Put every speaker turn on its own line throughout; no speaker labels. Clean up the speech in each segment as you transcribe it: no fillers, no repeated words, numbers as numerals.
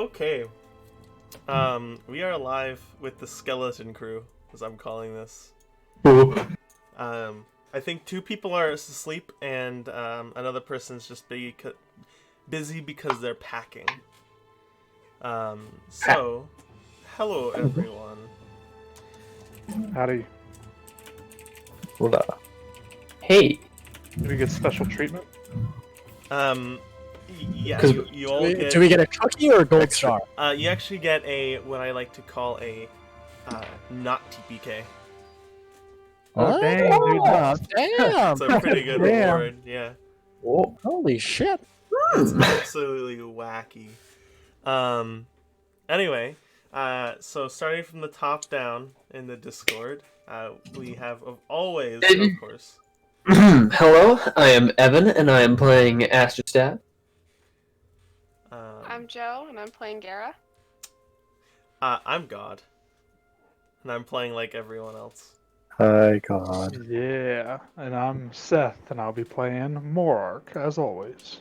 Okay. We are live with the skeleton crew, as I'm calling this.
Ooh.
I think two people are asleep, and another person's just busy because they're packing. So, hello everyone.
Howdy.
Hola. Hey,
Do we get special treatment?
Yeah,
'Cause
you all get.
Do we get a cookie or a gold
Extra.
star?
You actually get what I like to call a not TPK.
Oh,
Oh,
dang, dude.
damn!
It's a pretty good
Damn.
reward. Yeah.
oh,
Holy shit!
It's absolutely wacky. Anyway, so starting from the top down in the Discord, we have always, of course.
hello, I am Evan, and I am playing Astro Staff.
I'm Joe, and I'm playing Gara.
I'm God, and I'm playing like everyone else.
Hi, God.
Yeah, and I'm Seth, and I'll be playing Morark, as always.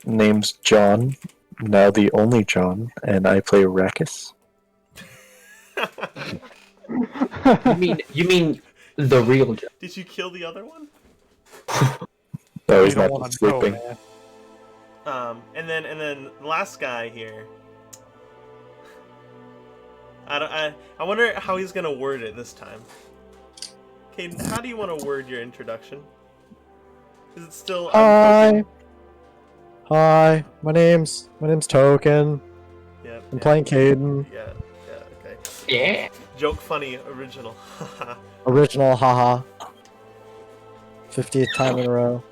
Name's John, now the only John, and I play Rakkus.
You mean the real Joe?
Did you kill the other one?
No,
You
he's
don't
not
want to know,
sleeping.
man.
And then the last guy here. I wonder how he's gonna word it this time. Caden, how do you want to word your introduction? Is it still
Hi. Hi. My name's Token.
Yeah.
I'm playing Caden.
Yeah. Okay.
Yeah.
Joke funny original.
Original, haha. 50th time in a row.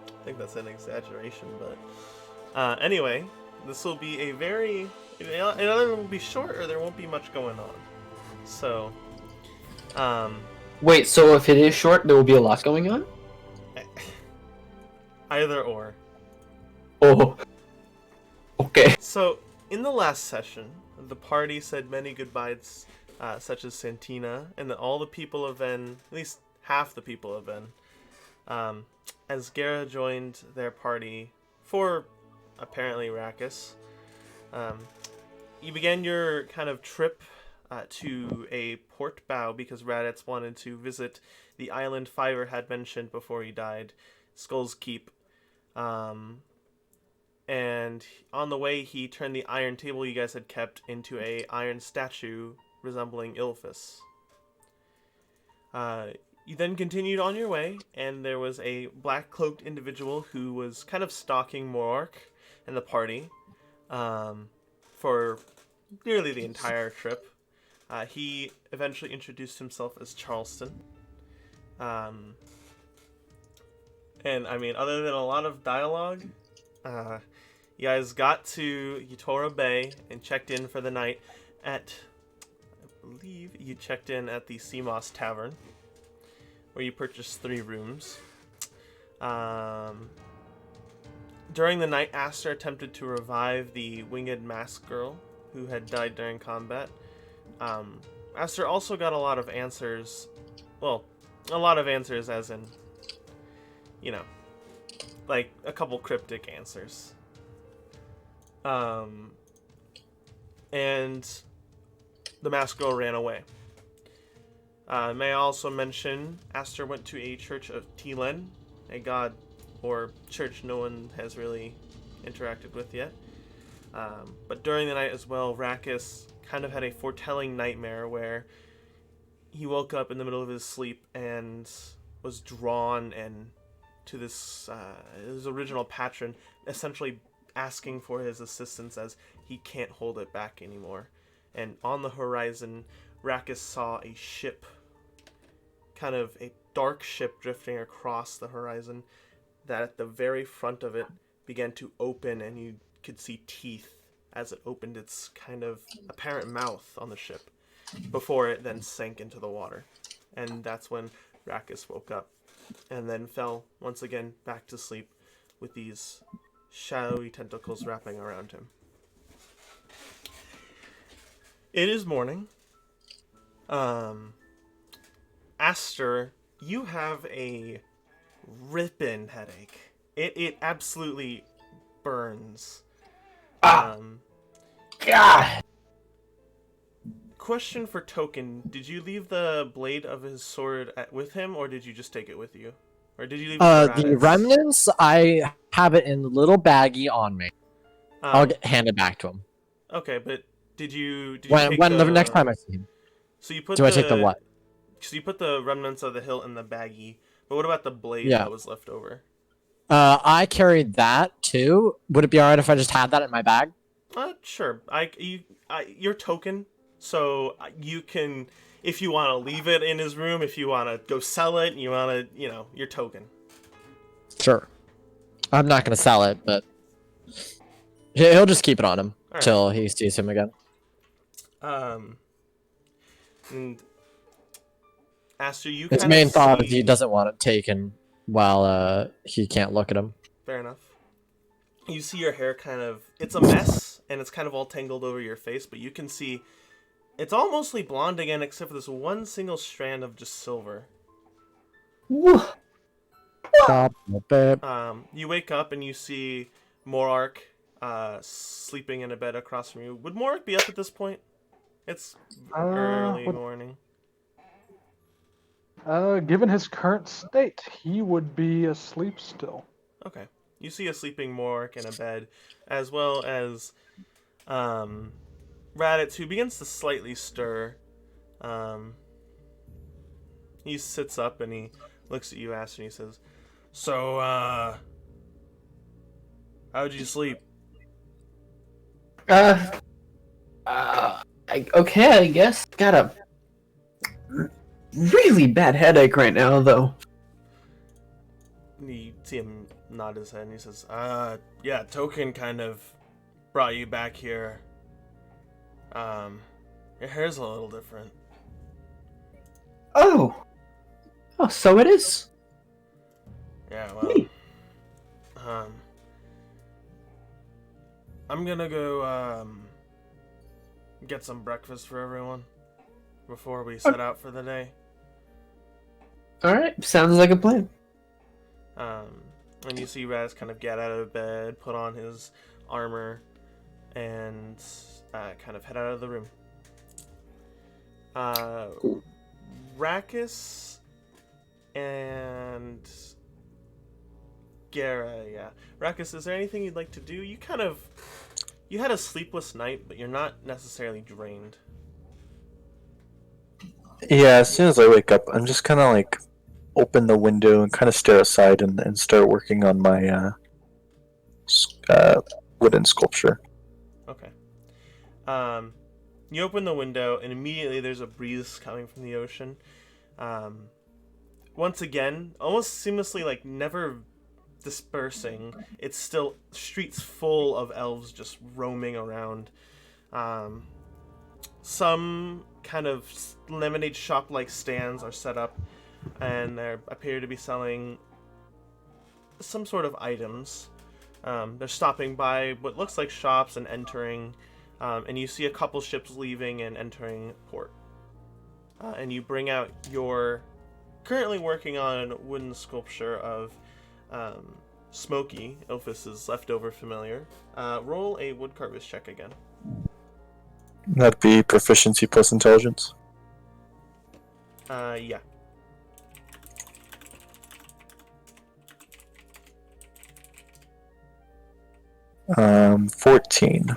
I think that's an exaggeration, but anyway, this will be a very it either will be short or there won't be much going on. So,
Wait, so if it is short, there will be a lot going on?
either or.
Oh. Okay.
So, in the last session, the party said many goodbyes, such as Santina and all the people of Ven, at least half the people of Ven, as Gara joined their party for apparently Rakkus. You began your kind of trip to a port bow because Raditz wanted to visit the island Fiver had mentioned before he died, Skull's Keep. And on the way, he turned the iron table you guys had kept into a iron statue resembling Ilphus. You then continued on your way, and there was a black-cloaked individual who was kind of stalking Morark and the party for nearly the entire trip. He eventually introduced himself as Charleston. And, I mean, other than a lot of dialogue, you guys got to Utora Bay and checked in for the night at, I believe you checked in at the Seamoss Tavern, where you purchased 3 rooms. During the night, Aster attempted to revive the winged mask girl who had died during combat. Aster also got a lot of answers. Well, a lot of answers as in, you know, like a couple cryptic answers. And the mask girl ran away. May I also mention, Aster went to a church of Tilen, a god or church no one has really interacted with yet. But during the night as well, Rakkus kind of had a foretelling nightmare where he woke up in the middle of his sleep and was drawn and to this his original patron, essentially asking for his assistance as he can't hold it back anymore. And on the horizon, Rakkus saw a ship, kind of a dark ship drifting across the horizon, that at the very front of it began to open, and you could see teeth as it opened its kind of apparent mouth on the ship, before it then sank into the water. And that's when Rakkus woke up, and then fell once again back to sleep with these shadowy tentacles wrapping around him. It is morning. Aster, you have a ripping headache. It absolutely burns.
God.
Question for Token: did you leave the blade of his sword with him, or did you just take it with you, or did you leave it for
The
Raditz?
remnants, I have it in a little baggie on me.
Um,
Hand it back to him
okay, but did you
when
take
the next
the?
time I see him.
So you put
Do I take the
the
what?
so you put the remnants of the hilt in the baggie, but what about the blade
Yeah.
that was left over?
I carried that too. Would it be alright if I just had that in my bag?
Sure. Your Token, so you can, if you want to leave it in his room, if you want to go sell it, you want to, your Token.
Sure. I'm not gonna sell it, but he'll just keep it on him
All right.
till he sees him again.
And Aster, you
His
kind of
main thought is he
see.
doesn't want it taken while he can't look at him.
Fair enough. You see your hair kind of, it's a mess, and it's kind of all tangled over your face, but you can see it's all mostly blonde again, except for this one single strand of just silver.
Stop it.
You wake up and you see Morark sleeping in a bed across from you. Would Morark be up at this point? It's early morning.
Given his current state, he would be asleep still.
Okay. You see a sleeping Morark in a bed, as well as Raditz, who begins to slightly stir. He sits up and he looks at you, Aster, and he says, "So, how'd you sleep?"
Okay, I guess. Got a really bad headache right now, though.
You see him nod his head and he says, yeah, Token kind of brought you back here. Your hair's a little different."
Oh, so it is.
Yeah, well, I'm gonna go, get some breakfast for everyone before we set out for the day.
All right, sounds like a plan.
And you see Raz kind of get out of bed, put on his armor, and kind of head out of the room. Rakis and Gara, yeah. Rakis, is there anything you'd like to do? You had a sleepless night, but you're not necessarily drained.
Yeah, as soon as I wake up, I'm just kind of like open the window and kind of stare outside and start working on my wooden sculpture.
Okay. You open the window, and immediately there's a breeze coming from the ocean. Once again, almost seamlessly, like never dispersing. It's still streets full of elves just roaming around. Some kind of lemonade shop-like stands are set up, and they appear to be selling some sort of items. They're stopping by what looks like shops and entering, and you see a couple ships leaving and entering port. And you bring out your currently working on wooden sculpture of Smokey, Ilphus's leftover familiar. Roll a woodcarver's check again.
That'd be proficiency plus intelligence.
Yeah.
Um, 14.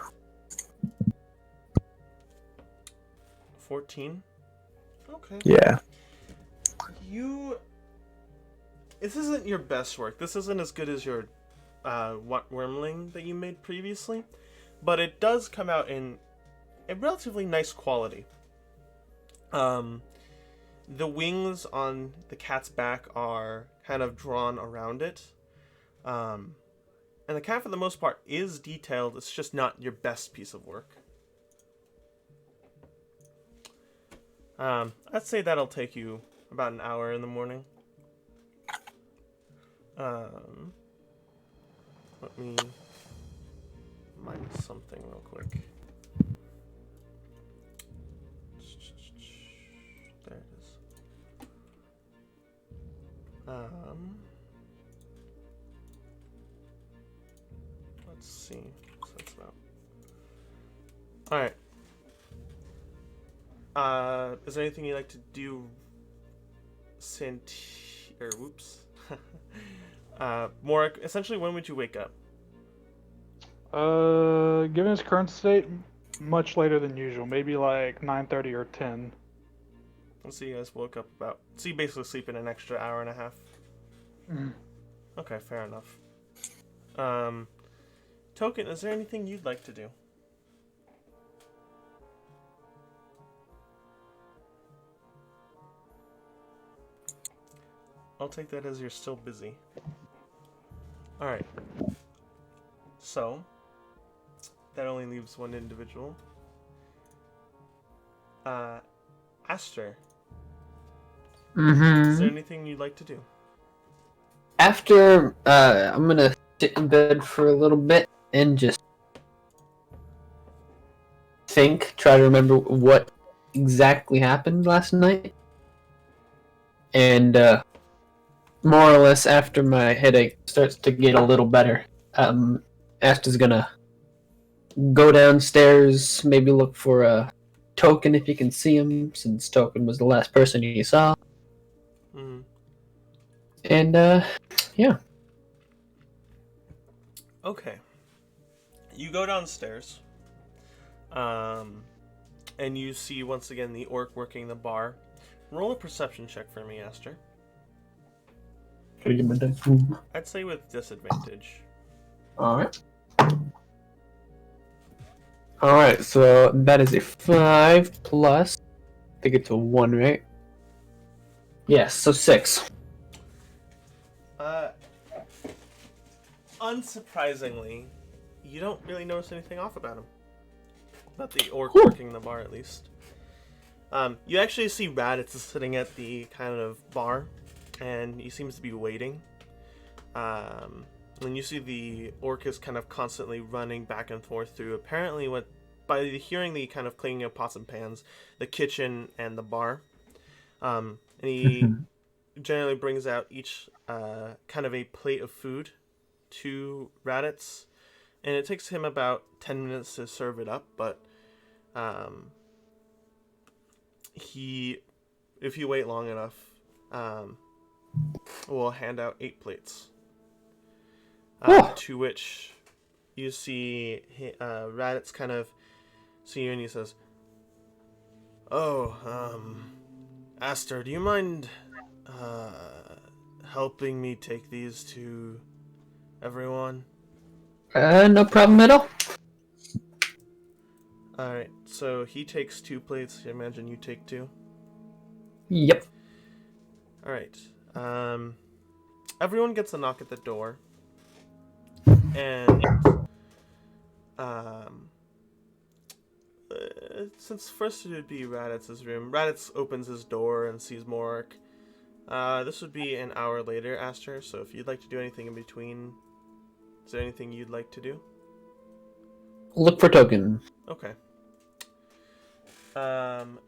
14? Okay.
Yeah.
This isn't your best work. This isn't as good as your wormling that you made previously, but it does come out in a relatively nice quality. The wings on the cat's back are kind of drawn around it. And the cat, for the most part, is detailed. It's just not your best piece of work. I'd say that'll take you about an hour in the morning. Let me mine something real quick. There it is. Let's see. So that's about Alright. Is there anything you'd like to do? More essentially, when would you wake up?
Given his current state, much later than usual. Maybe like 9:30 or 10.
Let's see, you guys woke up about. So you basically sleep in an extra hour and a half.
Mm.
Okay, fair enough. Token, is there anything you'd like to do? I'll take that as you're still busy. Alright. So, that only leaves one individual. Aster, is there anything you'd like to do?
After, I'm gonna sit in bed for a little bit and just try to remember what exactly happened last night. And, more or less after my headache starts to get a little better, Asta's gonna go downstairs, maybe look for a Token if you can see him, since Token was the last person you saw.
Mm-hmm.
And, yeah.
Okay. You go downstairs. And you see once again the orc working the bar. Roll a perception check for me, Aster.
Gotta get my dice.
I'd say with disadvantage.
Alright. Alright, so that is a 5 plus. I think it's a 1, right? Yes, so 6.
Unsurprisingly, you don't really notice anything off about him. About the orc working the bar, at least. You actually see Raditz is sitting at the kind of bar, and he seems to be waiting. And you see the orc is kind of constantly running back and forth through, apparently by hearing the kind of clinking of pots and pans, the kitchen and the bar. And he generally brings out each kind of a plate of food to Raditz, and it takes him about 10 minutes to serve it up, but if you wait long enough, will hand out 8 plates. To which you see Raditz kind of see you, and he says, "Oh, Aster, do you mind helping me take these to everyone?"
No problem at all.
Alright, so he takes 2 plates. I imagine you take 2.
Yep.
Alright. Everyone gets a knock at the door. And since first it would be Raditz's room, Raditz opens his door and sees Morik. This would be an hour later, Aster, so if you'd like to do anything in between, is there anything you'd like to do?
Look for Token.
Okay.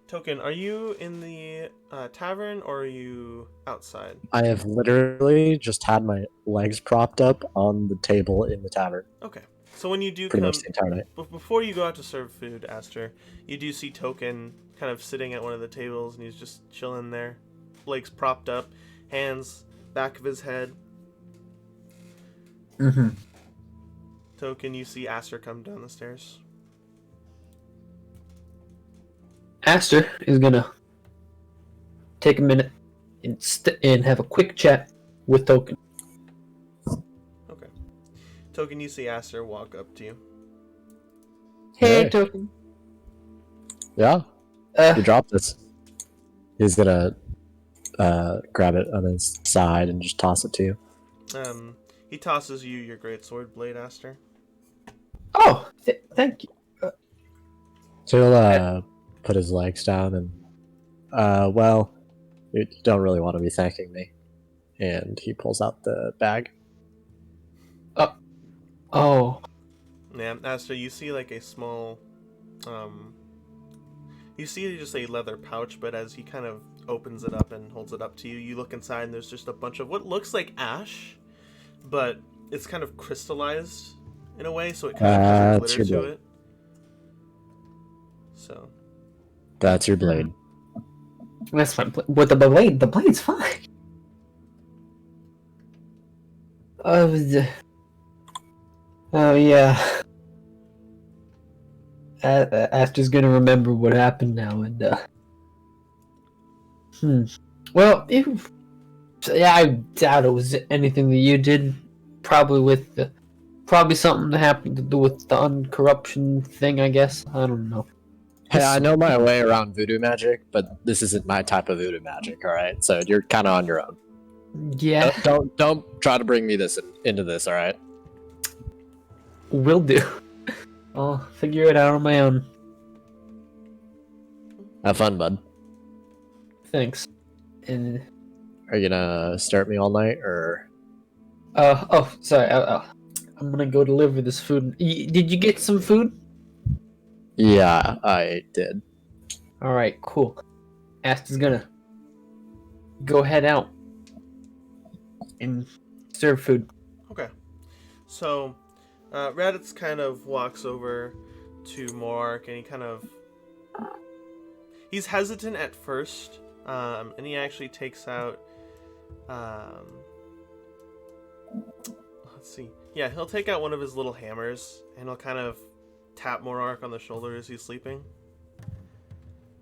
Token, are you in the tavern or are you outside?
I have literally just had my legs propped up on the table in the tavern.
Okay. So when you do
Pretty
come,
much the entire night.
before you go out to serve food, Aster, you do see Token kind of sitting at one of the tables, and he's just chilling there, legs propped up, hands back of his head.
Mm-hmm.
Token, you see Aster come down the stairs.
Aster is gonna take a minute and have a quick chat with Token.
Okay. Token, you see Aster walk up to you.
Hey,
Hey.
Token.
Yeah, you dropped this. He's gonna grab it on his side and just toss it to you.
He tosses you your greatsword blade, Aster.
Oh, thank you.
So he'll put his legs down and, well, you don't really want to be thanking me. And he pulls out the bag.
Oh,
Yeah, Aster, you see like a small, you see just a leather pouch, but as he kind of opens it up and holds it up to you, you look inside and there's just a bunch of what looks like ash, but it's kind of crystallized in a way, so it kind of has a
That's
glitter
your
to
boy.
it. So
That's your blade.
That's fine. With the blade, the blade's fine. Oh yeah. Aster's gonna remember what happened now, and Well, yeah, I doubt it was anything that you did. Probably something that happened to do with the uncorruption thing. I guess I don't know.
Hey, I know my way around voodoo magic, but this isn't my type of voodoo magic. All right, so you're kind of on your own.
Yeah,
Don't try to bring me into this. All right.
will do. I'll figure it out on my own.
Have fun, bud.
Thanks. And
Are you gonna start me all night, or?
oh, sorry. I'm gonna go deliver this food. Did you get some food?
Yeah, I did.
All right, cool. Aster's gonna go head out and serve food.
okay, so Raditz kind of walks over to Mork, and he's hesitant at first, and he actually takes out. Let's see. Yeah, he'll take out one of his little hammers, and he'll kind of tap Morark on the shoulder as he's sleeping.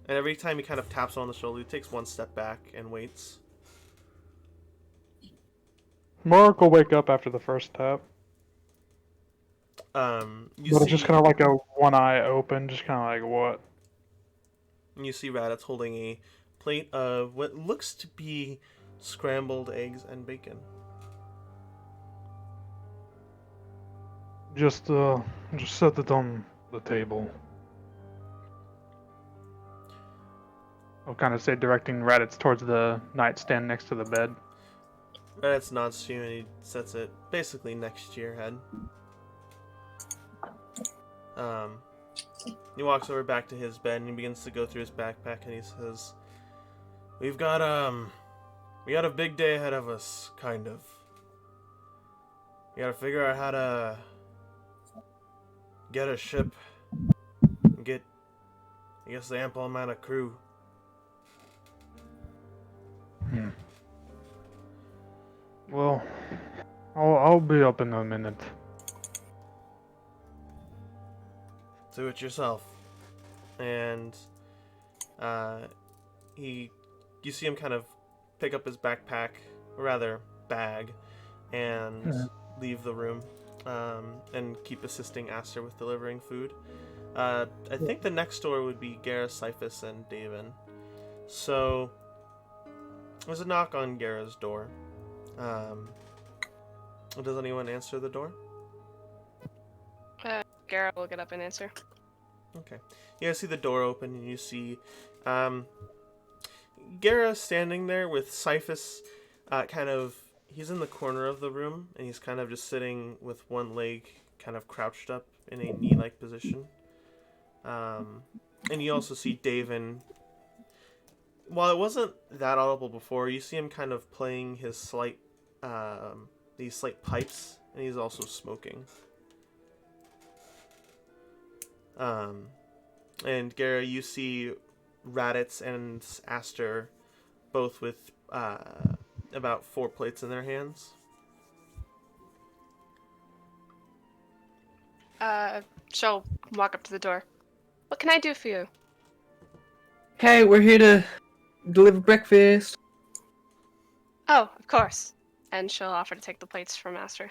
And every time he kind of taps him on the shoulder, he takes one step back and waits.
Mark will wake up after the first tap.
You
But
see,
it's just kind of like a one eye open, just kind of like, what?
you see Raditz holding a plate of what looks to be scrambled eggs and bacon.
Just set it on the table. I'll kind of say directing Raditz towards the nightstand next to the bed.
Raditz nods to you and he sets it basically next to your head. He walks over back to his bed and he begins to go through his backpack and he says, we got a big day ahead of us, kind of. We gotta figure out how to get a ship and get, I guess, the ample amount of crew.
Well, I'll be up in a minute.
Do it yourself. And you see him kind of pick up his backpack, or rather bag, and leave the room, and keep assisting Aster with delivering food. I think the next door would be Garrus, Cyphus, and Davin. So there's a knock on Garrus' door. Does anyone answer the door?
Gara will get up and answer.
Okay. You guys see the door open, and you see Gara standing there with Cyphus he's in the corner of the room, and he's kind of just sitting with one leg kind of crouched up in a knee-like position. And you also see Davin. While it wasn't that audible before, you see him kind of playing his these slight pipes, and he's also smoking. And Gara, you see Raditz and Aster both with about 4 plates in their hands.
She'll walk up to the door. What can I do for you?
Hey, we're here to deliver breakfast.
Oh, of course. And she'll offer to take the plates from Aster.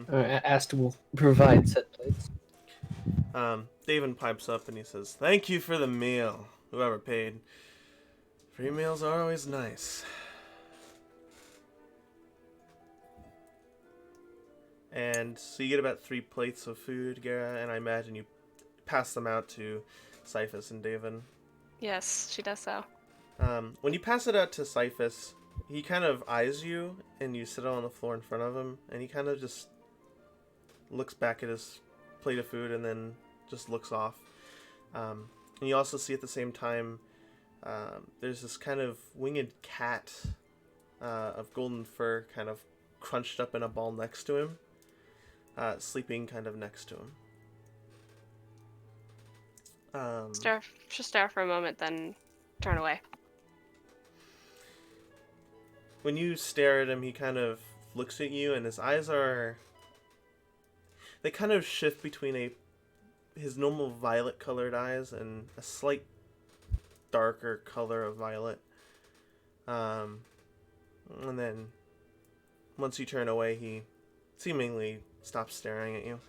Aster will provide set plates.
Davin pipes up and he says, "Thank you for the meal, whoever paid. Free meals are always nice." And so you get about 3 plates of food, Gara, and I imagine you pass them out to Cyphus and Davin.
Yes, she does so.
When you pass it out to Cyphus, he kind of eyes you, and you sit on the floor in front of him, and he kind of just looks back at his plate of food and then just looks off. And you also see at the same time, there's this kind of winged cat of golden fur kind of crunched up in a ball next to him,
Just stare for a moment, then turn away.
When you stare at him, he kind of looks at you, and his eyes are... They kind of shift between his normal violet-colored eyes and a slight darker color of violet. And then, once you turn away, he seemingly stops staring at you.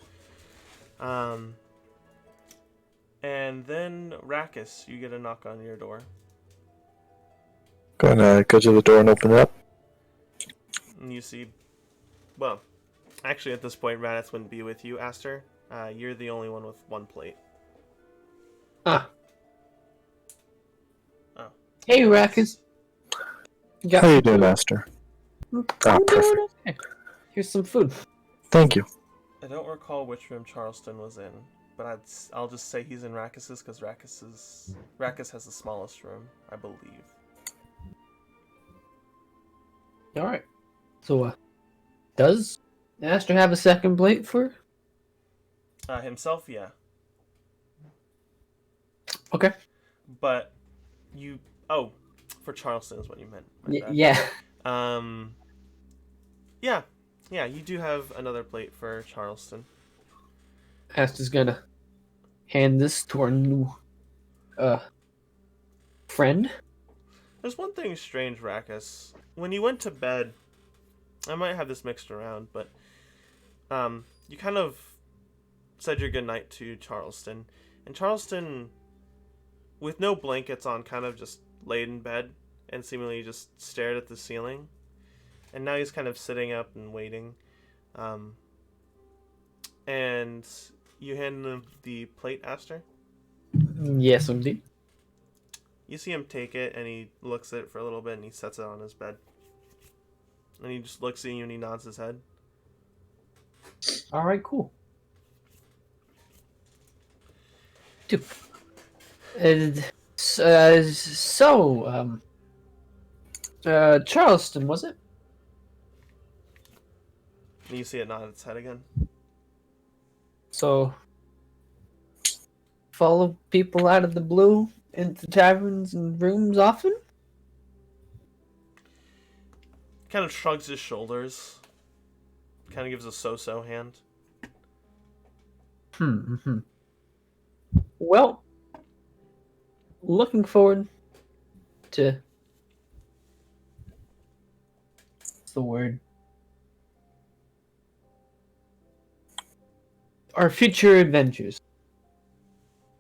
And then, Rakkus, you get a knock on your door.
Gonna go to the door and open it up.
And you see... Well, actually, at this point, Raditz wouldn't be with you, Aster. You're the only one with one plate.
Ah.
Oh.
Hey, Rakkus.
How you doing, Master? Ah, perfect.
Okay. Here's some food.
Thank you.
I don't recall which room Charleston was in, but I'll just say he's in Rakkus's because Rakkus has the smallest room, I believe.
All right. So, does Aster have a second plate for?
Himself, yeah.
Okay.
But you... Oh, for Charleston is what you meant. My bad.
Yeah.
Yeah, you do have another plate for Charleston.
Aster's gonna hand this to our new friend.
There's one thing strange, Rakkus. When you went to bed, I might have this mixed around, but you kind of said your goodnight to Charleston. And Charleston, with no blankets on, kind of just laid in bed and seemingly just stared at the ceiling. And now he's kind of sitting up and waiting. And you hand him the plate, Aster?
Yes, indeed.
You see him take it, and he looks at it for a little bit, and he sets it on his bed. And he just looks at you, and he nods his head.
All right, cool. Dude. Charleston, was it?
And you see it nod its head again.
So, follow people out of the blue into taverns and rooms often?
Kind of shrugs his shoulders. Kind of gives a so-so hand.
Hmm. Well, looking forward to... What's the word? Our future adventures.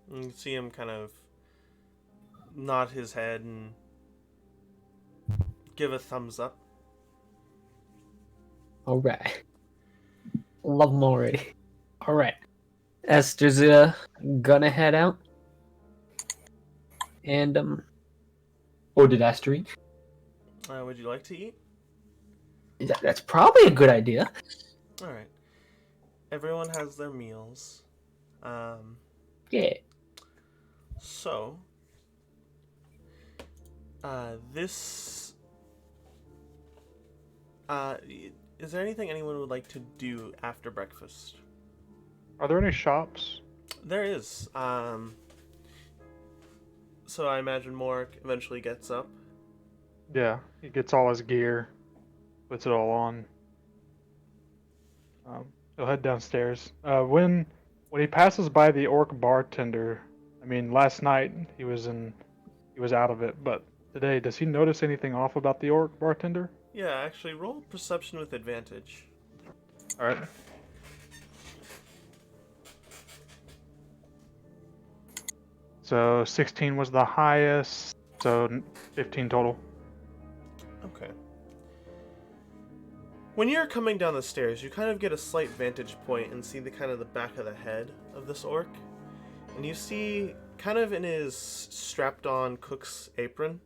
And you see him kind of nod his head and give a thumbs up.
All right. Love them already. All right. Esther's gonna head out. And or did Esther eat?
Would you like to eat?
That's probably a good idea.
All right. Everyone has their meals.
Yeah.
So, this... is there anything anyone would like to do after breakfast?
Are there any shops?
There is. So I imagine Morik eventually gets up.
Yeah, he gets all his gear, puts it all on. He'll head downstairs. When he passes by the orc bartender, I mean, last night he was out of it, but today, does he notice anything off about the orc bartender?
Yeah, actually, roll perception with advantage.
All right. So 16 was the highest, so 15 total.
Okay. When you're coming down the stairs, you kind of get a slight vantage point and see the kind of the back of the head of this orc. And you see, kind of in his strapped-on cook's apron,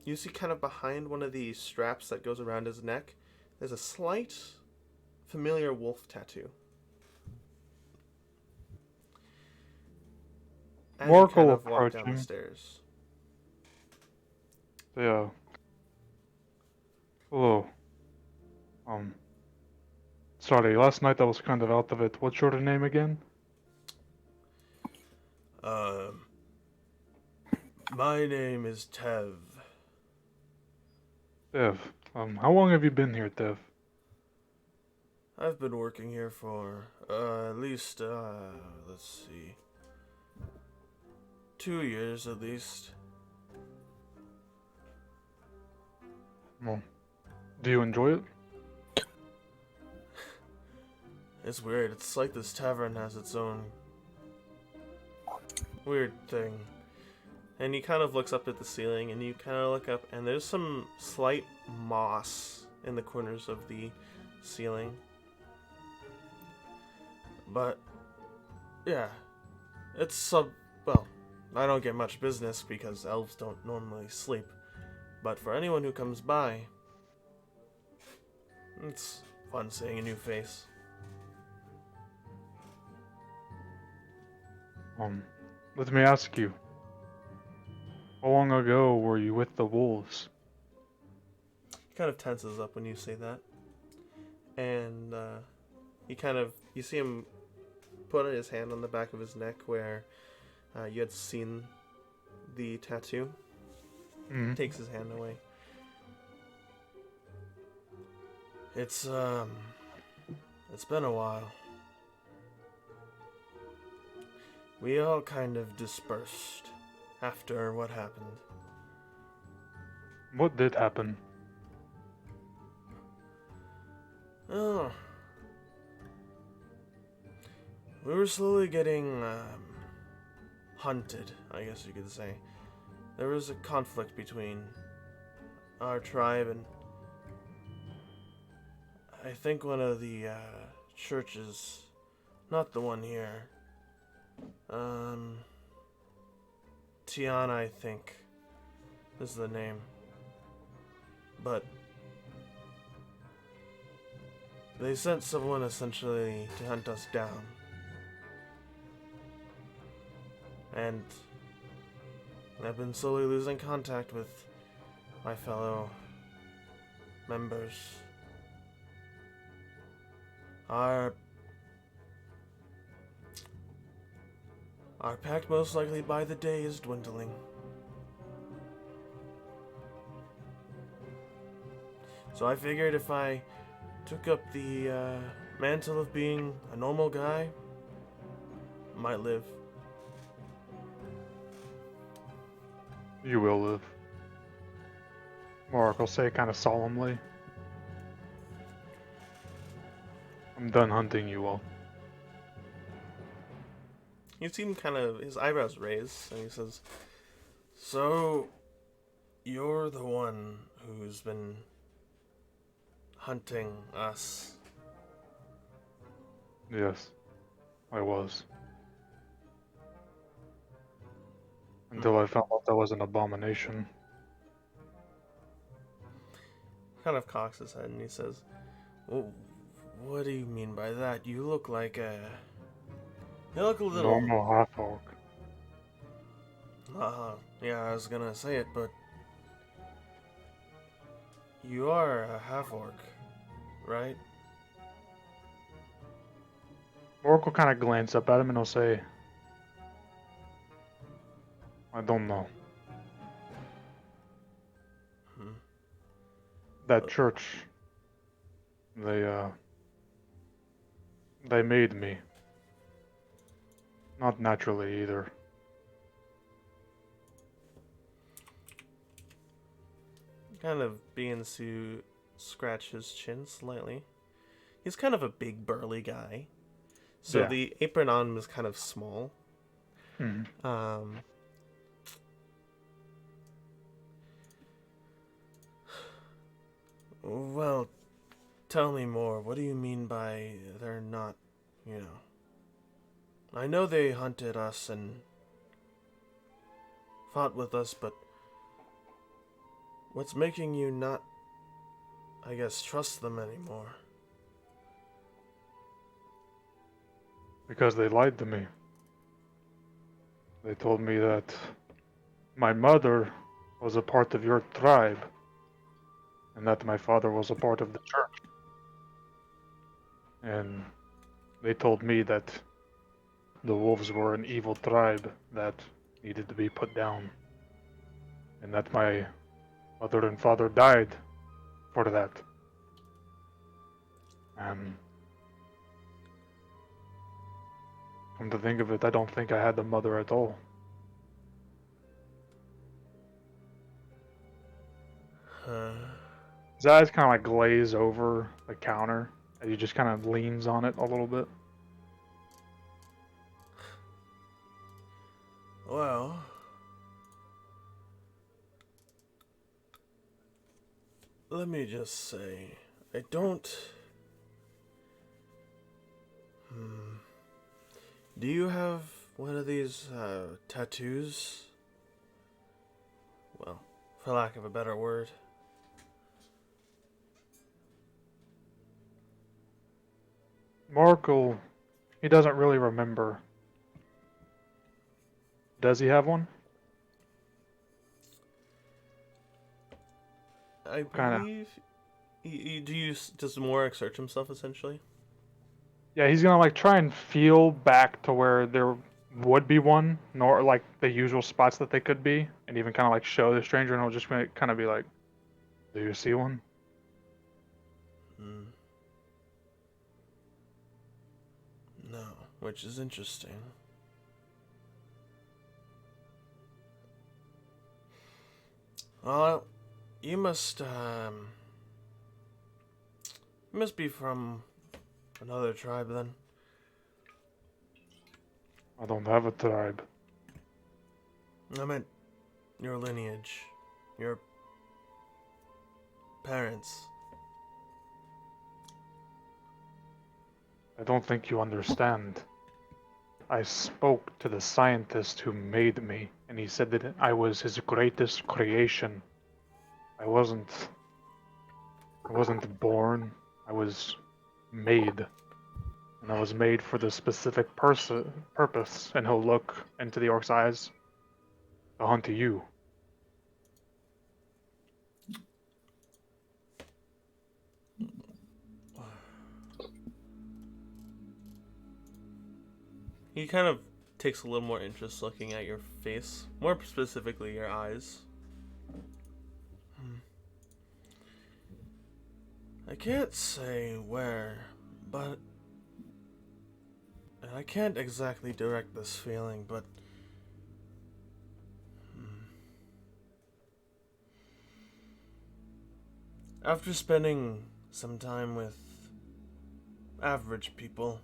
you see kind of behind one of the straps that goes around his neck, there's a slight familiar wolf tattoo. As you
Morik
kind
will
of walk
approach
down the
him.
stairs.
Yeah. Hello. Sorry, last night I was kind of out of it. What's your name again?
Um, my name is Tev.
Dev, how long have you been here, Dev?
I've been working here for at least let's see, 2 years at least.
Well, do you enjoy it?
It's weird. It's like this tavern has its own weird thing. And he kind of looks up at the ceiling, and you kind of look up, and there's some slight moss in the corners of the ceiling. But, yeah. It's, well, I don't get much business because elves don't normally sleep. But for anyone who comes by, it's fun seeing a new face.
Let me ask you. How long ago were you with the wolves?
He kind of tenses up when you say that. And, you see him put his hand on the back of his neck where you had seen the tattoo.
Mm-hmm.
Takes his hand away. It's been a while. We all kind of dispersed after what happened.
What did happen?
Oh. We were slowly getting hunted, I guess you could say. There was a conflict between our tribe and I think one of the churches, not the one here. Tiana, I think, is the name. But they sent someone essentially to hunt us down. And I've been slowly losing contact with my fellow members. Our pact, most likely by the day, is dwindling. So I figured if I took up the mantle of being a normal guy, I might live.
You will live. Mark will say kind of solemnly. I'm done hunting you all.
You see him kind of, his eyebrows raise, and he says, "So, you're the one who's been hunting us?"
Yes, I was. Until I found out that was an abomination.
Kind of cocks his head and he says, "Well, what do you mean by that? You look like a... You look a little..."
Normal half-orc.
Yeah, I was gonna say it, but... You are a half-orc, right?
Mark will kind of glance up at him and he'll say, I don't know. That church, they made me. Not naturally either.
Kind of begins to scratch his chin slightly. He's kind of a big, burly guy. So
Yeah.
the apron on him is kind of small.
Mm-hmm.
Well, tell me more. What do you mean by they're not, you know... I know they hunted us and fought with us, but what's making you not, I guess, trust them anymore?
Because they lied to me. They told me that my mother was a part of your tribe, and that my father was a part of the church. And they told me that the wolves were an evil tribe that needed to be put down, and that my mother and father died for that. And come to think of it, I don't think I had a mother at all. His eyes kind of like glaze over the counter as he just kind of leans on it a little bit.
Well, let me just say, I don't... Do you have one of these, tattoos? Well, for lack of a better word.
Markle, he doesn't really remember. Does he have one?
I
Kinda.
believe... Does Morik search himself, essentially?
Yeah, he's gonna like try and feel back to where there would be one, nor like the usual spots that they could be, and even kind of like show the stranger, and he'll just kind of be like, "Do you see one?"
No, which is interesting. Well, you must be from another tribe then.
I don't have a tribe.
I meant your lineage, your parents.
I don't think you understand. I spoke to the scientist who made me, and he said that I was his greatest creation. I wasn't born. I was made. And I was made for the specific purpose. And he'll look into the orc's eyes to hunt you.
He kind of takes a little more interest looking at your face, more specifically your eyes. I can't say where, but and I can't exactly direct this feeling, but after spending some time with average people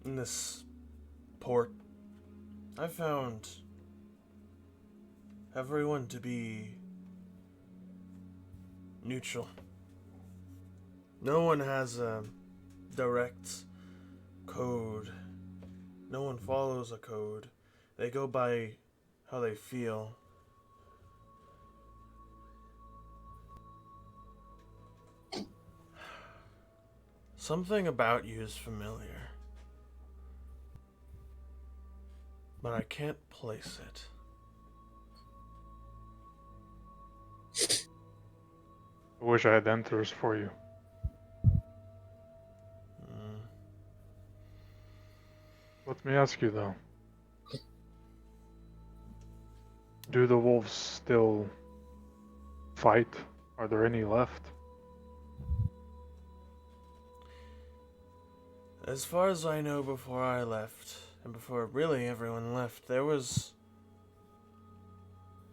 in this port, I found everyone to be neutral. No one has a direct code. No one follows a code. They go by how they feel. Something about you is familiar, but I can't place it.
I wish I had answers for you. Let me ask you though. Do the wolves still fight? Are there any left?
As far as I know, before I left, and before really everyone left, there was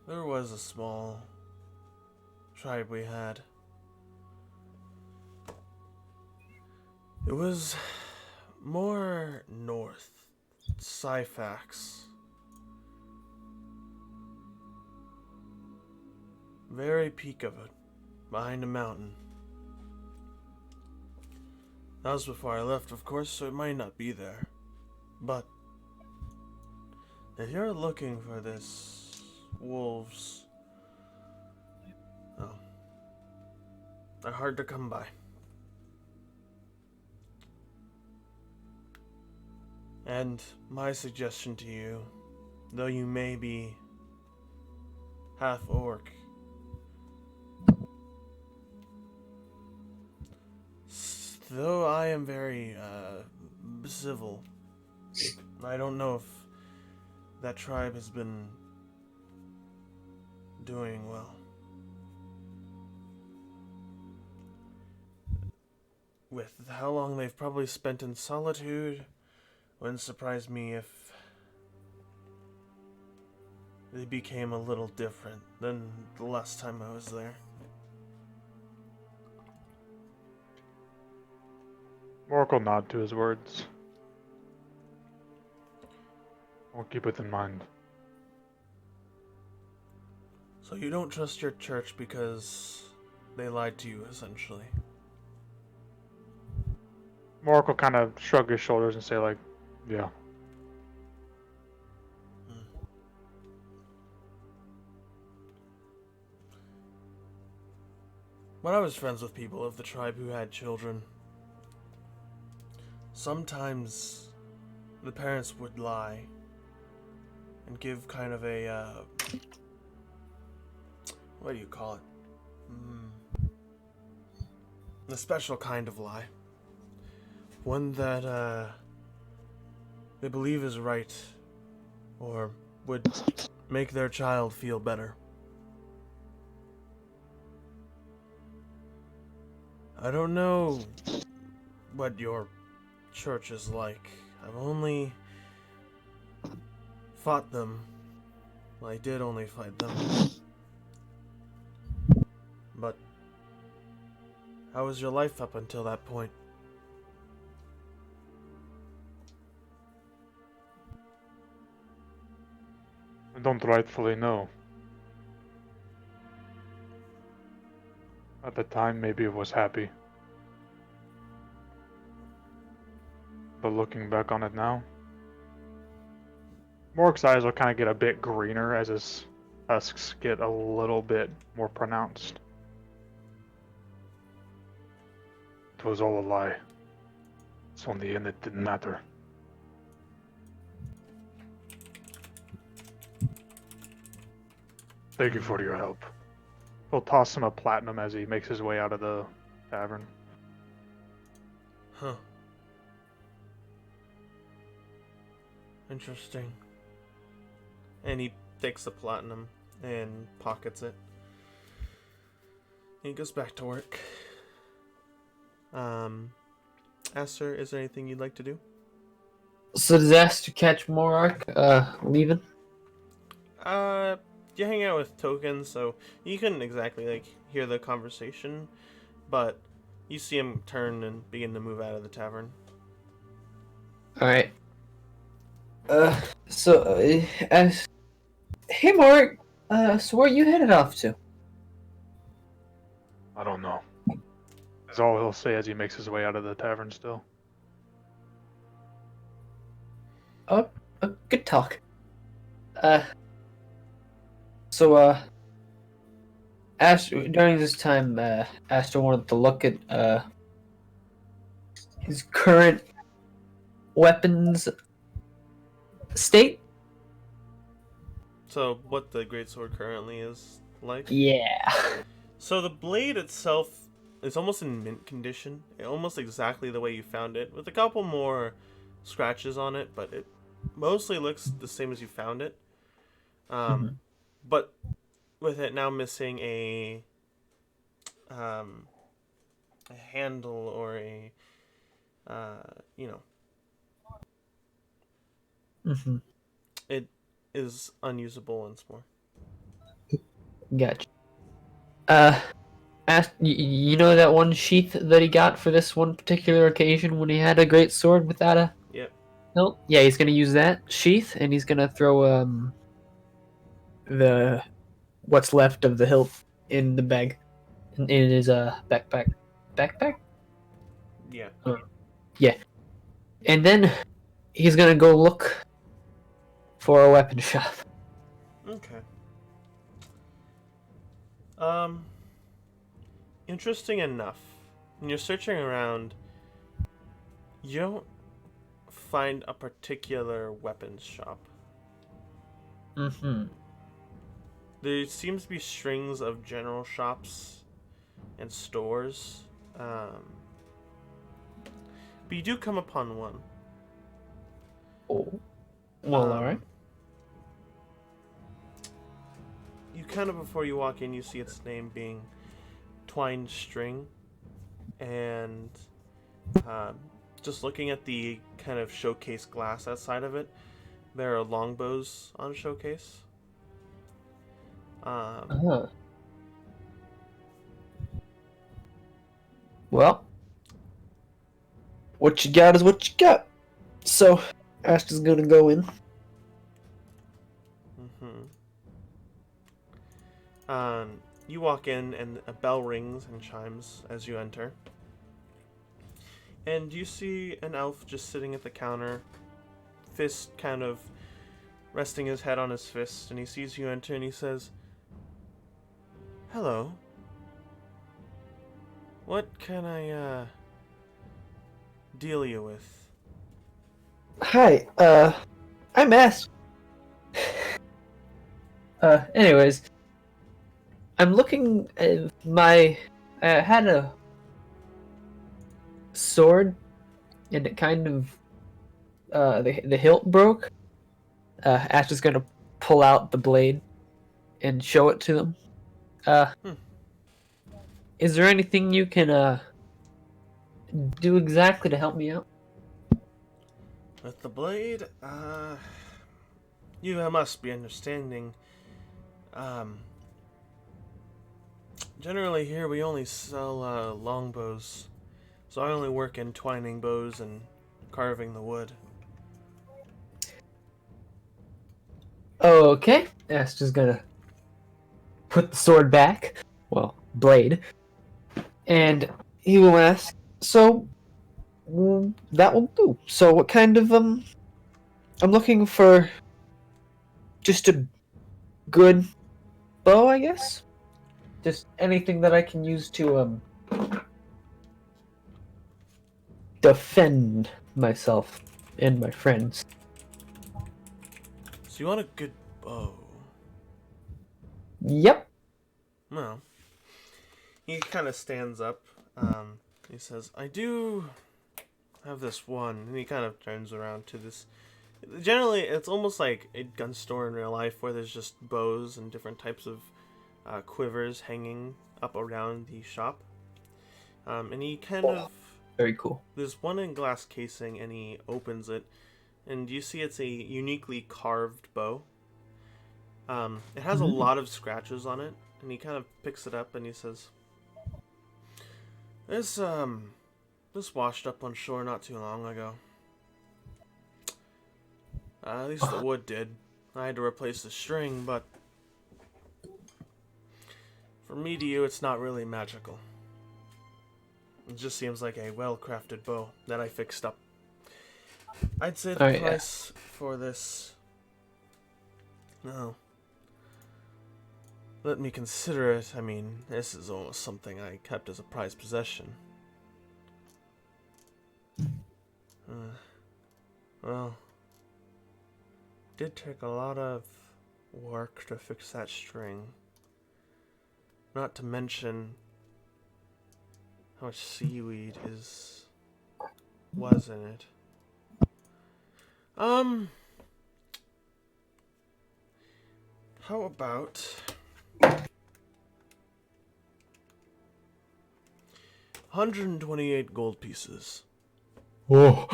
a small tribe we had. It was more north, Syphax. Very peak of it, behind a mountain. That was before I left, of course, so it might not be there. But if you're looking for this wolves, oh, they're hard to come by. And my suggestion to you, though you may be half orc, though I am very civil. I don't know if that tribe has been doing well. With how long they've probably spent in solitude, wouldn't surprise me if they became a little different than the last time I was there.
Mork will nod to his words. I'll keep it in mind.
So you don't trust your church because they lied to you, essentially.
Mork will kind of shrug his shoulders and say, like, yeah.
When I was friends with people of the tribe who had children, sometimes the parents would lie and give kind of a, what do you call it? A special kind of lie. One that, they believe is right, or would make their child feel better. I don't know what your church is like. I've only fought them. Well, I did only fight them. But how was your life up until that point?
I don't rightfully know. At the time, maybe it was happy. But looking back on it now, Mork's eyes will kind of get a bit greener as his husks get a little bit more pronounced. It was all a lie. So in the end, it didn't matter. Thank you for your help. He'll toss him a platinum as he makes his way out of the tavern.
Huh. Interesting. And he takes the platinum and pockets it. He goes back to work. Aster, is there anything you'd like to do?
So does Aster catch Morak leaving?
You hang out with tokens, so you couldn't exactly like hear the conversation, but you see him turn and begin to move out of the tavern.
Alright. Hey Morak, so where you headed off to?
I don't know. That's all he'll say as he makes his way out of the tavern still.
Oh, good talk. Aster, during this time, Aster wanted to look at, his current weapons state?
So, what the greatsword currently is like?
Yeah.
So the blade itself is almost in mint condition, almost exactly the way you found it, with a couple more scratches on it, but it mostly looks the same as you found it. But with it now missing a handle or a
Mm-hmm.
it is unusable once more.
Gotcha. You know that one sheath that he got for this one particular occasion when he had a great sword without a
Yep.
hilt? Yeah, he's gonna use that sheath, and he's gonna throw the what's left of the hilt in the bag, in his backpack. Backpack?
Yeah.
Yeah. And then he's gonna go look for a weapon shop.
Okay. Interesting enough, when you're searching around, you don't find a particular weapons shop.
Mm-hmm.
There seems to be strings of general shops and stores, but you do come upon one.
Oh. Well, all right.
You kind of, before you walk in, you see its name being Twined String, and just looking at the kind of showcase glass outside of it, there are longbows on showcase.
Uh-huh. Well, what you got is what you got. So, Asta's gonna go in.
You walk in, and a bell rings and chimes as you enter. And you see an elf just sitting at the counter, fist kind of resting his head on his fist, and he sees you enter and he says, "Hello. What can I, deal you with?"
Hi, I'm Ast. Anyways, I'm looking at I had a sword, and it kind of, the hilt broke. Ash is gonna pull out the blade and show it to them.
Hmm.
Is there anything you can, do exactly to help me out?
With the blade, you must be understanding. Um, Generally here we only sell, longbows. So I only work in twining bows and carving the wood.
Okay. Ash just gonna put the sword back. Well, blade. And he will ask, so, that will do. So what kind of, I'm looking for just a good bow, I guess? Just anything that I can use to, defend myself and my friends.
So you want a good bow?
Yep.
Well, he kind of stands up. He says, "I do have this one," and he kind of turns around to this. Generally, it's almost like a gun store in real life, where there's just bows and different types of quivers hanging up around the shop. And he kind of,
Very cool.
there's one in glass casing, and he opens it, and you see it's a uniquely carved bow. It has a lot of scratches on it, and he kind of picks it up and he says, This washed up on shore not too long ago. At least the wood did. I had to replace the string, but from me to you, it's not really magical. It just seems like a well-crafted bow that I fixed up. I'd say the price for this... No. Let me consider it. I mean, this is almost something I kept as a prized possession. Well, it did take a lot of work to fix that string. Not to mention how much seaweed was in it. How about 128 gold pieces?
Whoa.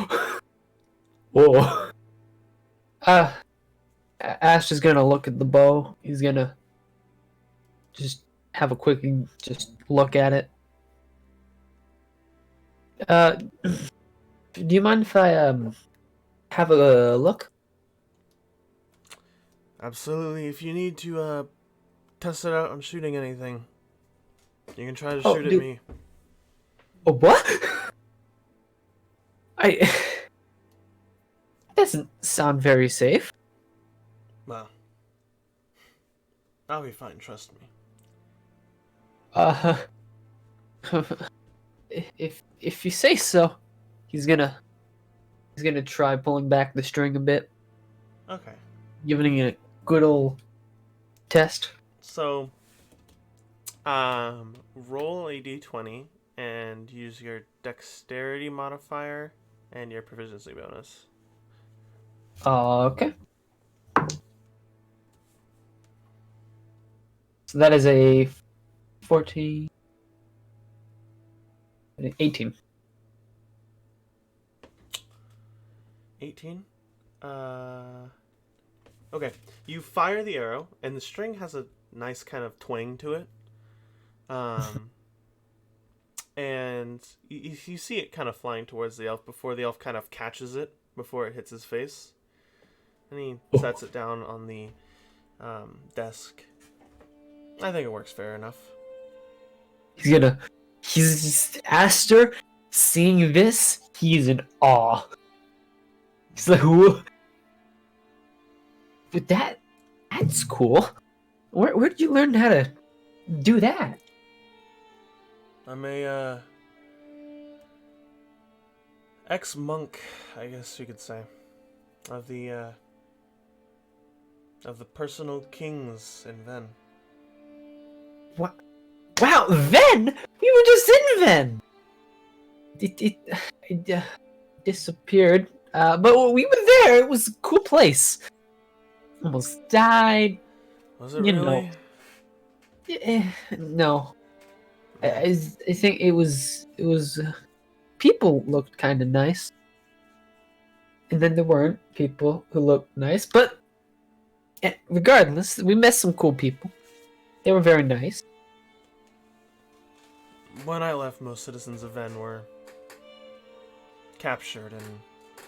Whoa. Ash is gonna look at the bow. He's gonna just have a quick just look at it. Do you mind if I have a look?
Absolutely. If you need to test it out on shooting anything, you can try to
Oh,
shoot at
dude.
me.
Oh, what? Doesn't sound very safe.
Well, I'll be fine, trust me.
If you say so. He's gonna try pulling back the string a bit,
Okay.
giving it a good old test.
So, roll a d20 and use your dexterity modifier and your proficiency bonus.
Okay. So that is a 14, 18.
18. Okay. You fire the arrow, and the string has a nice kind of twang to it. And you see it kind of flying towards the elf before the elf kind of catches it before it hits his face. And he sets it down on the desk. I think it works fair enough.
He's Aster seeing this, he's in awe. He's like, whoa. But that's cool. Where did you learn how to do that?
I'm a ex-monk, I guess you could say, of the personal kings in Ven.
What? Wow, Ven! We were just in Ven! It disappeared. But we were there. It was a cool place. Almost died.
Was it
You
really?
No. I think it was people looked kind of nice. And then there weren't people who looked nice. But regardless, we met some cool people. They were very nice.
When I left, most citizens of Ven were captured and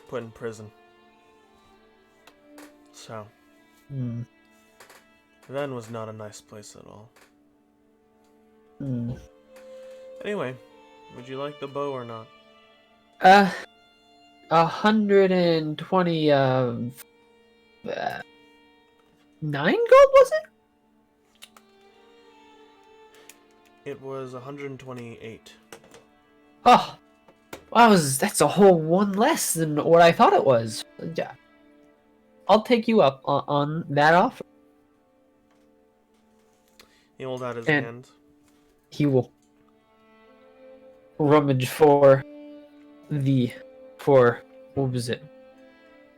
put in prison. So,
Hmm.
Ven was not a nice place at all.
Hmm.
Anyway, would you like the bow or not?
120 9 gold, was it?
It was 128.
Oh, that's a whole one less than what I thought it was. Yeah. I'll take you up on that offer.
He held out his
And-
hand.
He will rummage for what was it?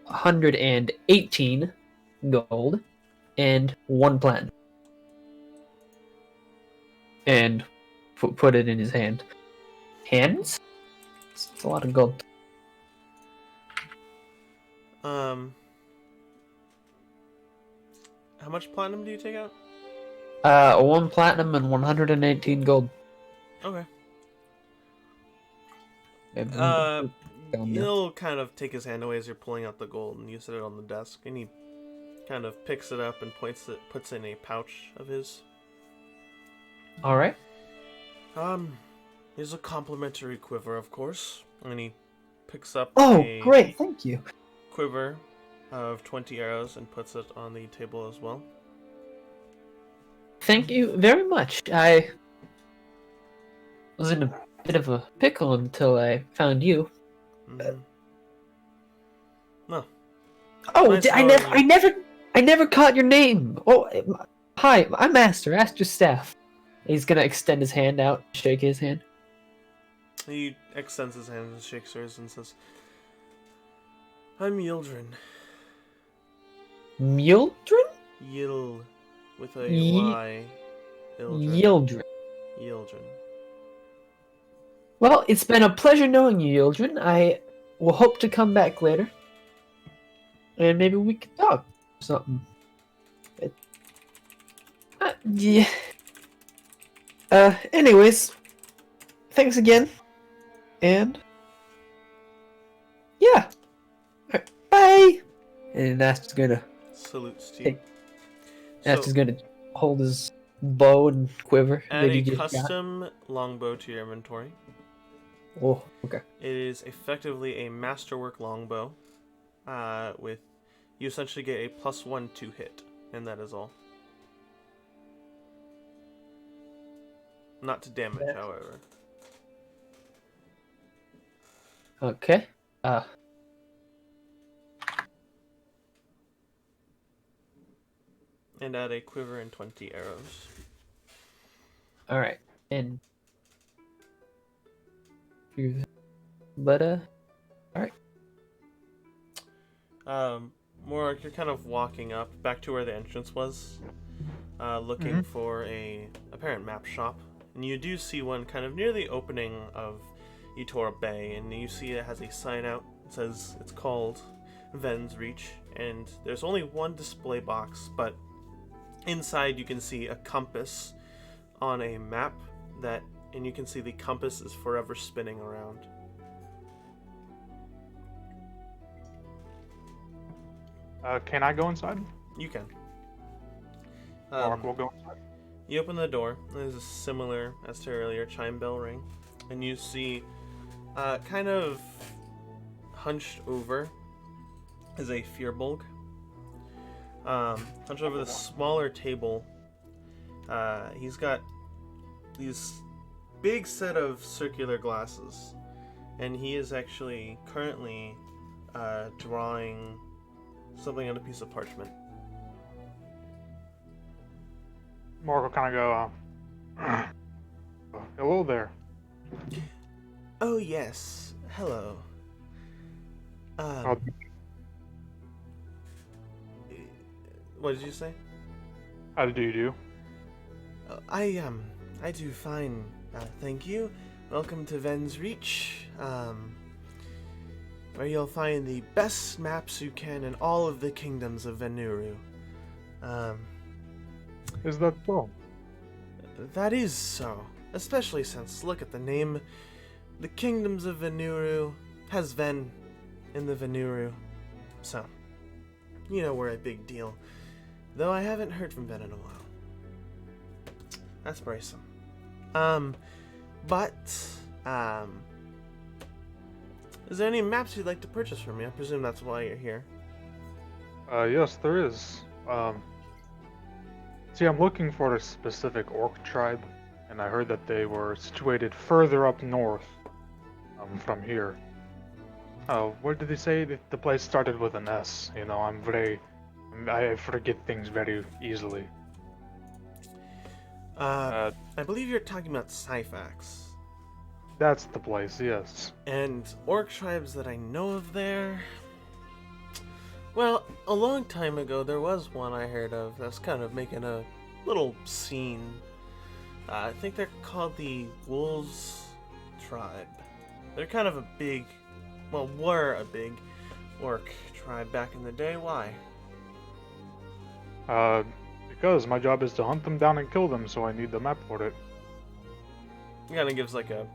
118 gold and 1 platinum. And put it in his hand. Hands? It's a lot of gold.
How much platinum do you take out?
1 platinum and 118 gold.
Okay.
Down there.
He'll kind of take his hand away as you're pulling out the gold, and you set it on the desk, and he kind of picks it up and puts it in a pouch of his.
All right.
Here's a complimentary quiver, of course, and he picks up
Oh,
a
great! Thank you.
quiver of 20 arrows and puts it on the table as well.
Thank you very much. I was in a bit of a pickle until I found you.
Mm-hmm. No.
Oh,
Nice
I never caught your name. Oh, hi, I'm Aster Staff. He's gonna extend his hand out, shake his hand.
He extends his hand and shakes hers and says, I'm Yildrin.
Mildred?
Yil with a
Ye-
Y.
Yildrin.
Yildrin.
Well, it's been a pleasure knowing you, Yildrin. I will hope to come back later. And maybe we can talk or something. Yeah. Anyways, thanks again. And yeah. Alright, bye. And Aster's gonna
Salutes to you.
Hey. Aster's gonna hold his bow and quiver
Add
that
a
he just got.
custom longbow to your inventory.
Oh, okay.
It is effectively a masterwork longbow. With you essentially get a +1 to hit, and that is all. Not to damage,
Yeah.
however.
Okay.
And add a quiver and 20 arrows.
All right. And but
Morak, you're kind of walking up back to where the entrance was, looking for a apparent map shop, and you do see one kind of near the opening of Etora Bay, and you see it has a sign out. It says it's called Ven's Reach, and there's only one display box, but inside you can see a compass on a map and you can see the compass is forever spinning around.
Can I go inside?
You can.
Mark will go inside.
You open the door. There's a similar as to earlier chime bell ring, and you see, kind of hunched over, is a Firbolg. Hunched over the smaller table. He's got these big set of circular glasses, and he is actually currently drawing something on a piece of parchment.
Mark will kind of go, hello there.
Oh yes, hello.
How-
What did you say?
How do you do?
I do fine. Thank you. Welcome to Ven's Reach, where you'll find the best maps you can in all of the kingdoms of Venuru.
Is that so?
That is so, especially since, look at the name. The kingdoms of Venuru has Ven in the Venuru, so you know we're a big deal. Though I haven't heard from Ven in a while. That's worrisome. Is there any maps you'd like to purchase from me? I presume that's why you're here.
Yes, there is. See, I'm looking for a specific orc tribe, and I heard that they were situated further up north from here. Where did they say that the place started with an S? You know, I forget things very easily.
I believe you're talking about Syphax.
That's the place, yes.
And orc tribes that I know of there... Well, a long time ago there was one I heard of that's kind of making a little scene. I think they're called the Wolves Tribe. They're kind of a big... Well, were a big orc tribe back in the day. Why?
Because my job is to hunt them down and kill them, so I need the map for it.
He kind of gives like a,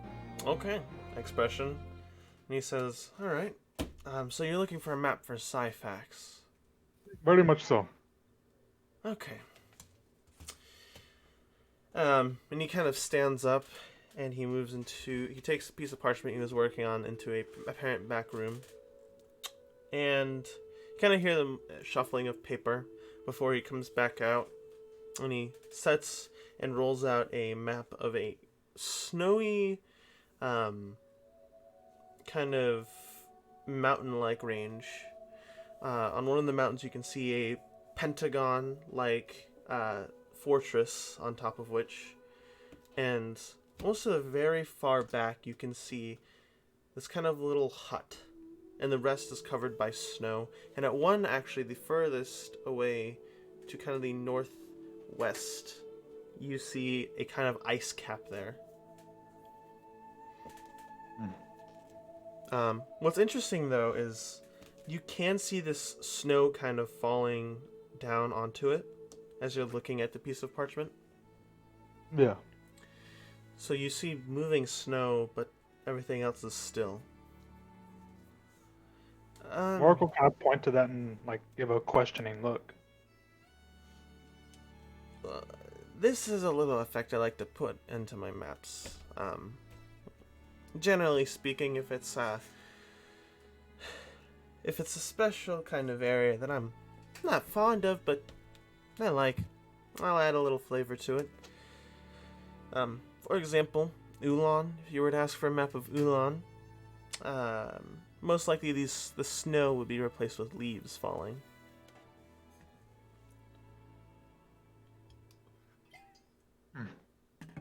okay, expression. And he says, alright, so you're looking for a map for Syphax.
Very much so.
Okay. And he kind of stands up and he takes a piece of parchment he was working on into a apparent back room. And you kind of hear the shuffling of paper before he comes back out. And he sets and rolls out a map of a snowy, kind of mountain-like range. On one of the mountains you can see a pentagon-like fortress on top of which, and also very far back you can see this kind of little hut, and the rest is covered by snow. And at one, actually the furthest away to kind of the northwest, you see a kind of ice cap there. What's interesting though is you can see this snow kind of falling down onto it as you're looking at the piece of parchment.
Yeah.
So you see moving snow, but everything else is still.
Mark will kind of point to that and like give a questioning look.
This is a little effect I like to put into my maps. Generally speaking, if it's a special kind of area that I'm not fond of, but I like, I'll add a little flavor to it. For example, Ulan. If you were to ask for a map of Ulan, most likely the snow would be replaced with leaves falling.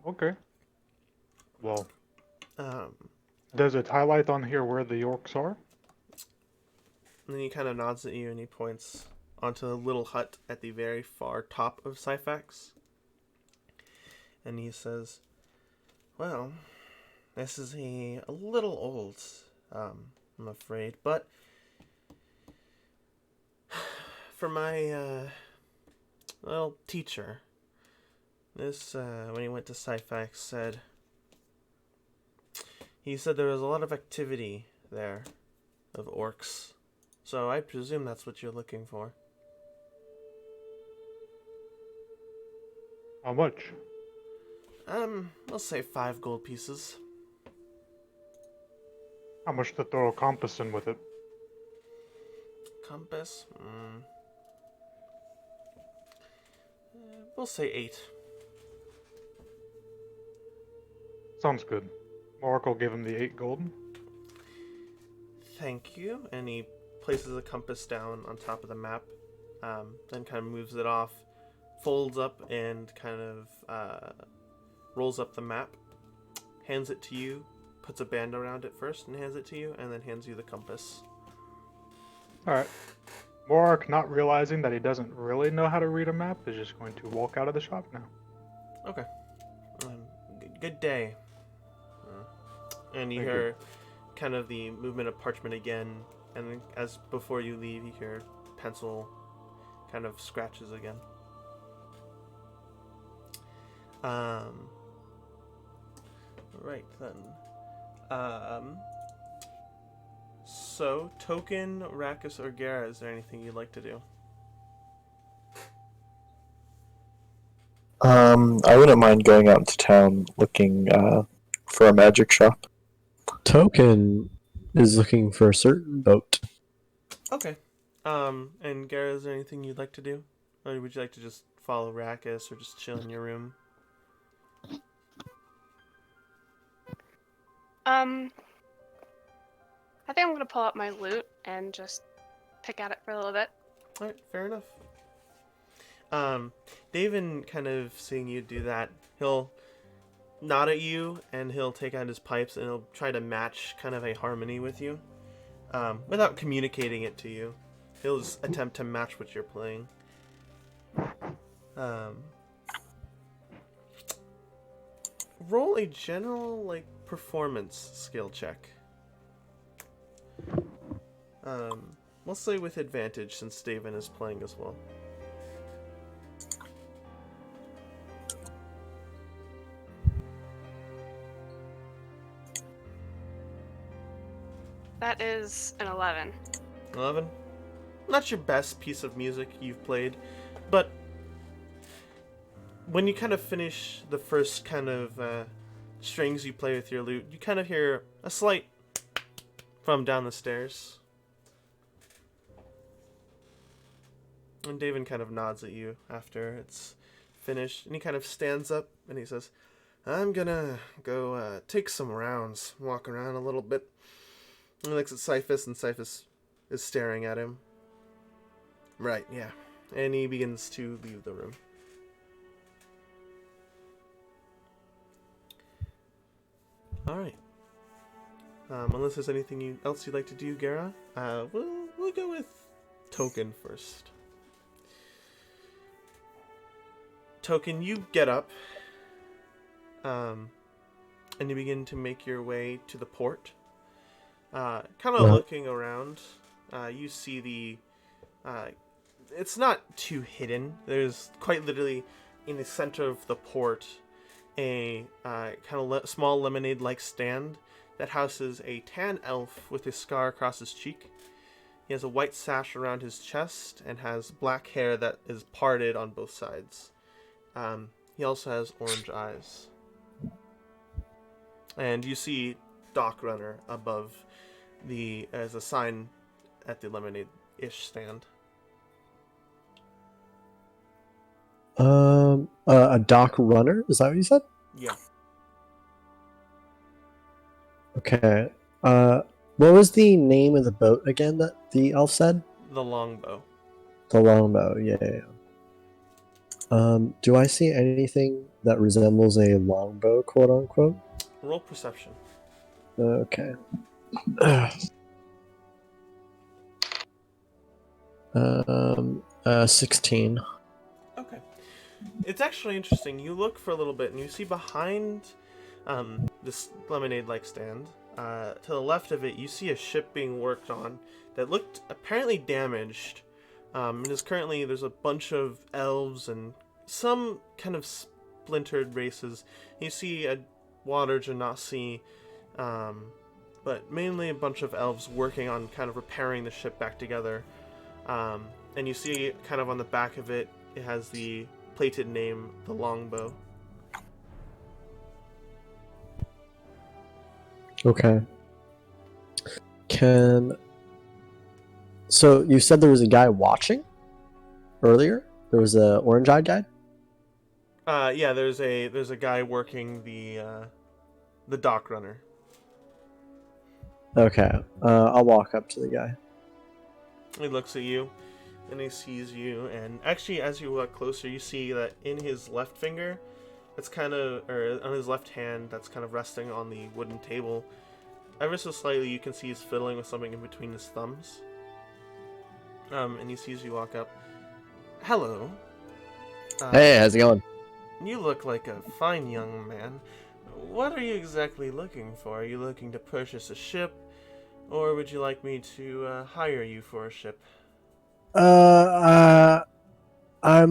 Okay. Well, does it highlight on here where the orcs are?
And then he kind of nods at you and he points onto the little hut at the very far top of Syphax. And he says, well, this is a little old, I'm afraid, but for my, teacher, this, when he went to Syphax, he said there was a lot of activity there of orcs. So I presume that's what you're looking for.
How much?
I'll say 5 gold pieces.
How much to throw a compass in with it?
Compass? We'll say 8.
Sounds good. Oracle gave him the 8 gold.
Thank you. And he places a compass down on top of the map, then kind of moves it off, folds up, and kind of rolls up the map, hands it to you, puts a band around it first, and hands it to you, and then hands you the compass.
Alright. Morak, not realizing that he doesn't really know how to read a map, is just going to walk out of the shop now.
Okay. Good day. And you
Thank
hear kind of the movement of parchment again, and then as before you leave, you hear pencil kind of scratches again. Right then. So, Token, Rakus, or Gara, is there anything you'd like to do?
I wouldn't mind going out into town looking for a magic shop.
Token is looking for a certain boat.
Okay. And Gara, is there anything you'd like to do? Or would you like to just follow Rakus or just chill in your room?
I think I'm gonna pull out my loot and just pick at it for a little bit.
Alright, fair enough. David, kind of seeing you do that, he'll nod at you and he'll take out his pipes and he'll try to match kind of a harmony with you. Without communicating it to you. He'll just attempt to match what you're playing. Roll a general, performance skill check. We'll say with advantage since David is playing as well.
That is an 11.
11? Not your best piece of music you've played, but when you kind of finish the first kind of strings you play with your lute, you kind of hear a slight from down the stairs. And David kind of nods at you after it's finished, and he kind of stands up and he says, I'm gonna go take some rounds, walk around a little bit. And he looks at Cyphus, and Cyphus is staring at him. Right, yeah. And he begins to leave the room. Alright. Unless there's anything else you'd like to do, Gara, we'll go with Token first. Token, you get up, and you begin to make your way to the port. Kind of looking around, you see the, it's not too hidden. There's quite literally in the center of the port a kind of small lemonade-like stand that houses a tan elf with a scar across his cheek. He has a white sash around his chest and has black hair that is parted on both sides. He also has orange eyes. And you see Dock Runner above as a sign at the lemonade-ish stand.
A dock runner? Is that what you said?
Yeah.
Okay. What was the name of the boat again that the elf said?
The longbow.
The longbow, yeah. Do I see anything that resembles a longbow, quote unquote?
Roll perception.
Okay. 16.
Okay. It's actually interesting. You look for a little bit, and you see behind this lemonade-like stand, to the left of it, you see a ship being worked on that looked apparently damaged. And is currently, there's a bunch of elves and some kind of splintered races. You see a water genasi, but mainly a bunch of elves working on kind of repairing the ship back together. And you see kind of on the back of it, it has the plated name, the Longbow.
Okay. So you said there was a guy watching earlier? There was a orange-eyed guy?
Yeah, there's a guy working the dock runner.
Okay. I'll walk up to the guy.
He looks at you, and he sees you, and actually, as you walk closer, you see that in his left finger, that's kind of, or on his left hand, that's kind of resting on the wooden table. Ever so slightly, you can see he's fiddling with something in between his thumbs. And he sees you walk up. Hello.
Hey, how's it going?
You look like a fine young man. What are you exactly looking for? Are you looking to purchase a ship, or would you like me to hire you for a ship?
I'm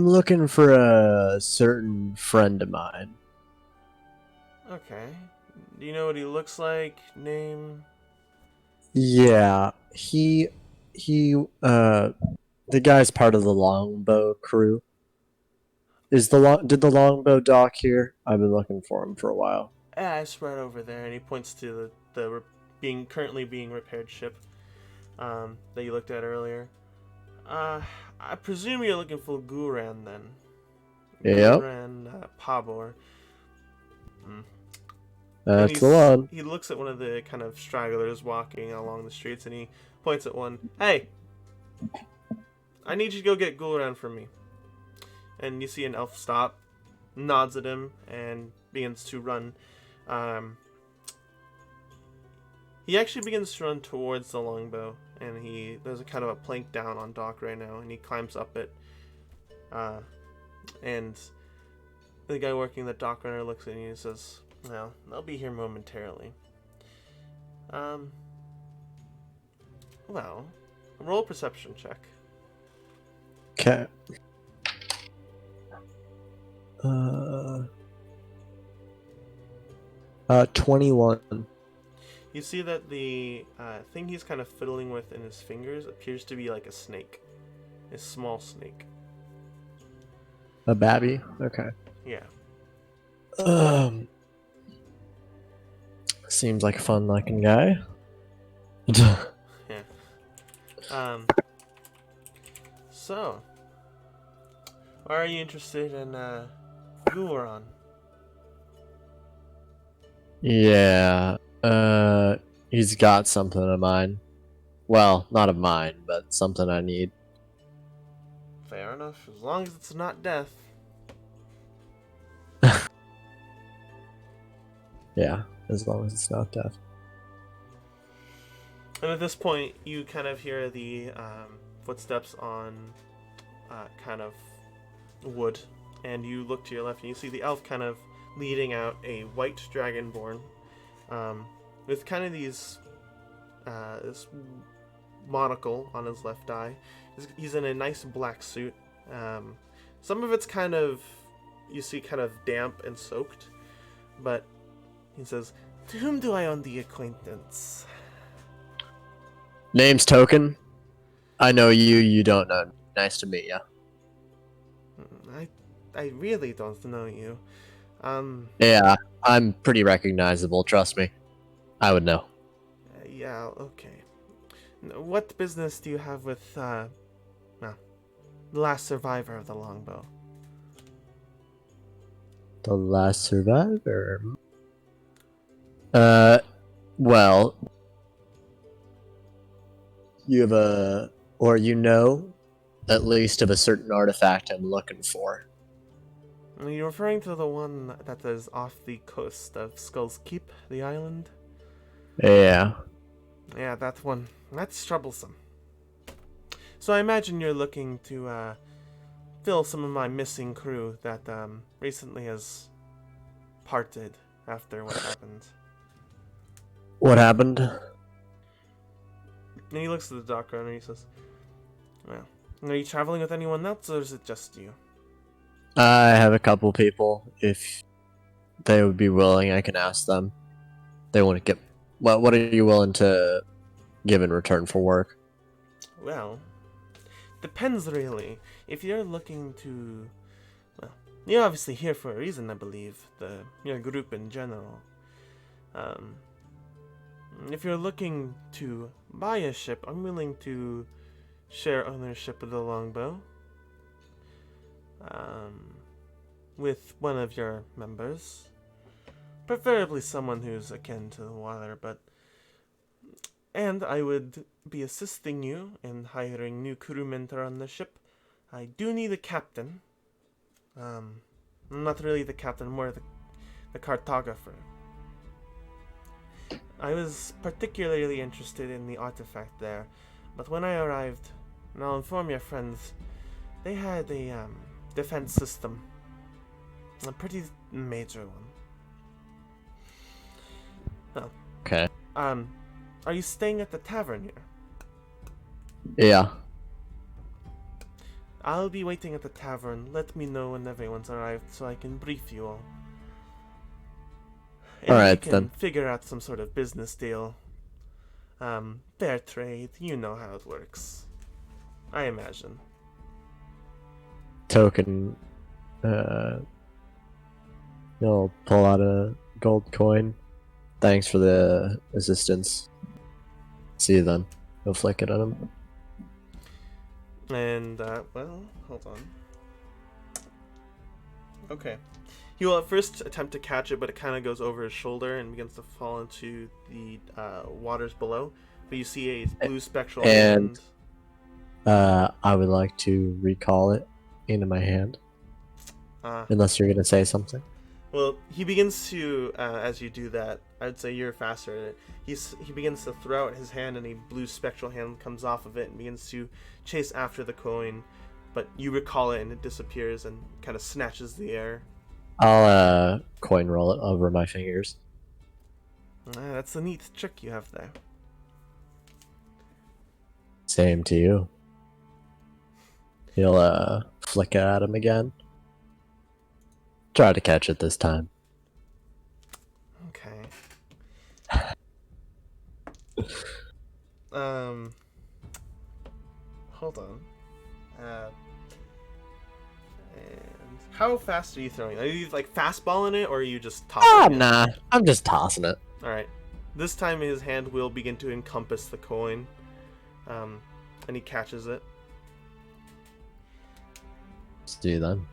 looking for a certain friend of mine.
Okay. Do you know what he looks like? Name?
Yeah, the guy's part of the longbow crew. Did the longbow dock here? I've been looking for him for a while.
Ah, it's right over there, and he points to the currently being repaired ship that you looked at earlier. I presume you're looking for Guran then.
Yep.
Guran Pabor.
That's the one.
He looks at one of the kind of stragglers walking along the streets, and he points at one. Hey, I need you to go get Guran for me. And you see an elf stop, nods at him, and begins to run. He actually begins to run towards the longbow, and there's a kind of a plank down on dock right now, and he climbs up it. And the guy working the dock runner looks at you and says, "Well, they'll be here momentarily." Well, roll a perception check.
Okay. 21.
You see that the thing he's kind of fiddling with in his fingers appears to be like a snake. A small snake.
A babby? Okay.
Yeah.
Seems like a fun looking guy.
Yeah. So, why are you interested in Guron?
Yeah. He's got something of mine. Well, not of mine, but something I need.
Fair enough, as long as it's not death.
Yeah, as long as it's not death.
And at this point, you kind of hear the footsteps on kind of wood, and you look to your left and you see the elf kind of leading out a white dragonborn with kind of this monocle on his left eye. He's in a nice black suit. Some of it's kind of, you see, kind of damp and soaked, but he says, "To whom do I owe the acquaintance?"
Name's Token. I know you, you don't know. Nice to meet you.
I really don't know you.
Yeah, I'm pretty recognizable, trust me. I would know.
Yeah, okay. What business do you have with, the last survivor of the longbow?
The last survivor? Well, you have you know, at least of a certain artifact I'm looking for.
Are you referring to the one that is off the coast of Skull's Keep, the island?
Yeah.
Yeah, that one. That's troublesome. So I imagine you're looking to fill some of my missing crew that recently has parted after what happened.
What happened?
And he looks at the dock owner and he says, "Well, are you traveling with anyone else, or is it just you?"
I have a couple people. If they would be willing, I can ask them. They want to get. What are you willing to give in return for work?
Well, depends really. If you're looking to, well, you're obviously here for a reason, I believe. Your group in general. If you're looking to buy a ship, I'm willing to share ownership of the longbow. With one of your members. Preferably someone who's akin to the water, and I would be assisting you in hiring new crewmen to run the ship. I do need a captain. Not really the captain, more the cartographer. I was particularly interested in the artifact there, but when I arrived, and I'll inform your friends, they had a defense system. A pretty major one. Well,
Okay.
are you staying at the tavern here?
Yeah.
I'll be waiting at the tavern. Let me know when everyone's arrived so I can brief you all. And
Alright,
we can
then.
figure out some sort of business deal. Fair trade, you know how it works. I imagine.
Token. He'll pull out a gold coin. Thanks for the assistance. See you then. He'll flick it at him.
And, well, hold on. Okay. He will at first attempt to catch it, but it kind of goes over his shoulder and begins to fall into the waters below. But you see a blue spectral
And-
hand.
I would like to recall it into my hand. Unless you're gonna say something.
Well, he begins to, as you do that, I'd say you're faster at it. He begins to throw out his hand, and a blue spectral hand comes off of it and begins to chase after the coin. But you recall it, and it disappears and kind of snatches the air.
I'll coin roll it over my fingers.
That's a neat trick you have there.
Same to you. He'll flick it at him again. Try to catch it this time.
Okay. Hold on. And how fast are you throwing? Are you like fastballing it, or are you just tossing it?
Nah. I'm just tossing it.
All right. This time his hand will begin to encompass the coin, and he catches it.
See you then.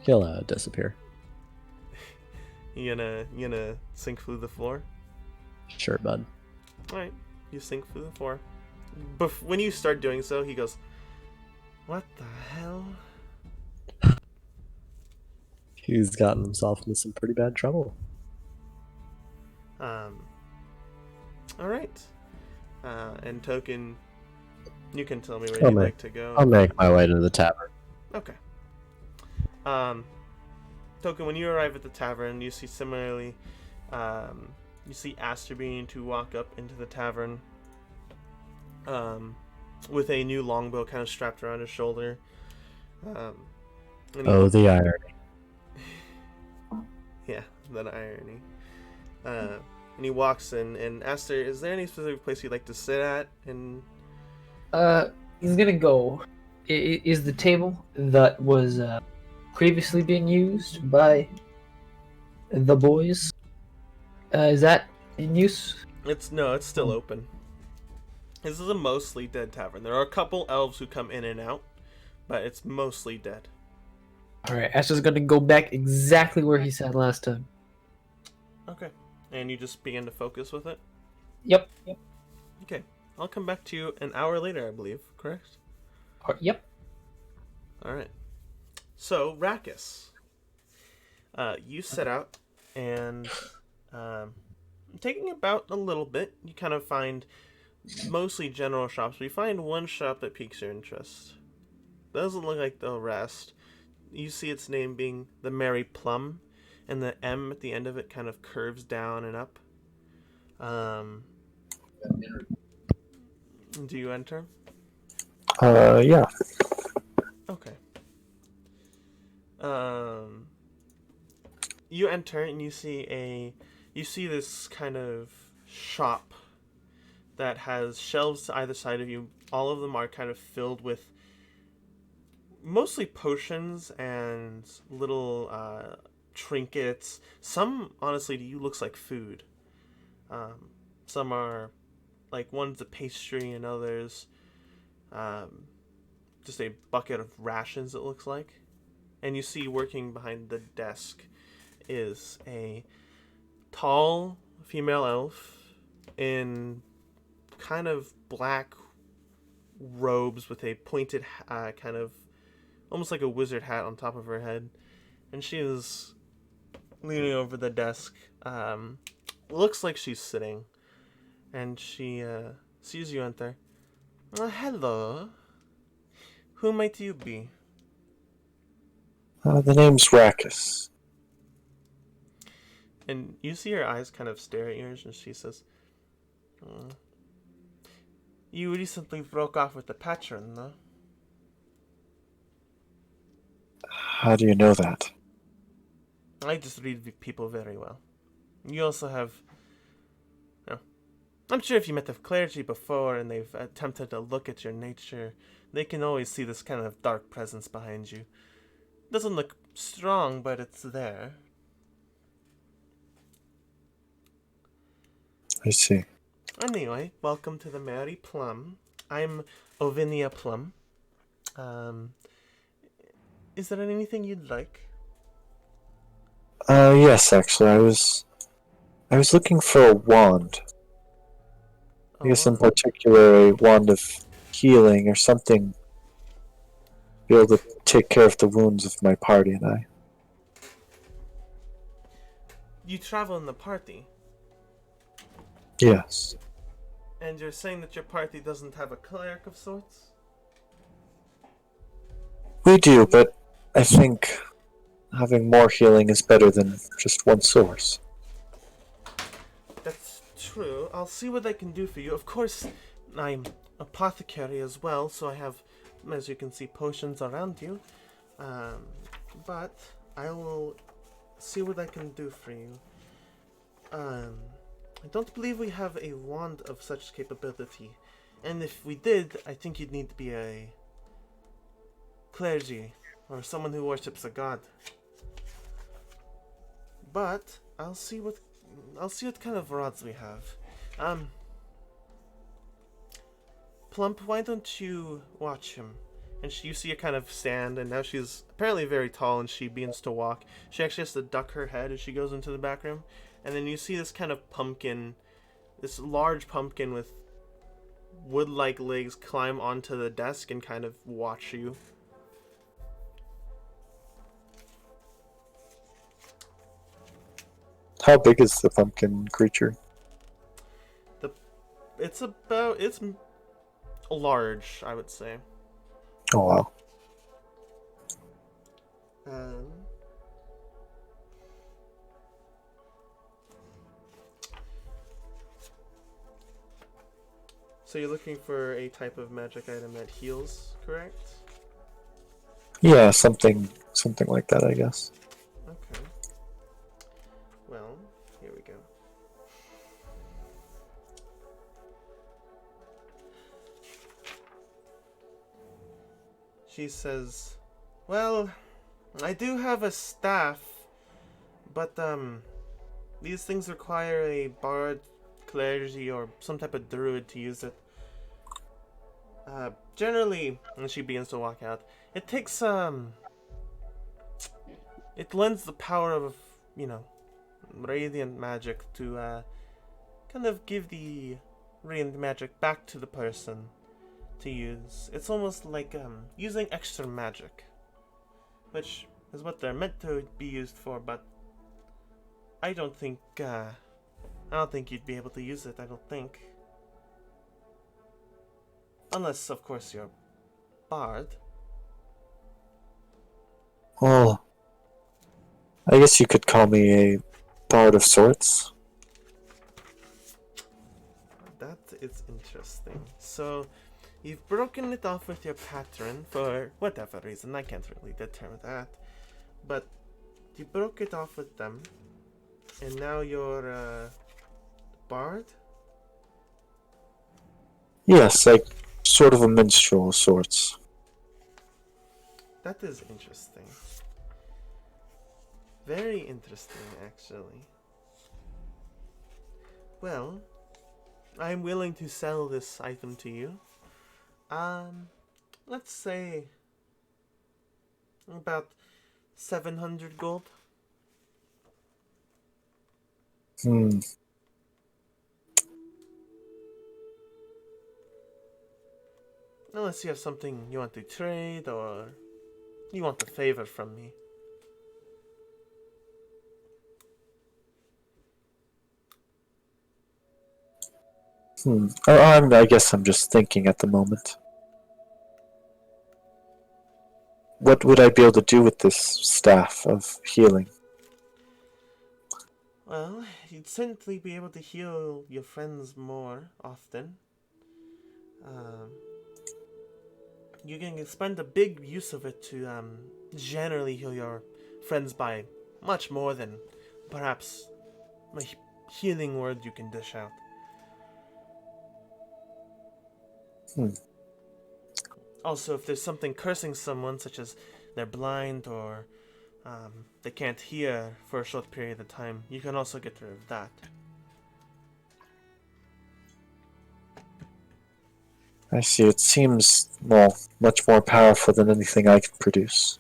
He'll disappear.
You gonna sink through the floor?
Sure, bud.
All right. You sink through the floor. When you start doing so, he goes, "What the hell?"
He's gotten himself into some pretty bad trouble.
All right. And Token, you can tell me where you'd like to go.
I'll make my way to the tavern.
Okay. Token, when you arrive at the tavern, you see similarly, you see Aster beginning to walk up into the tavern, with a new longbow kind of strapped around his shoulder.
Oh, the irony.
Yeah, that irony. And he walks in, and Aster, is there any specific place you'd like to sit at? And
He's gonna go. Is the table that was previously being used by the boys? Is that in use?
it's still open. This is a mostly dead tavern. There are a couple elves who come in and out, but it's mostly dead.
All right, Ash is gonna go back exactly where he sat last time.
Okay. And you just begin to focus with it?
Yep.
Okay. I'll come back to you an hour later, I believe. Correct?
Yep.
Alright. So, Rakkus. You set out, and taking about a little bit, you kind of find mostly general shops. We find one shop that piques your interest. Doesn't look like the rest. You see its name being the Merry Plum, and the M at the end of it kind of curves down and up. Do you enter?
Yeah.
Okay. You enter and you see this kind of shop that has shelves to either side of you. All of them are kind of filled with mostly potions and little trinkets. Some, honestly, to you looks like food. Some are like one's a pastry and others just a bucket of rations, it looks like. And you see working behind the desk is a tall female elf in kind of black robes with a pointed kind of almost like a wizard hat on top of her head, and she is leaning over the desk. Looks like she's sitting, and she sees you enter. Hello. Who might you be?
The name's Rackus.
And you see her eyes kind of stare at yours, and she says, You recently broke off with the patron, no?
How do you know that?
I just read people very well. You also have... I'm sure if you met the clergy before and they've attempted to look at your nature, they can always see this kind of dark presence behind you. Doesn't look strong, but it's there.
I see.
Anyway, welcome to the Merry Plum. I'm Ovinia Plum. Is there anything you'd like?
Yes, actually, I was looking for a wand. I guess in particular a wand of healing or something to be able to take care of the wounds of my party and I.
You travel in the party,
Yes.
and you're saying that your party doesn't have a cleric of sorts?
We do, but I think having more healing is better than just one source.
That's true. I'll see what I can do for you. Of course, I'm apothecary as well, so I have, as you can see, potions around you. But I will see what I can do for you. I don't believe we have a wand of such capability. And if we did, I think you'd need to be a clergy or someone who worships a god. But I'll see what kind of rods we have. Plump, why don't you watch him? And you see her kind of stand, and now she's apparently very tall, and she begins to walk. She actually has to duck her head as she goes into the back room. And then you see this kind of pumpkin, this large pumpkin with wood-like legs climb onto the desk and kind of watch you.
How big is the pumpkin creature?
It's large, I would say.
Oh wow.
So you're looking for a type of magic item that heals, correct?
Yeah, something like that, I guess.
Okay. Well, here we go. She says, well, I do have a staff, but these things require a bard, clergy, or some type of druid to use it. Generally, when she begins to walk out, it takes it lends the power of, radiant magic to kind of give the radiant magic back to the person to use. It's almost like using extra magic, which is what they're meant to be used for, but I don't think you'd be able to use it, I don't think. Unless, of course, you're bard.
Well, I guess you could call me a bard of sorts.
That is interesting. So, you've broken it off with your patron for whatever reason. I can't really determine that. But you broke it off with them, and now you're a bard?
Yes, like sort of a minstrel of sorts.
That is interesting. Very interesting, actually. Well, I'm willing to sell this item to you. Let's say about 700 gold.
Hmm.
Unless you have something you want to trade or you want a favor from me.
I guess I'm just thinking at the moment. What would I be able to do with this staff of healing?
Well, you'd certainly be able to heal your friends more often. You can spend a big use of it to generally heal your friends by much more than perhaps a healing word you can dish out. Also, if there's something cursing someone, such as they're blind or they can't hear for a short period of time, you can also get rid of that.
I see. It seems, well, much more powerful than anything I can produce.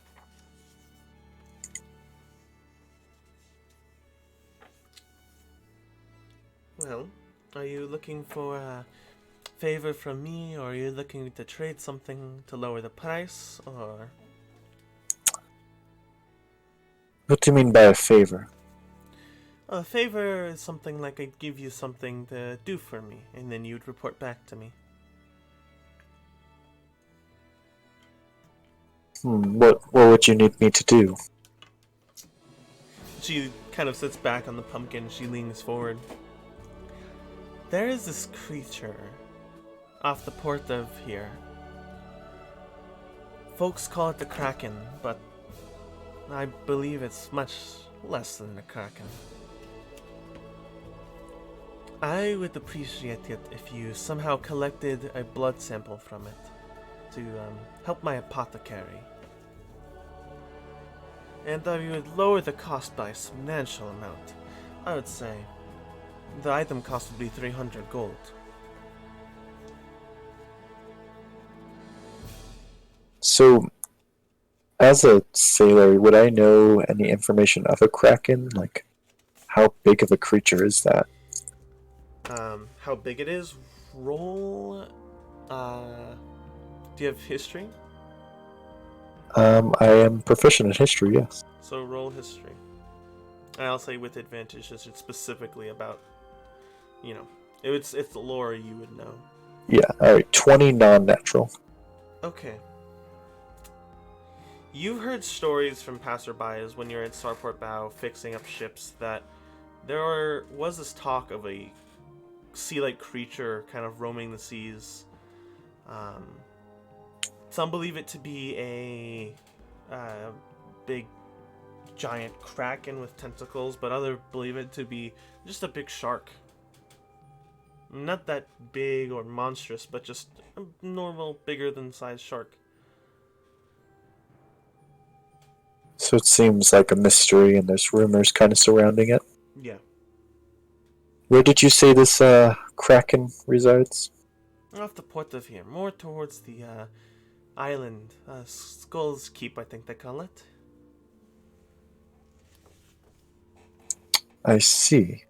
Well, are you looking for a favor from me, or are you looking to trade something to lower the price, or...
What do you mean by a favor?
A favor is something like I'd give you something to do for me, and then you'd report back to me.
What would you need me to do?
She kind of sits back on the pumpkin, she leans forward. There is this creature off the port of here. Folks call it the Kraken, but I believe it's much less than the Kraken. I would appreciate it if you somehow collected a blood sample from it to help my apothecary. And you would lower the cost by a substantial amount. I would say the item cost would be 300 gold.
So, as a sailor, would I know any information of a kraken? Like, how big of a creature is that?
How big it is? Roll. Do you have history?
I am proficient in history, yes.
So roll history. I'll say with advantage, it's specifically about, it's the lore you would know.
Yeah, alright, 20 non-natural.
Okay. You've heard stories from passerbys when you're at Starport Bow fixing up ships that there was this talk of a sea-like creature kind of roaming the seas. Some believe it to be a big giant kraken with tentacles, but others believe it to be just a big shark. Not that big or monstrous, but just a normal, bigger than size shark.
So it seems like a mystery, and there's rumors kind of surrounding it.
Yeah.
Where did you say this kraken resides?
Off the port of here, more towards the island. Skull's Keep, I think they call it.
I see.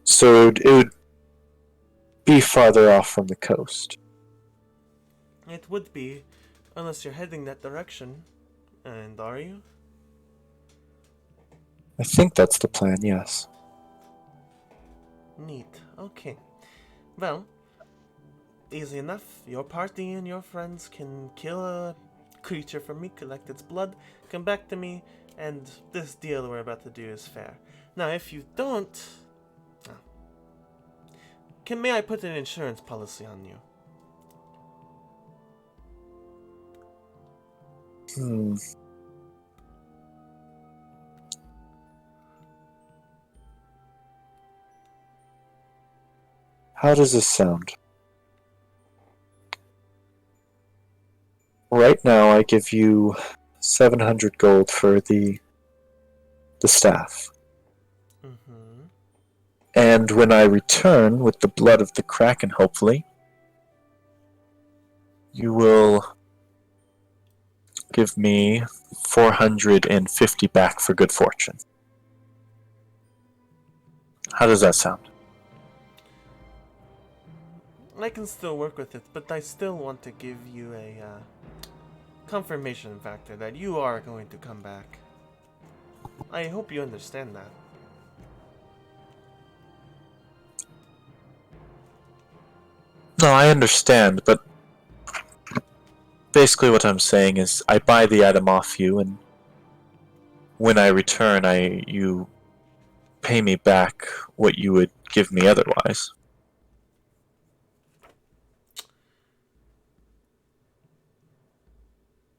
So it would be farther off from the coast.
It would be, unless you're heading that direction. And are you?
I think that's the plan, yes.
Neat. Okay. Well, easy enough. Your party and your friends can kill a creature for me, collect its blood, come back to me, and this deal we're about to do is fair. Now, if you don't... may I put an insurance policy on you?
Hmm. How does this sound? Right now, I give you 700 gold for the staff.
Mm-hmm.
And when I return with the blood of the Kraken, hopefully, you will give me 450 back for good fortune. How does that sound?
I can still work with it, but I still want to give you a confirmation factor that you are going to come back. I hope you understand that.
No, I understand, but basically what I'm saying is I buy the item off you, and when I return, you pay me back what you would give me otherwise.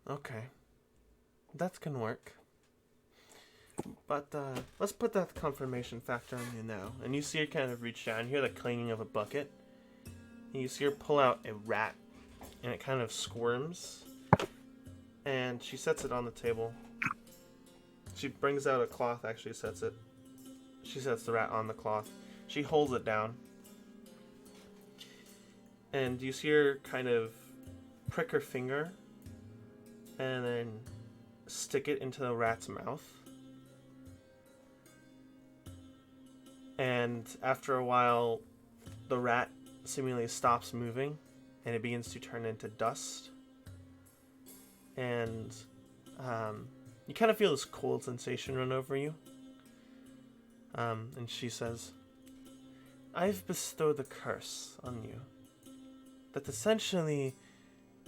Okay. That can work. But let's put that confirmation factor on you now. And you see her kind of reach down, hear the clanging of a bucket. And you see her pull out a rat, and it kind of squirms. And she sets it on the table. She brings out a cloth, actually sets it. She sets the rat on the cloth. She holds it down. And you see her kind of prick her finger and then stick it into the rat's mouth. And after a while, the rat seemingly stops moving and it begins to turn into dust. And you kind of feel this cold sensation run over you. And she says, I've bestowed a curse on you. That essentially,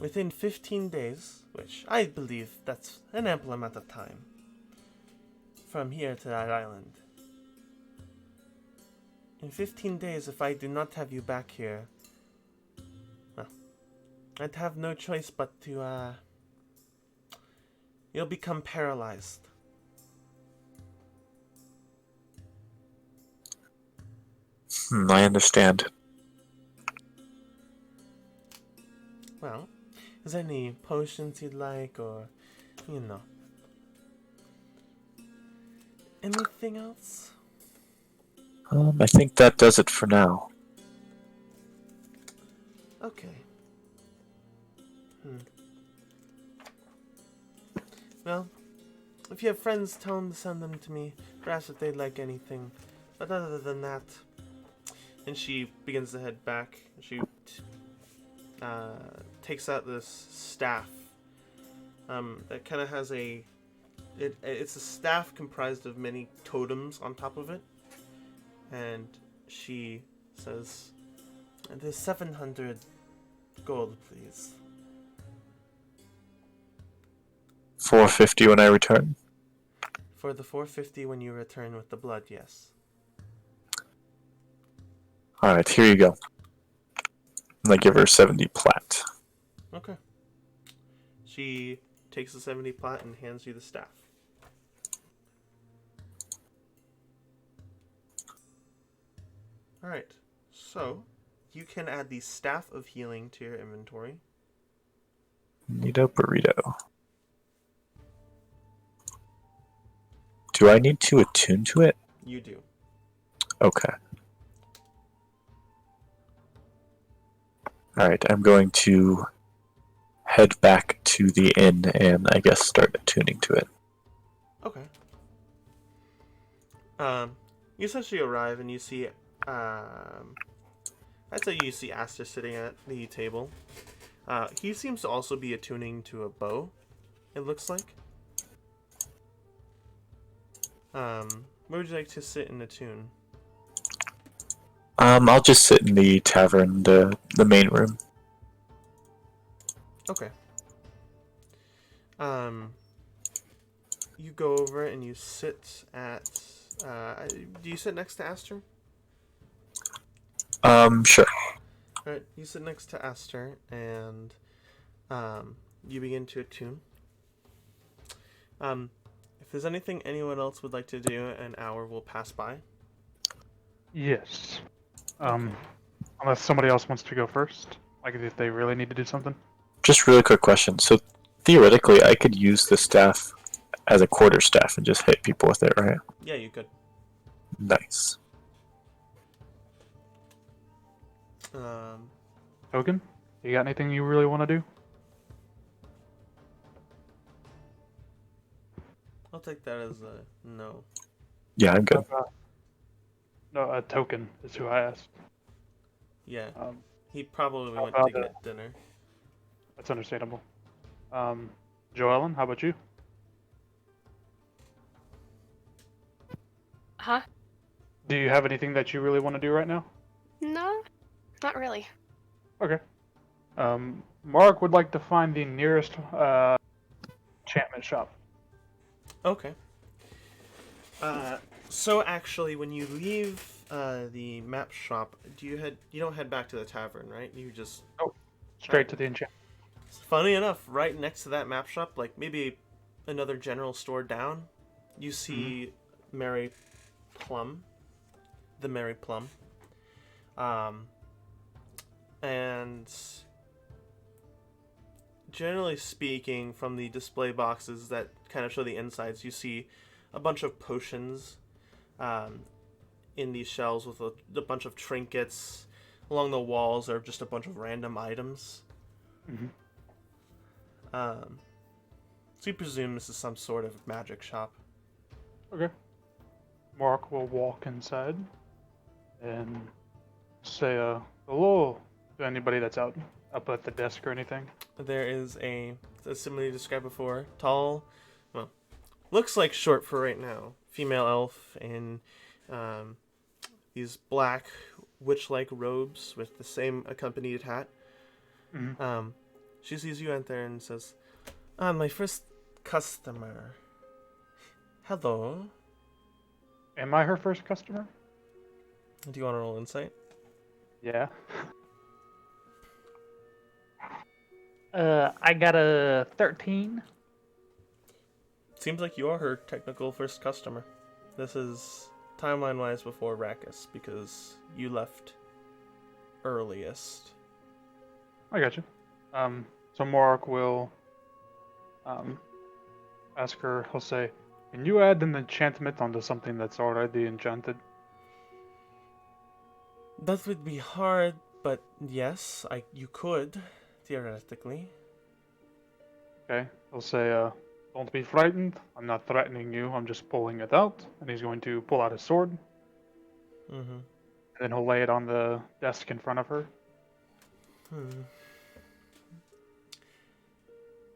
within 15 days, which I believe that's an ample amount of time, from here to that island. In 15 days, if I do not have you back here, well, I'd have no choice but to, you'll become paralyzed.
I understand.
Well, is there any potions you'd like, or, you know, anything else?
I think that does it for now.
Okay. Well, if you have friends, tell them to send them to me. Perhaps if they'd like anything. But other than that... And she begins to head back. She takes out this staff. That kind of has a... It's a staff comprised of many totems on top of it. And she says, "There's 700 gold, please."
450 when I return?
For the 450 when you return with the blood, yes.
Alright, here you go. And I give her 70 plat.
Okay. She takes the 70 plat and hands you the staff. Alright, so you can add the Staff of Healing to your inventory.
Neato burrito. Do I need to attune to it?
You do.
Okay. Alright, I'm going to head back to the inn and I guess start attuning to it.
Okay. You essentially arrive and you see, I'd say you see Aster sitting at the table. He seems to also be attuning to a bow, it looks like. Where would you like to sit and attune?
I'll just sit in the tavern, the main room.
Okay. You go over and you sit at. Do you sit next to Aster?
Sure.
Alright, you sit next to Aster and you begin to attune. If there's anything anyone else would like to do, an hour will pass by.
Yes. Unless somebody else wants to go first, like if they really need to do something.
Just really quick question. So theoretically, I could use the staff as a quarterstaff and just hit people with it, right?
Yeah, you could.
Nice.
Token, you got anything you really want to do?
I'll take that as a no.
Yeah, I'm good.
No, a token is who I asked.
Yeah,
Um,
he probably
how
went to
about
get dinner.
That's understandable. Joellen, how about you?
Huh?
Do you have anything that you really want to do right now?
No, not really.
Okay. Mark would like to find the nearest enchantment shop.
Okay. So actually, when you leave the map shop, you don't head back to the tavern, right? You just
Straight to the enchantment.
funny enough, right next to that map shop, like maybe another general store down, you see Mary Plum, the Mary Plum, and generally speaking, from the display boxes that kind of show the insides, you see a bunch of potions in these shelves with a bunch of trinkets. Along the walls are just a bunch of random items. So you presume this is some sort of magic shop.
Okay. Mark will walk inside and say hello to anybody that's out up at the desk or anything.
There is as similarly described before, tall, well, looks like short for right now, female elf in these black witch-like robes with the same accompanied hat. She sees you enter and says, my first customer. Hello.
Am I her first customer?
Do you want to roll insight?
Yeah.
I got a 13.
Seems like you are her technical first customer. This is timeline-wise before Rakkus, because you left earliest.
I got you. So Mark will ask her, he'll say, can you add an enchantment onto something that's already enchanted?
That would be hard, but yes, you could, theoretically.
Okay. He'll say, don't be frightened. I'm not threatening you. I'm just pulling it out. And he's going to pull out his sword.
Mm-hmm.
And then he'll lay it on the desk in front of her.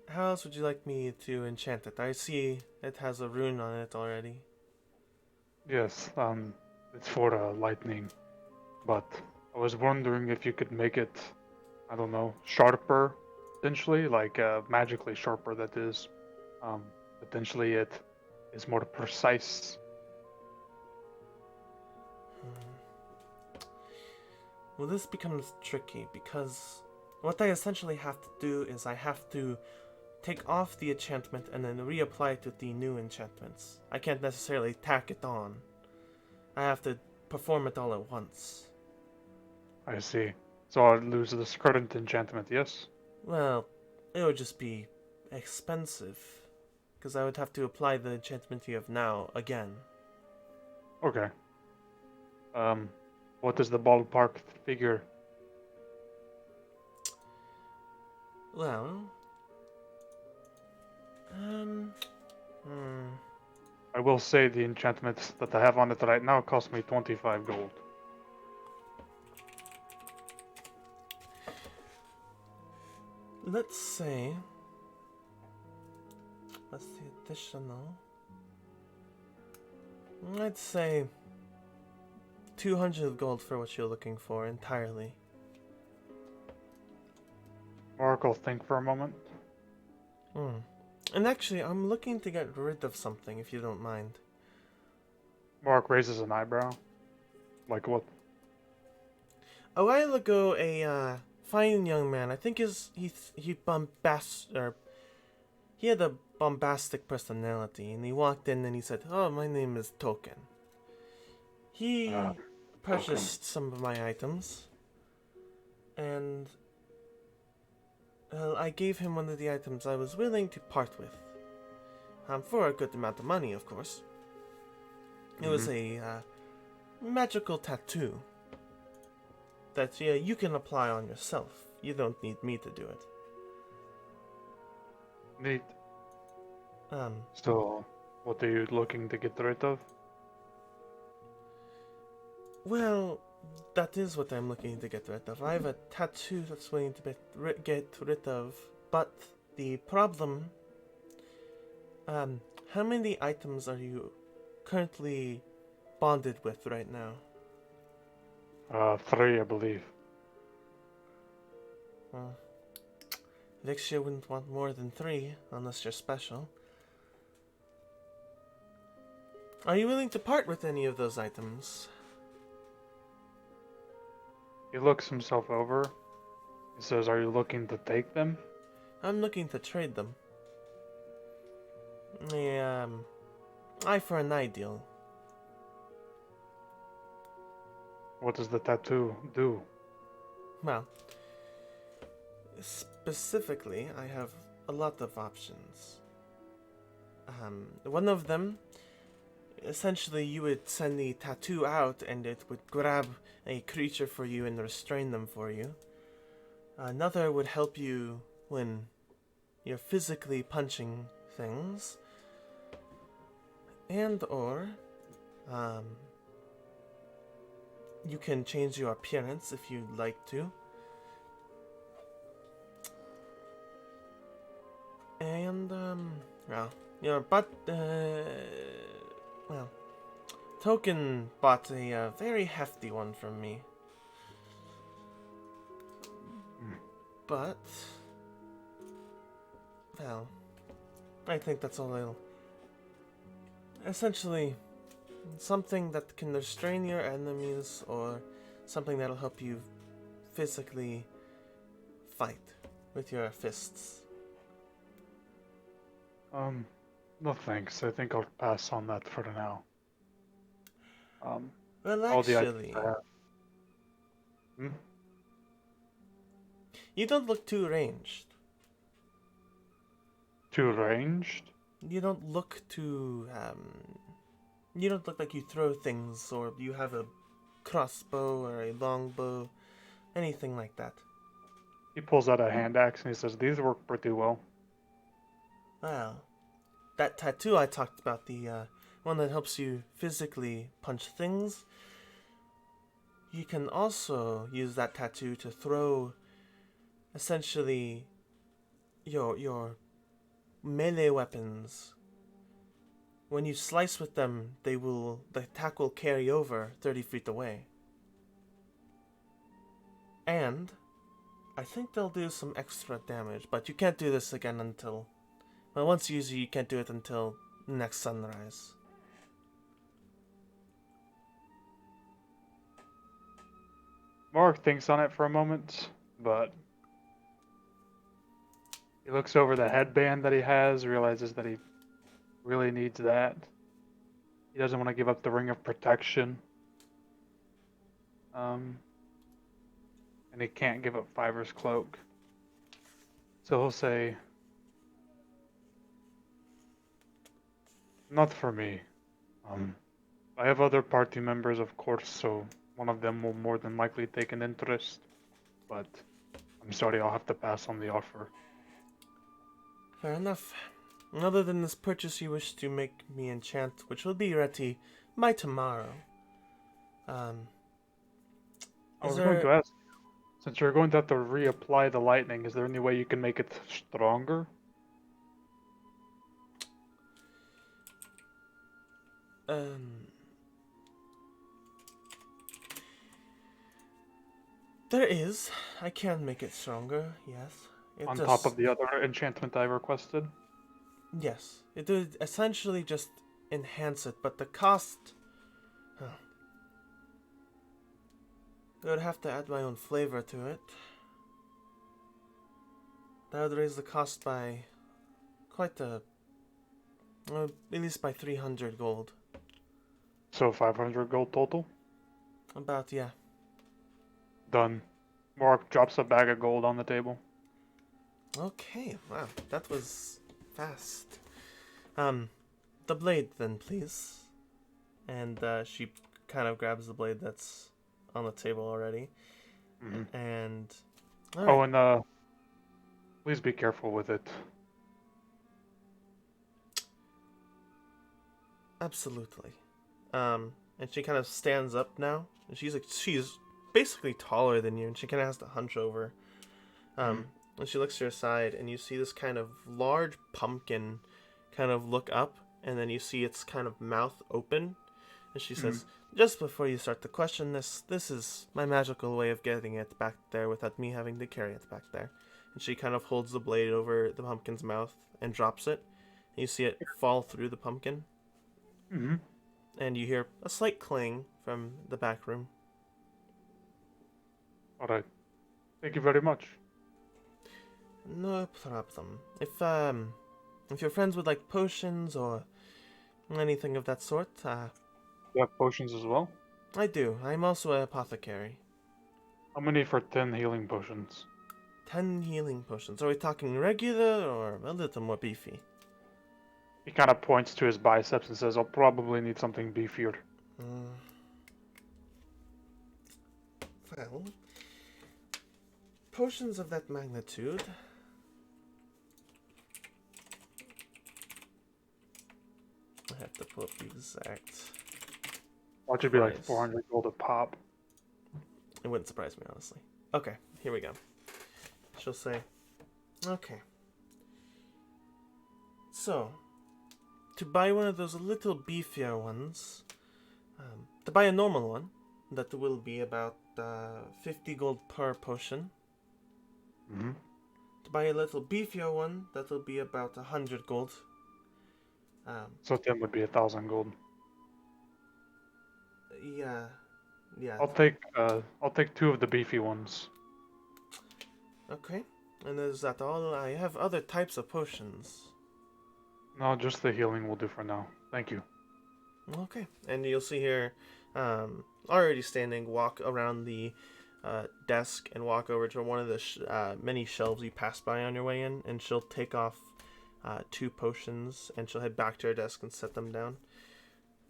How else would you like me to enchant it? I see it has a rune on it already.
Yes, it's for lightning. But I was wondering if you could make it, I don't know, sharper, potentially, like magically sharper, that is. Potentially it is more precise.
Well, this becomes tricky because what I essentially have to do is I have to take off the enchantment and then reapply it with the new enchantments. I can't necessarily tack it on. I have to perform it all at once.
I see. So I'll lose this current enchantment, yes?
Well, it would just be expensive, because I would have to apply the enchantment you have now again.
Okay. What is the ballpark figure?
Well,
I will say the enchantment that I have on it right now cost me 25 gold.
let's say, what's the additional? I'd say 200 gold for what you're looking for entirely.
Mark will think for a moment.
And actually, I'm looking to get rid of something, if you don't mind.
Mark raises an eyebrow. Like what?
A while ago, a fine young man, I think he had a bombastic personality, and he walked in and he said, "Oh, my name is Token." He purchased some of my items, and I gave him one of the items I was willing to part with, for a good amount of money, of course. It was a magical tattoo that you can apply on yourself. You don't need me to do it.
Neat.
Um,
So, what are you looking to get rid of?
Well, that is what I'm looking to get rid of. I have a tattoo that's willing to get rid of, but the problem... how many items are you currently bonded with right now?
3, I believe.
Vixia wouldn't want more than 3, unless you're special. Are you willing to part with any of those items?
He looks himself over. He says, "Are you looking to take them?"
I'm looking to trade them. Eye for an eye deal.
What does the tattoo do?
Well, specifically, I have a lot of options. One of them, essentially you would send the tattoo out and it would grab a creature for you and restrain them for you. Another would help you when you're physically punching things. And or, you can change your appearance if you'd like to. And, Token bought a very hefty one from me. But, well, I think that's a little... Essentially, something that can restrain your enemies or something that'll help you physically fight with your fists.
No thanks. I think I'll pass on that for now.
Well,
All the
actually,
items I have.
you don't look too ranged.
Too ranged?
You don't look too, you don't look like you throw things or you have a crossbow or a longbow, anything like that.
He pulls out a hand axe and he says, "These work pretty well."
Well, that tattoo I talked about, the one that helps you physically punch things, you can also use that tattoo to throw, essentially, your melee weapons. When you slice with them, the attack will carry over 30 feet away. And I think they'll do some extra damage, but you can't do this again until... Well, once you use it, you can't do it until next sunrise.
Mark thinks on it for a moment, but he looks over the headband that he has, realizes that he really needs that. He doesn't want to give up the ring of protection. And he can't give up Fiver's cloak. So he'll say, "Not for me. I have other party members, of course, so one of them will more than likely take an interest. But I'm sorry, I'll have to pass on the offer."
Fair enough. Other than this purchase, you wish to make me enchant, which will be ready by tomorrow.
I was going to ask, since you're going to have to reapply the lightning, is there any way you can make it stronger?
There is. I can make it stronger, yes. It
On
just,
top of the other enchantment I requested.
yes. It would essentially just enhance it, but the cost... Huh. I would have to add my own flavor to it. That would raise the cost by quite a... at least by 300 gold.
So 500 gold total?
About, yeah.
Done. Mark drops a bag of gold on the table.
Okay, wow, that was fast. The blade then, please. And she kind of grabs the blade that's on the table already.
Mhm.
And
Oh, and please be careful with it.
absolutely. And she kind of stands up now. And she's basically taller than you, and she kind of has to hunch over. And she looks to her side, and you see this kind of large pumpkin kind of look up, and then you see its kind of mouth open. And she says, just before you start to question this is my magical way of getting it back there without me having to carry it back there. And she kind of holds the blade over the pumpkin's mouth and drops it. And you see it fall through the pumpkin.
Mm-hmm.
And you hear a slight clang from the back room.
Alright. Thank you very much.
No problem. If your friends would like potions or anything of that sort,
You have potions as well?
I do. I'm also an apothecary.
How many for 10 healing potions?
10 healing potions. Are we talking regular or a little more beefy?
He kind of points to his biceps and says, I'll probably need something beefier.
Well, potions of that magnitude. I have to pull up the exact.
Watch it be like
Price.
400 gold a pop.
It wouldn't surprise me, honestly. Okay, here we go. She'll say, okay. So, to buy one of those little beefier ones, to buy a normal one, that will be about 50 gold per potion.
Mm-hmm.
To buy a little beefier one, that will be about 100 gold.
So 10 would be 1,000 gold.
Yeah.
I'll take 2 of the beefy ones.
Okay. And is that all? I have other types of potions.
No, just the healing will do for now. Thank you.
Okay. And you'll see here, already standing, walk around the desk and walk over to one of the many shelves you passed by on your way in, and she'll take off 2 potions, and she'll head back to her desk and set them down.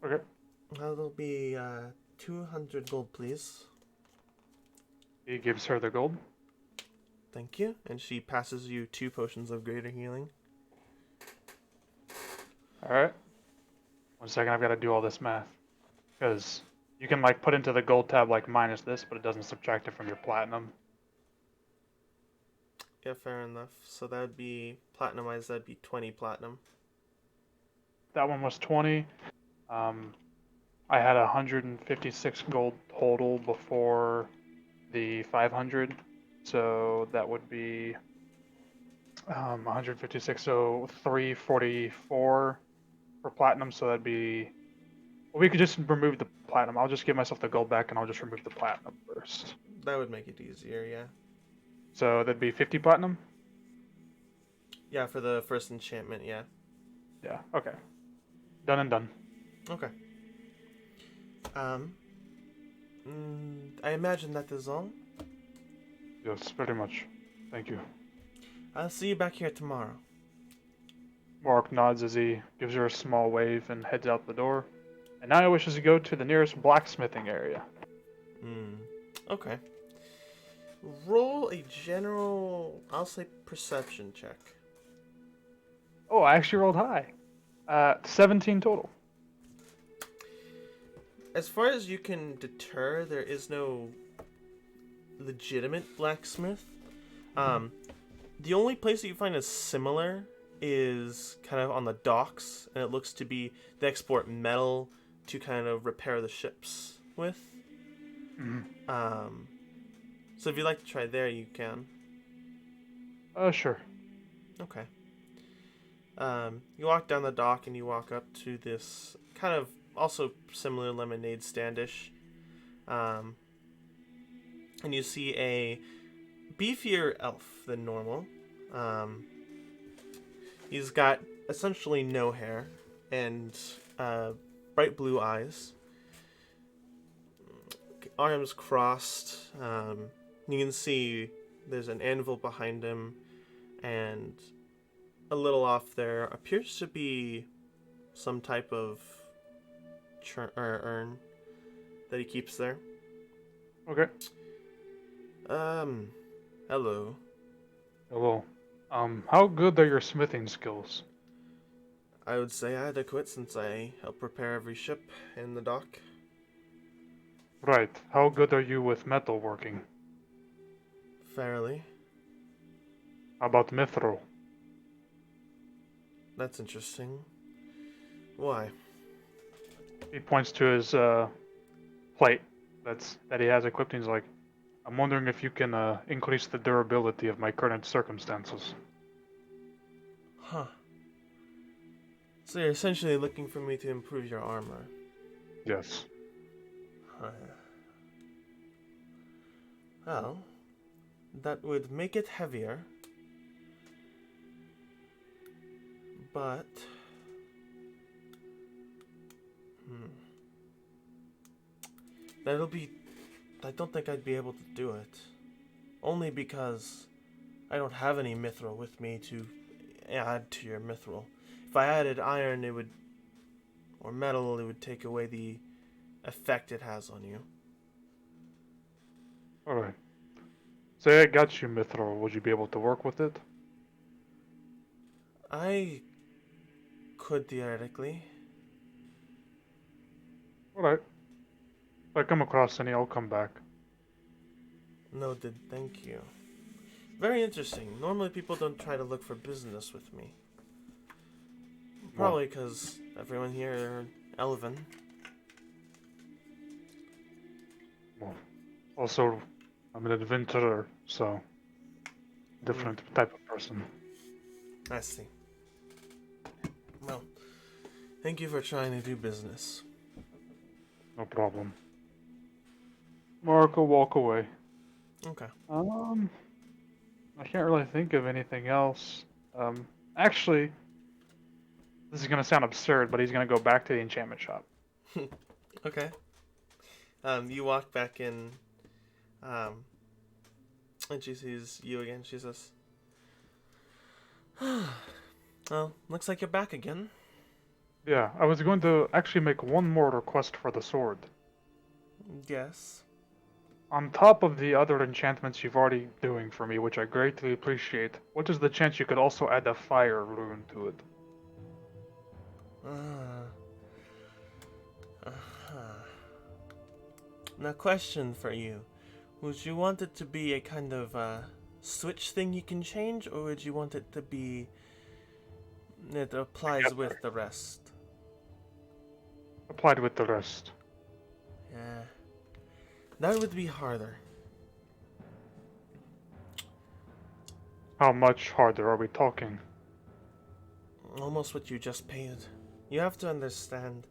Okay.
That'll be 200 gold, please.
He gives her the gold.
Thank you. And she passes you 2 potions of greater healing.
Alright. 1 second, I've got to do all this math. Because you can like put into the gold tab like minus this, but it doesn't subtract it from your platinum.
Yeah, fair enough. So that would be platinumized. That'd be 20 platinum.
That one was 20. I had 156 gold total before the 500. So that would be 156, so 344 for platinum. So that'd be. Well, we could just remove the platinum. I'll just give myself the gold back, and I'll just remove the platinum first.
That would make it easier, yeah.
So that'd be 50 platinum.
Yeah, for the first enchantment, yeah.
Yeah. Okay. Done and done.
Okay. I imagine that is all.
Yes, very much. Thank you.
I'll see you back here tomorrow.
Mark nods as he gives her a small wave and heads out the door. And now he wishes to go to the nearest blacksmithing area.
Okay. Roll a general, I'll say, perception check.
Oh, I actually rolled high. 17 total.
As far as you can deter, there is no legitimate blacksmith. The only place that you find is similar is kind of on the docks, and it looks to be they export metal to kind of repair the ships with. So if you'd like to try there, you can.
Sure.
Okay. You walk down the dock and you walk up to this kind of also similar lemonade standish. And you see a beefier elf than normal. He's got essentially no hair and bright blue eyes. Arms crossed. You can see there's an anvil behind him, and a little off there appears to be some type of urn that he keeps there.
Okay.
Hello.
Hello. How good are your smithing skills?
I would say adequate since I help repair every ship in the dock.
Right. How good are you with metalworking?
Fairly.
How about mithril?
That's interesting. Why?
He points to his plate that he has equipped. And he's like, I'm wondering if you can increase the durability of my current circumstances.
Huh. So you're essentially looking for me to improve your armor.
Yes.
Well, that would make it heavier. But... That'll be... I don't think I'd be able to do it. Only because I don't have any mithril with me to add to your mithril. If I added iron, it would... or metal, it would take away the effect it has on you.
Alright. Say I got you mithril, would you be able to work with it?
I could theoretically.
Alright. If I come across any, I'll come back.
Noted, thank you. Very interesting. Normally people don't try to look for business with me. Probably because everyone here are elven.
Well, also, I'm an adventurer, so different type of person.
I see. Well, thank you for trying to do business.
No problem. Mark will walk away.
Okay.
I can't really think of anything else. Actually, this is gonna sound absurd, but he's gonna go back to the enchantment shop.
Okay. You walk back in, and she sees you again. She says, well, looks like you're back again.
Yeah, I was going to actually make one more request for the sword.
Yes.
On top of the other enchantments you've already doing for me, which I greatly appreciate, what is the chance you could also add a fire rune to it?
Now, question for you. Would you want it to be a kind of switch thing you can change, or would you want it to be it applies with the rest?
Applied with the rest.
Yeah. That would be harder.
How much harder are we talking?
Almost what you just paid. You have to understand,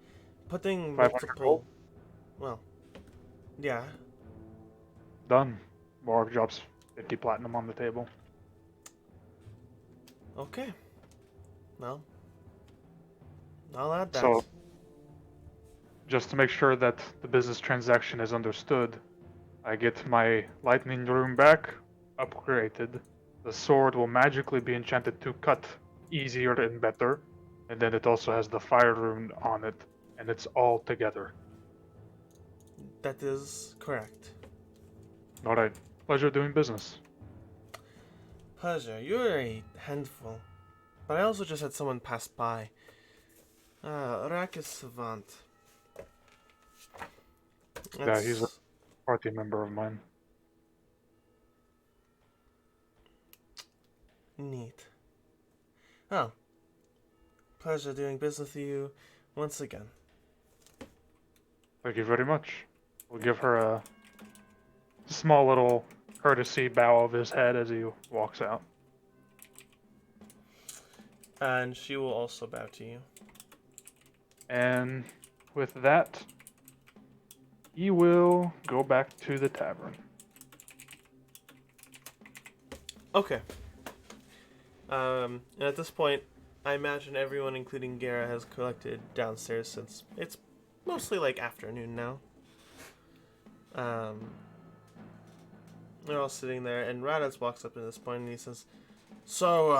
putting
500
multiple...
gold?
Well, yeah.
Done. Morg drops 50 platinum on the table.
Okay. Well, I'll add that.
So, just to make sure that the business transaction is understood, I get my lightning rune back, upgraded. The sword will magically be enchanted to cut easier and better, and then it also has the fire rune on it, and it's all together.
That is correct.
Alright, pleasure doing business.
Pleasure. You're a handful. But I also just had someone pass by. Rakis Savant.
Yeah, he's a party member of mine.
Neat. Oh. Pleasure doing business with you once again.
Thank you very much. We'll give her a small little courtesy bow of his head as he walks out.
And she will also bow to you.
And with that, he will go back to the tavern.
Okay. And at this point, I imagine everyone, including Gara, has collected downstairs since it's mostly like afternoon now. They're all sitting there, and Raditz walks up at this point and he says, "So,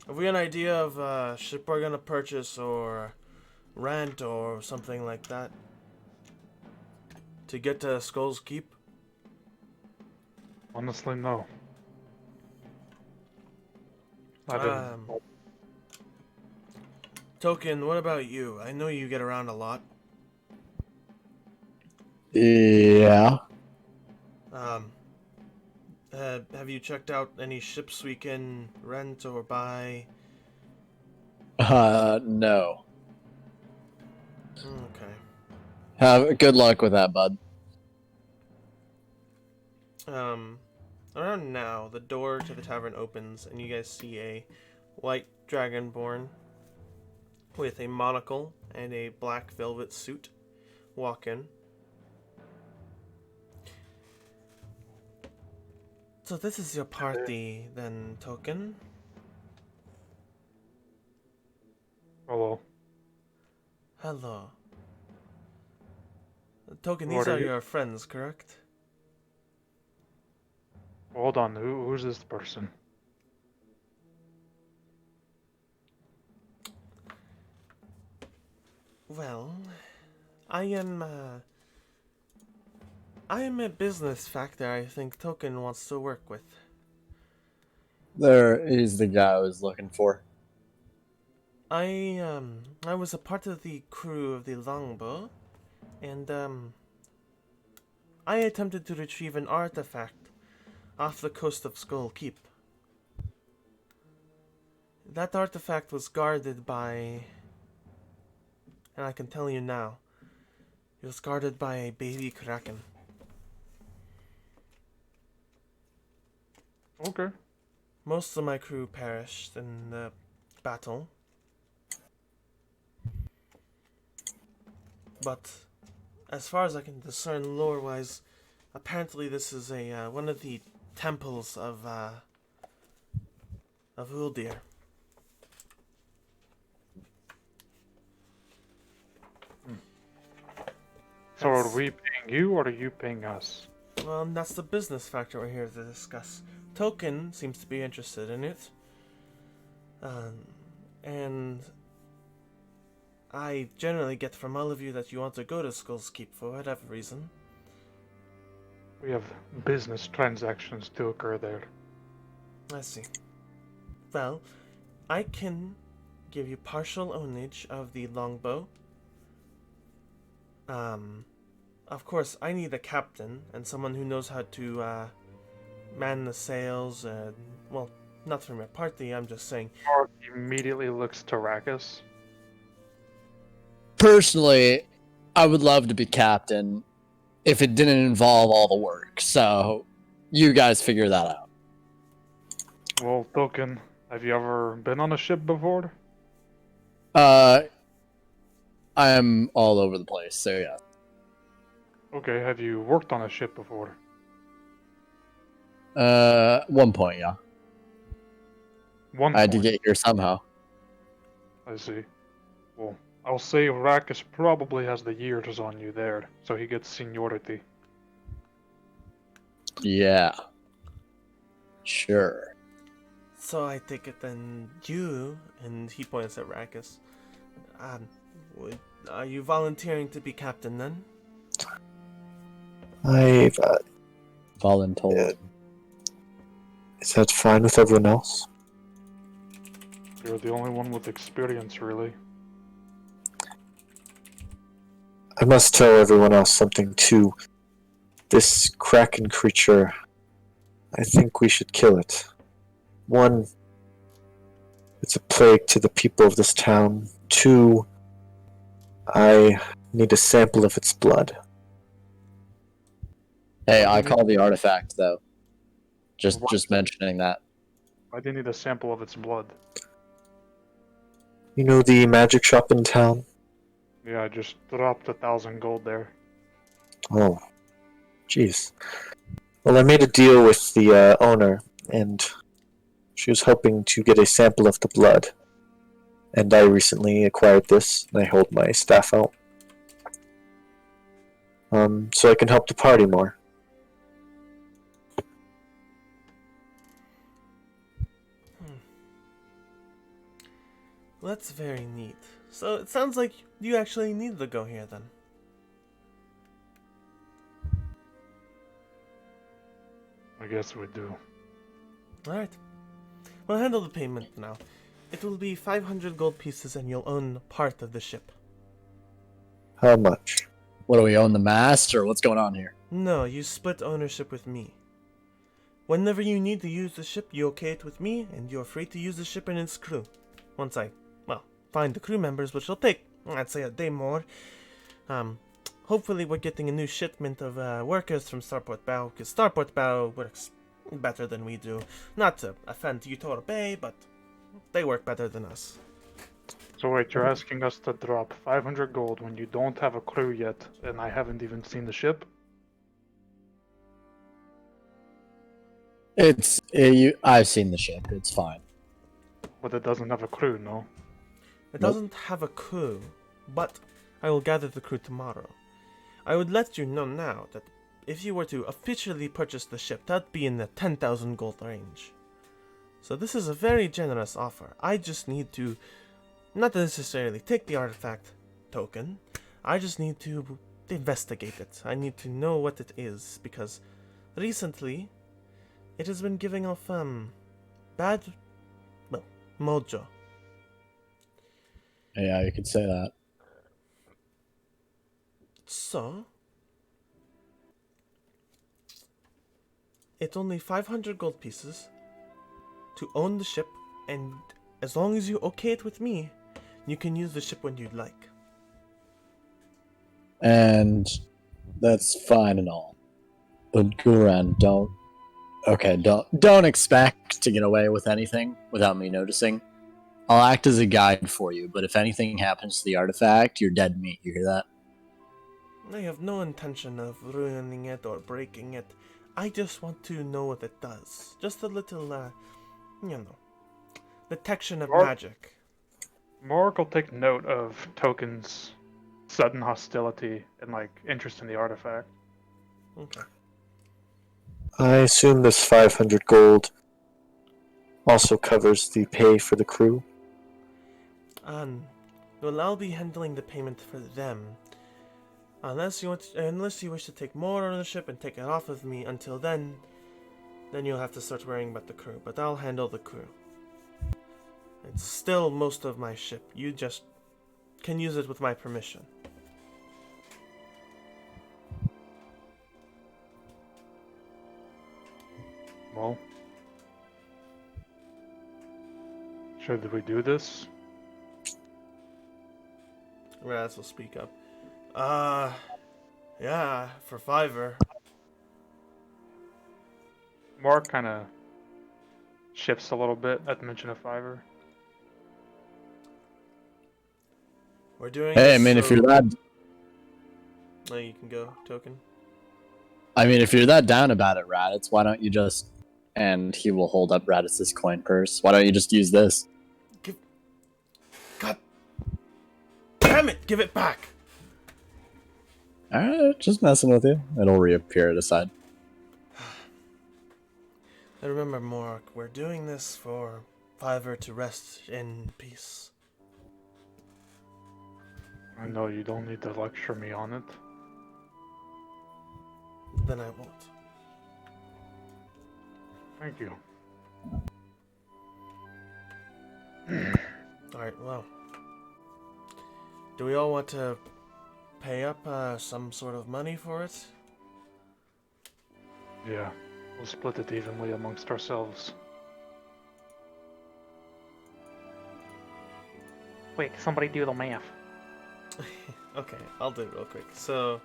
have we an idea of a ship we're gonna purchase or rent or something like that to get to Skull's Keep?"
Honestly, no. I didn't.
Token, what about you? I know you get around a lot.
Yeah.
Have you checked out any ships we can rent or buy?
No.
Okay.
Have good luck with that, bud.
Around now, the door to the tavern opens, and you guys see a white dragonborn with a monocle and a black velvet suit walk in. So this is your party, then, Token?
Hello.
Hello. Token,
What
these
are
are
you-
your friends, correct?
Hold on. Who's this person?
Well, I am a business factor I think Token wants to work with.
There is the guy I was looking for.
I was a part of the crew of the longbow, and I attempted to retrieve an artifact off the coast of Skull Keep. That artifact was guarded by, and I can tell you now, it was guarded by a baby kraken.
Okay.
Most of my crew perished in the battle. But as far as I can discern lore-wise, apparently this is a one of the temples of Uldir.
So are
That's-
we paying you or are you paying us?
Well, that's the business factor we're here to discuss. Token seems to be interested in it. And I generally get from all of you that you want to go to Skull's Keep for whatever reason.
We have business transactions to occur there.
I see. Well, I can give you partial ownage of the longbow. Of course, I need a captain and someone who knows how to man the sails. Well, not for my party. I'm just saying.
Mark immediately looks to Rakus.
Personally, I would love to be captain if it didn't involve all the work. So, you guys figure that out.
Well, Token, have you ever been on a ship before?
I am all over the place, so yeah.
Okay, have you worked on a ship before?
1 point, yeah.
One
I had to
point.
get here somehow.
I see. Well, I'll say Rakus probably has the years on you there, so he gets seniority.
Yeah. Sure.
So I take it then you, and he points at Rakus. Are you volunteering to be captain then?
I've.
Voluntold.
Yeah. Is that fine with everyone else?
You're the only one with experience, really.
I must tell everyone else something too. This kraken creature, I think we should kill it. One, it's a plague to the people of this town. Two, I need a sample of its blood.
Hey,
Why
I
do you
call the artifact though.
Why-
Just mentioning that.
Why do you need a sample of its blood?
You know the magic shop in town?
Yeah, I just dropped 1,000 gold there.
Oh, jeez. Well, I made a deal with the owner, and she was hoping to get a sample of the blood. And I recently acquired this, and I hold my staff out. So I can help the party more.
Well, that's very neat. So it sounds like you actually need to go here then.
I guess we do.
Alright. We'll handle the payment now. It will be 500 gold pieces and you'll own part of the ship.
How much?
What do we own the mast or what's going on here?
No, you split ownership with me. Whenever you need to use the ship, you okay it with me, and you're free to use the ship and its crew. Once I, well, find the crew members, which will take, I'd say, a day more. Hopefully we're getting a new shipment of workers from Starport Bow, because Starport Bow works better than we do. Not to offend Utora Bay, but they work better than us.
So wait, you're asking us to drop 500 gold when you don't have a crew yet, and I haven't even seen the ship?
I've seen the ship. It's fine.
But it doesn't have a crew, no?
It
Nope.
doesn't have a crew, but I will gather the crew tomorrow. I would let you know now that if you were to officially purchase the ship, that'd be in the 10,000 gold range. So this is a very generous offer. I just need to, not necessarily take the artifact token, I just need to investigate it. I need to know what it is, because recently it has been giving off, bad, well, mojo.
Yeah, you could say that.
So, it's only 500 gold pieces to own the ship, and as long as you okay it with me, you can use the ship when you'd like.
And that's fine and all. But Guran, don't expect to get away with anything without me noticing. I'll act as a guide for you, but if anything happens to the artifact, you're dead meat. You hear that?
I have no intention of ruining it or breaking it. I just want to know what it does. Just a little, detection of
Or-
magic.
Morg will take note of Token's sudden hostility and, interest in the artifact.
Okay.
I assume this 500 gold also covers the pay for the crew.
Well, I'll be handling the payment for them. Unless you wish to take more ownership and take it off of me. Until then you'll have to start worrying about the crew. But I'll handle the crew. It's still most of my ship. You just can use it with my permission.
Well, should we do this?
Raz will speak up. Yeah, for $5.
Morg kind of shifts a little bit at the mention of Fiverr.
We're doing
Hey,
this
I mean, if you're that,
Oh, you can go, Token.
if you're that down about it, Raditz, why don't you just? And he will hold up Raditz's coin purse. Why don't you just use this?
God damn it! Give it back!
Alright, just messing with you. It'll reappear at a side.
And remember, Mork, we're doing this for Fiverr to rest in peace.
I know you don't need to lecture me on it.
Then I won't.
Thank you.
Alright, well. Do we all want to pay up some sort of money for it?
Yeah, we'll split it evenly amongst ourselves.
Wait, somebody do the math.
Okay, I'll do it real quick. So,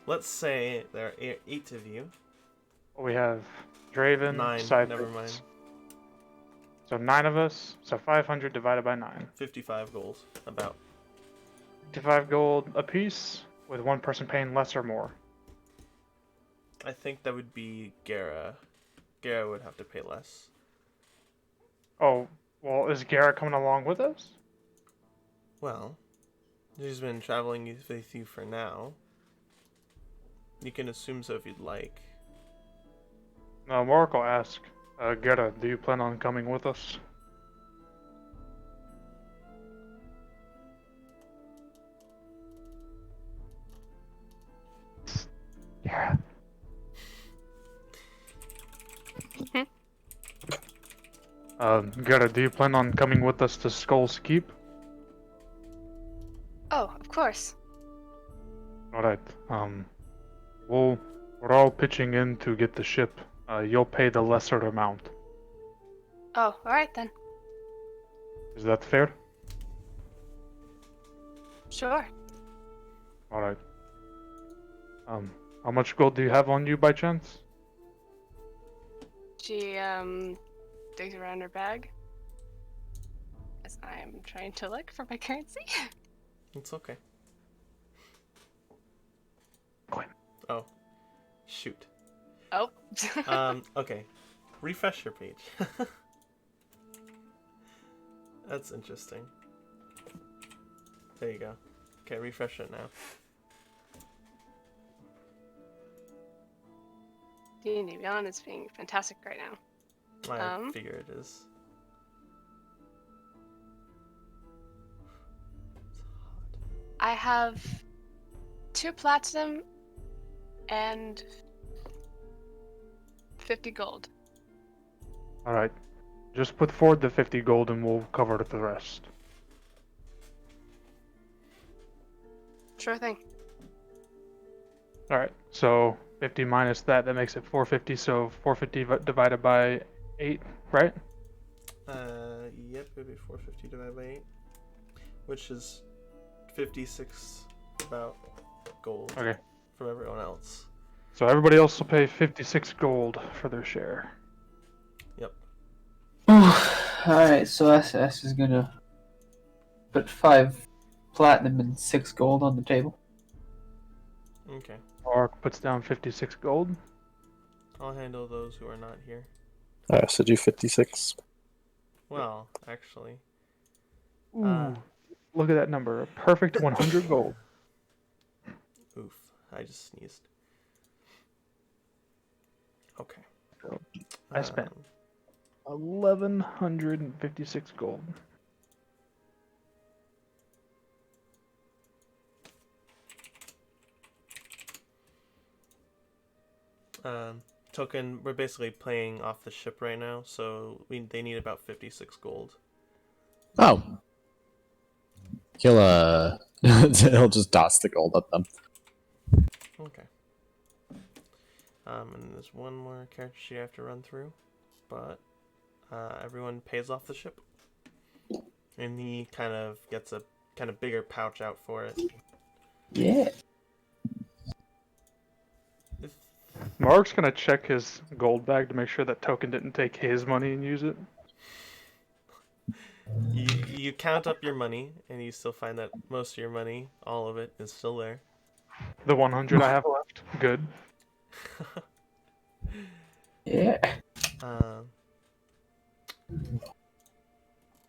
let's say there are eight of you.
We have Draven,
9,
Cypress.
never mind.
So 9 of us. So 500 divided by 9.
55 gold, about.
55 gold apiece, with one person paying less or more.
I think that would be Gara. Gara would have to pay less.
Oh, well, is Garrett coming along with us?
Well, he's been traveling with you for now. You can assume so if you'd like.
No, Mark will ask. Garrett, do you plan on coming with us? Garrett. Garrett, do you plan on coming with us to Skull's Keep?
Oh, of course.
Alright, we're all pitching in to get the ship. You'll pay the lesser amount.
Oh, alright then.
Is that fair?
Sure.
Alright. How much gold do you have on you by chance?
She, digs around her bag. As I'm trying to look for my currency.
It's okay.
Quinn.
Oh. Shoot.
Oh.
Okay. Refresh your page. That's interesting. There you go. Okay, refresh it now.
D&D Beyond is being fantastic right now.
I figure it is.
I have 2 platinum and 50 gold.
Alright. Just put forward the 50 gold and we'll cover the rest.
Sure thing.
Alright, so 50 minus that makes it 450, so 450 divided by 8, right?
Yep, it'd be 450 divided by 8, which is 56 about gold
Okay.
from everyone else.
So everybody else will pay 56 gold for their share.
Yep.
Alright, so SS is gonna put 5 platinum and 6 gold on the table.
Okay.
Mark puts down 56 gold.
I'll handle those who are not here.
Alright, so do 56.
Well, actually.
Ooh, look at that number. A perfect 100 gold.
Oof. I just sneezed. Okay.
So, I spent
Um,
1,156 gold.
Token, we're basically playing off the ship right now, so they need about 56 gold.
Oh. He'll he'll just toss the gold at them.
Okay. And there's one more character sheet I have to run through, but everyone pays off the ship, and he kind of gets a kind of bigger pouch out for it.
Yeah.
If,
Mark's gonna check his gold bag to make sure that Token didn't take his money and use it.
you count up your money, and you still find that most of your money, all of it, is still there.
The 100 I have left. Good.
Yeah.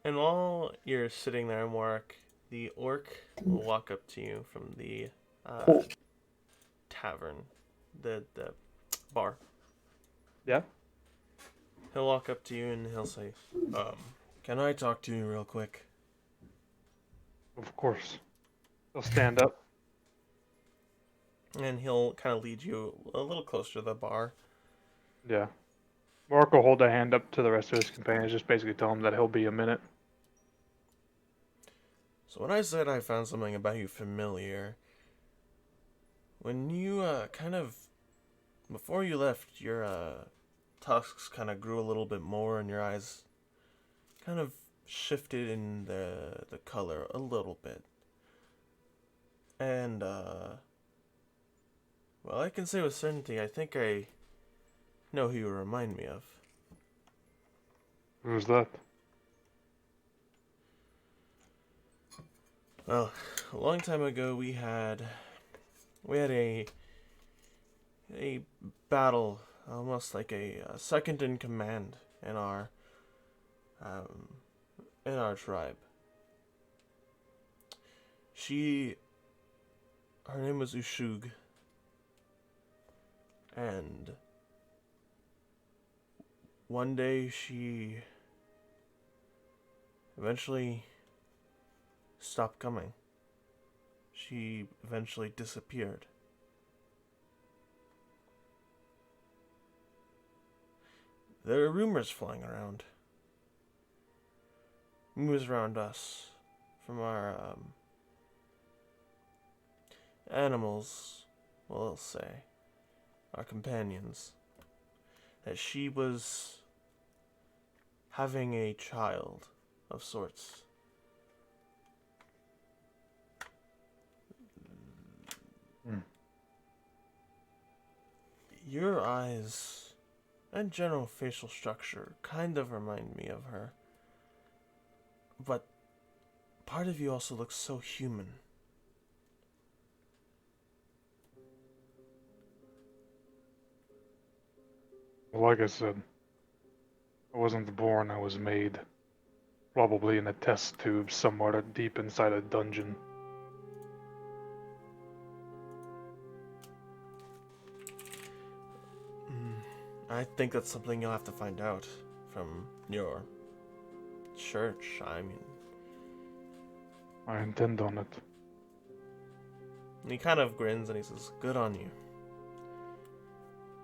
And while you're sitting there, Mark, the orc will walk up to you from the tavern, the bar.
Yeah.
He'll walk up to you and he'll say, "Can I talk to you real quick?"
Of course. He'll stand up.
And he'll kind of lead you a little closer to the bar.
Yeah. Mark will hold a hand up to the rest of his companions, just basically tell him that he'll be a minute.
So when I said I found something about you familiar, when you before you left, your tusks kind of grew a little bit more, and your eyes kind of shifted in the color a little bit. And Well, I can say with certainty, I think I know who you remind me of.
Who's that?
Well, a long time ago we had a battle, almost like a second in command um, in our tribe. Her name was Ushug, and one day she eventually stopped coming. She eventually disappeared. There are rumors flying around. Rumors around us from our animals, well, I'll say, our companions, that she was having a child of sorts. Your eyes and general facial structure kind of remind me of her. But part of you also looks so human.
Well, like I said, I wasn't born, I was made. Probably in a test tube somewhere deep inside a dungeon.
I think that's something you'll have to find out from your church. I mean,
I intend on it.
he kind of grins and he says, "Good on you.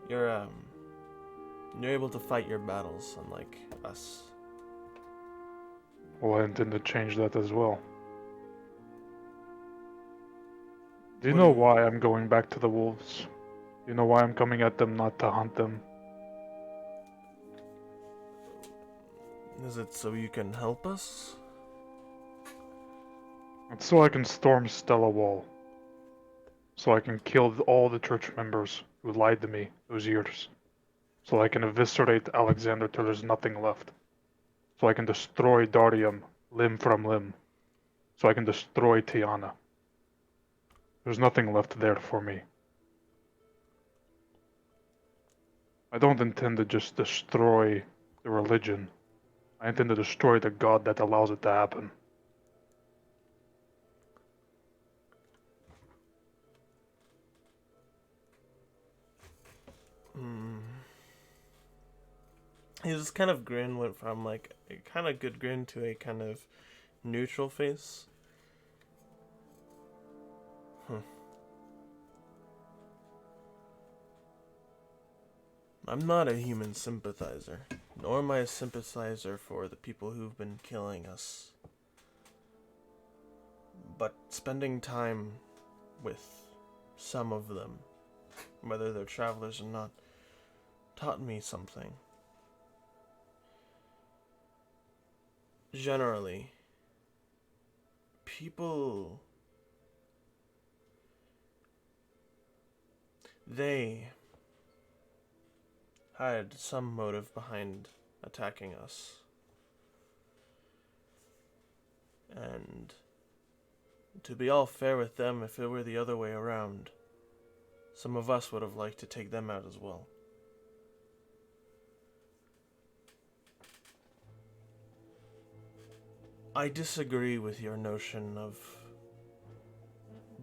You're able to fight your battles, unlike us."
Well, I intend to change that as well. Do you
What
know
do you-
why I'm going back to the wolves? Do you know why I'm coming at them, not to hunt them?
Is it so you can help us?
It's so I can storm Stella Wall. So I can kill all the church members who lied to me those years. So I can eviscerate Alexander till there's nothing left. So I can destroy Darium limb from limb. So I can destroy Tiana. There's nothing left there for me. I don't intend to just destroy the religion. I intend to destroy the god that allows it to happen.
His kind of grin went from like a kind of good grin to a kind of neutral face. I'm not a human sympathizer, nor am I a sympathizer for the people who've been killing us. But spending time with some of them, whether they're travelers or not, taught me something. Generally, people, they had some motive behind attacking us. And to be all fair with them, if it were the other way around, some of us would have liked to take them out as well. I disagree with your notion of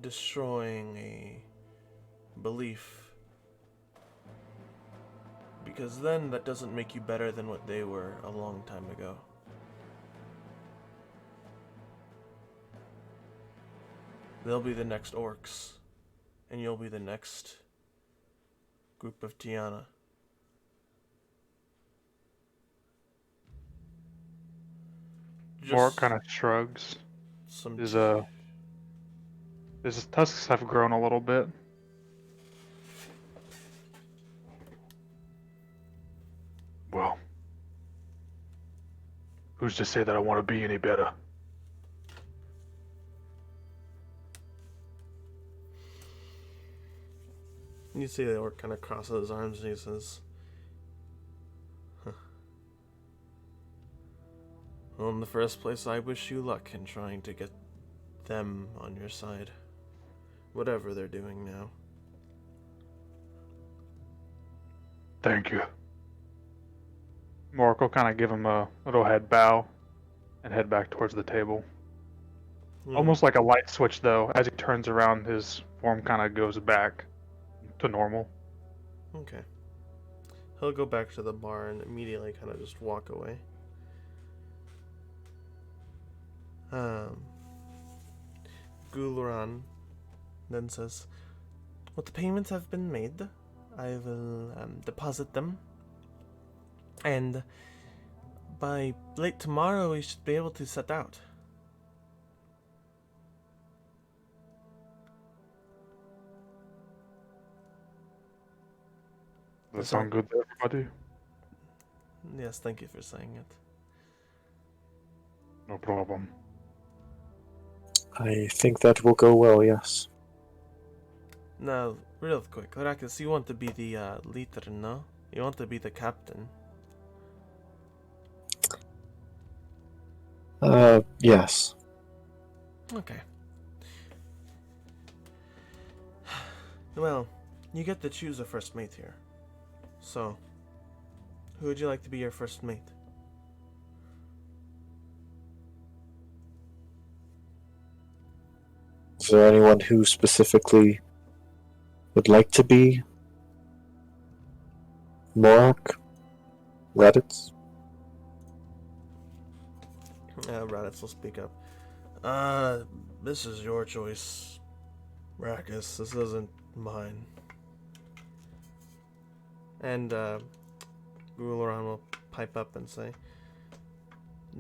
destroying a belief, because then that doesn't make you better than what they were a long time ago. They'll be the next orcs, and you'll be the next group of Tiana.
Mark kind of shrugs.
Some
His tusks have grown a little bit. Well, who's to say that I want to be any better?
You see the orc kind of crosses his arms and he says, huh. Well, in the first place, I wish you luck in trying to get them on your side. Whatever they're doing now.
Thank you. Mork will kind of give him a little head bow and head back towards the table. Almost like a light switch, though. As he turns around, his form kind of goes back to normal.
Okay. He'll go back to the bar and immediately kind of just walk away. Gulran then says, well, the payments have been made. I will deposit them. And by late tomorrow, we should be able to set out.
Does that sound good to everybody?
Yes, thank you for saying it.
No problem.
I think that will go well, yes.
Now, real quick, Rakus, you want to be the leader, no? You want to be the captain.
Yes.
Okay. Well, you get to choose a first mate here. So, who would you like to be your first mate?
Is there anyone who specifically would like to be Morak? Reddits?
Raditz will speak up. This is your choice, Rakus. This isn't mine. And, Gularan will pipe up and say,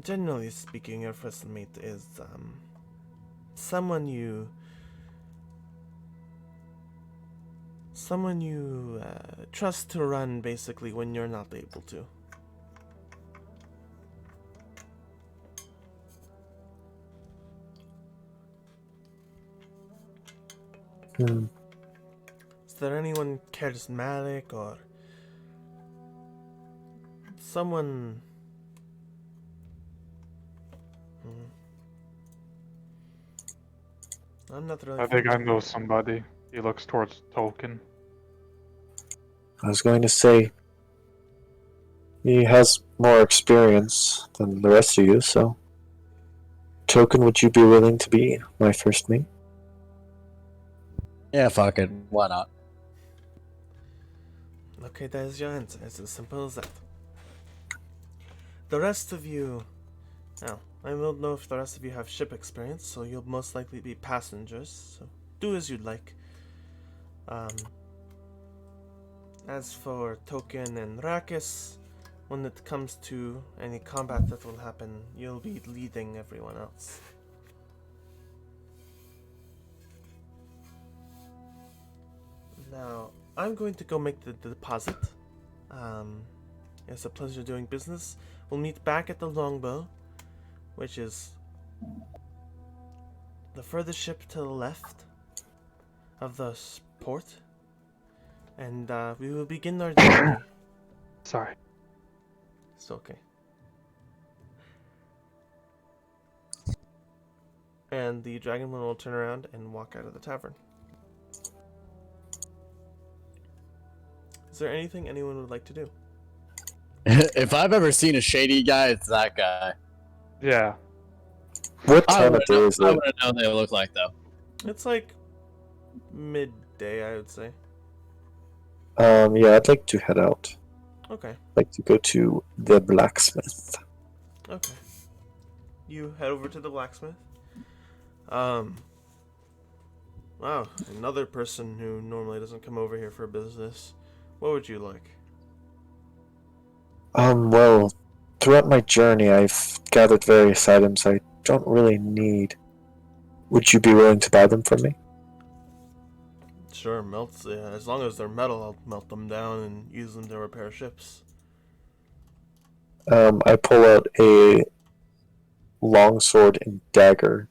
generally speaking, your first mate is, someone you trust to run basically when you're not able to. Is there anyone charismatic or someone? I'm not really.
I think I know somebody. He looks towards Tolkien.
I was going to say, he has more experience than the rest of you, so... Token, would you be willing to be my first mate?
Yeah, fuck it. Why not?
Okay, that is your answer. It's as simple as that. The rest of you... Now, I don't know if the rest of you have ship experience, so you'll most likely be passengers, so do as you'd like. As for Token and Rakus, when it comes to any combat that will happen, you'll be leading everyone else. Now, I'm going to go make the deposit. It's a pleasure doing business. We'll meet back at the Longbow, which is the furthest ship to the left of the port. And we will begin our journey.
Sorry.
It's okay. And the dragonman will turn around and walk out of the tavern. Is there anything anyone would like to do?
If I've ever seen a shady guy, it's that guy.
Yeah.
What
I
time of
wouldn't
day
know,
is
I
it?
wouldn't know what they look like, though.
It's like midday, I would say.
Yeah, I'd like to head out.
Okay.
I'd like to go to the blacksmith.
Okay. You head over to the blacksmith. Wow, another person who normally doesn't come over here for business. What would you like?
Well, throughout my journey, I've gathered various items I don't really need. Would you be willing to buy them from me?
Sure, melts. Yeah, as long as they're metal, I'll melt them down and use them to repair ships.
I pull out a longsword and dagger.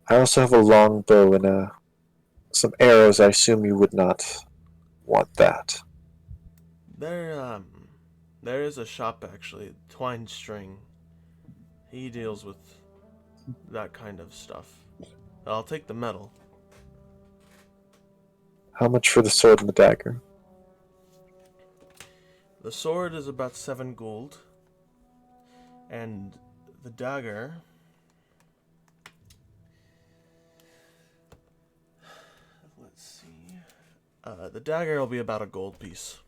I also have a long bow and some arrows I assume you would not want that.
There is a shop actually, Twine String. He deals with that kind of stuff. I'll take the metal.
How much for the sword and the dagger?
The sword is about 7 gold. And the dagger... Let's see. The dagger will be about a gold piece.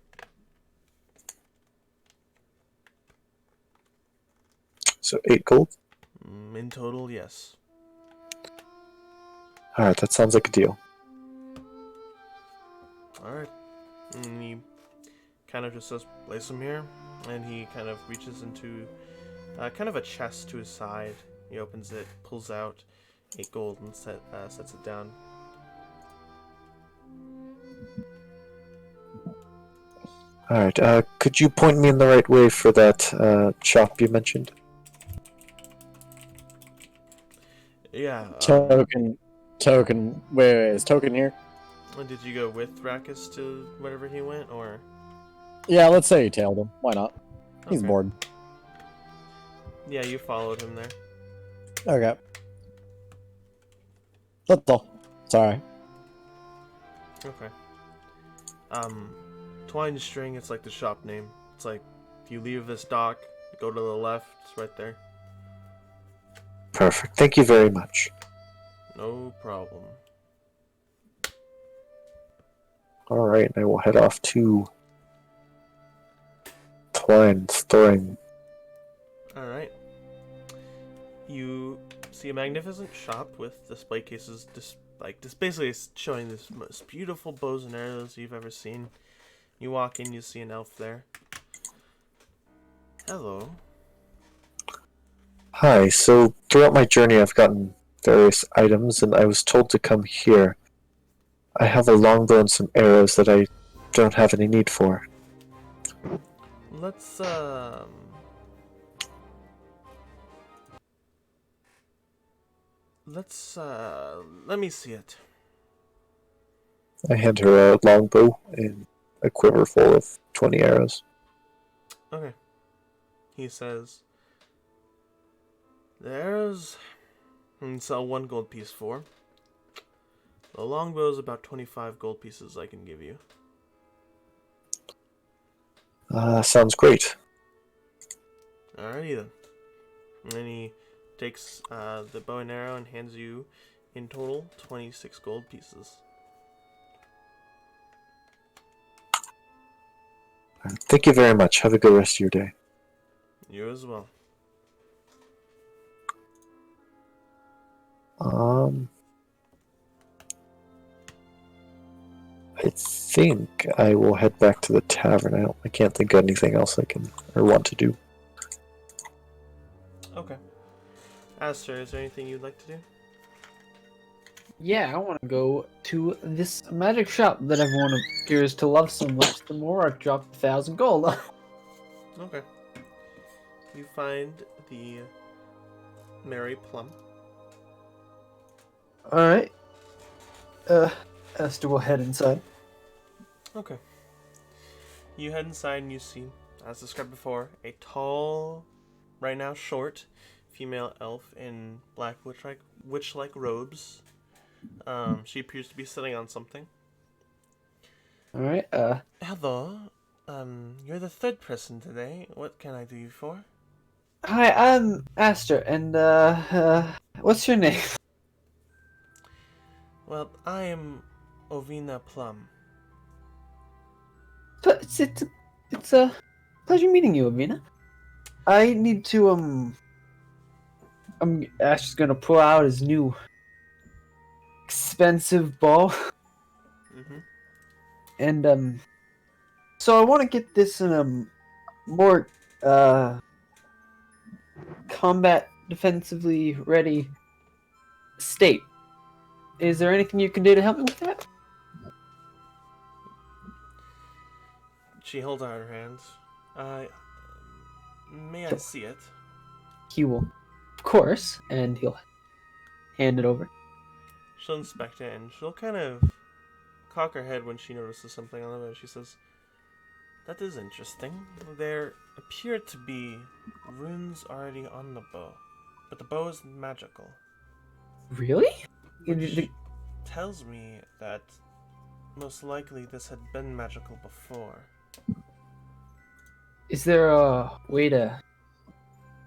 So 8 gold?
In total, yes.
Alright, that sounds like a deal.
Alright. And he kind of just says, place them here. And he kind of reaches into kind of a chest to his side. He opens it, pulls out 8 gold, and sets it down.
Alright, could you point me in the right way for that shop you mentioned?
Yeah.
Token. Wait, is Token here?
Did you go with Rakus to wherever he went, or?
Yeah, let's say you tailed him. Why not? He's
Okay.
bored.
Yeah, you followed him there.
Okay. That's all. Sorry.
Okay. Twine String, it's like the shop name. It's like, if you leave this dock, go to the left, it's right there.
Perfect. Thank you very much.
No problem.
Alright, I will head off to Twine String.
Alright. You see a magnificent shop with display cases, just basically showing this most beautiful bows and arrows you've ever seen. You walk in, you see an elf there. Hello.
Hi, so throughout my journey I've gotten various items and I was told to come here. I have a longbow and some arrows that I don't have any need for.
Let's let me see it.
I hand her a longbow and a quiver full of 20 arrows.
Okay. He says, the arrows I can sell 1 gold piece for. The longbow is about 25 gold pieces I can give you.
Sounds great.
Alrighty then. And then he takes the bow and arrow and hands you in total 26 gold pieces.
Thank you very much. Have a good rest of your day.
You as well.
I think I will head back to the tavern. I can't think of anything else I can or want to do.
Okay. Aster, is there anything you'd like to do?
Yeah, I want to go to this magic shop that everyone appears to love so much. The more I've dropped 1,000 gold.
Okay. You find the Mary Plum.
Alright. Esther will head inside.
Okay. You head inside and you see, as described before, a tall, right now short, female elf in black witch-like robes. She appears to be sitting on something.
Alright,
Hello. You're the 3rd person today. What can I do you for?
hi, I'm Aster, and, what's your name?
Well, I am Ovina Plum.
It's a pleasure meeting you, Avina. I need to, Aster's gonna pull out his new expensive bow,
Mm-hmm.
and, so I want to get this in a more, combat defensively ready state. Is there anything you can do to help me with that?
She holds out her hands. May I see it?
He will, of course, and he'll hand it over.
She'll inspect it and she'll kind of cock her head when she notices something on the bow. She says, "That is interesting. There appear to be runes already on the bow, but the bow is magical,
Really?
which tells me that most likely this had been magical before."
Is there a way to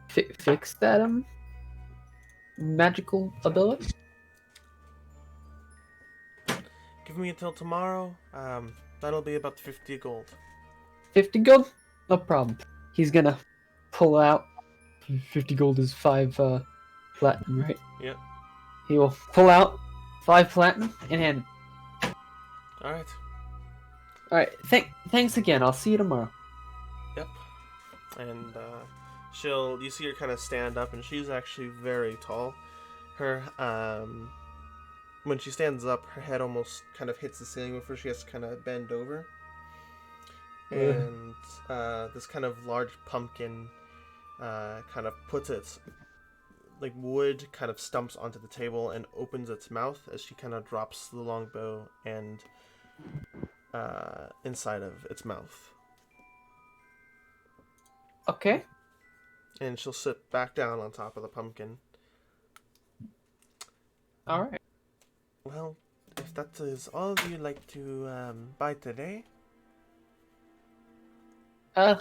fix that magical ability?
Give me until tomorrow. That'll be about 50 gold.
50 gold? No problem. He's gonna pull out 50 gold is 5 platinum, right?
Yep.
He will pull out 5 platinum and hand.
All right.
Alright, thanks again. I'll see you tomorrow.
Yep. And you see her kind of stand up, and she's actually very tall. Her when she stands up, her head almost kind of hits the ceiling before she has to kind of bend over. And this kind of large pumpkin kind of puts its like wood kind of stumps onto the table and opens its mouth as she kind of drops the longbow and inside of its mouth.
Okay.
And she'll sit back down on top of the pumpkin.
Alright.
Well, if that is all you'd like to buy today.
Do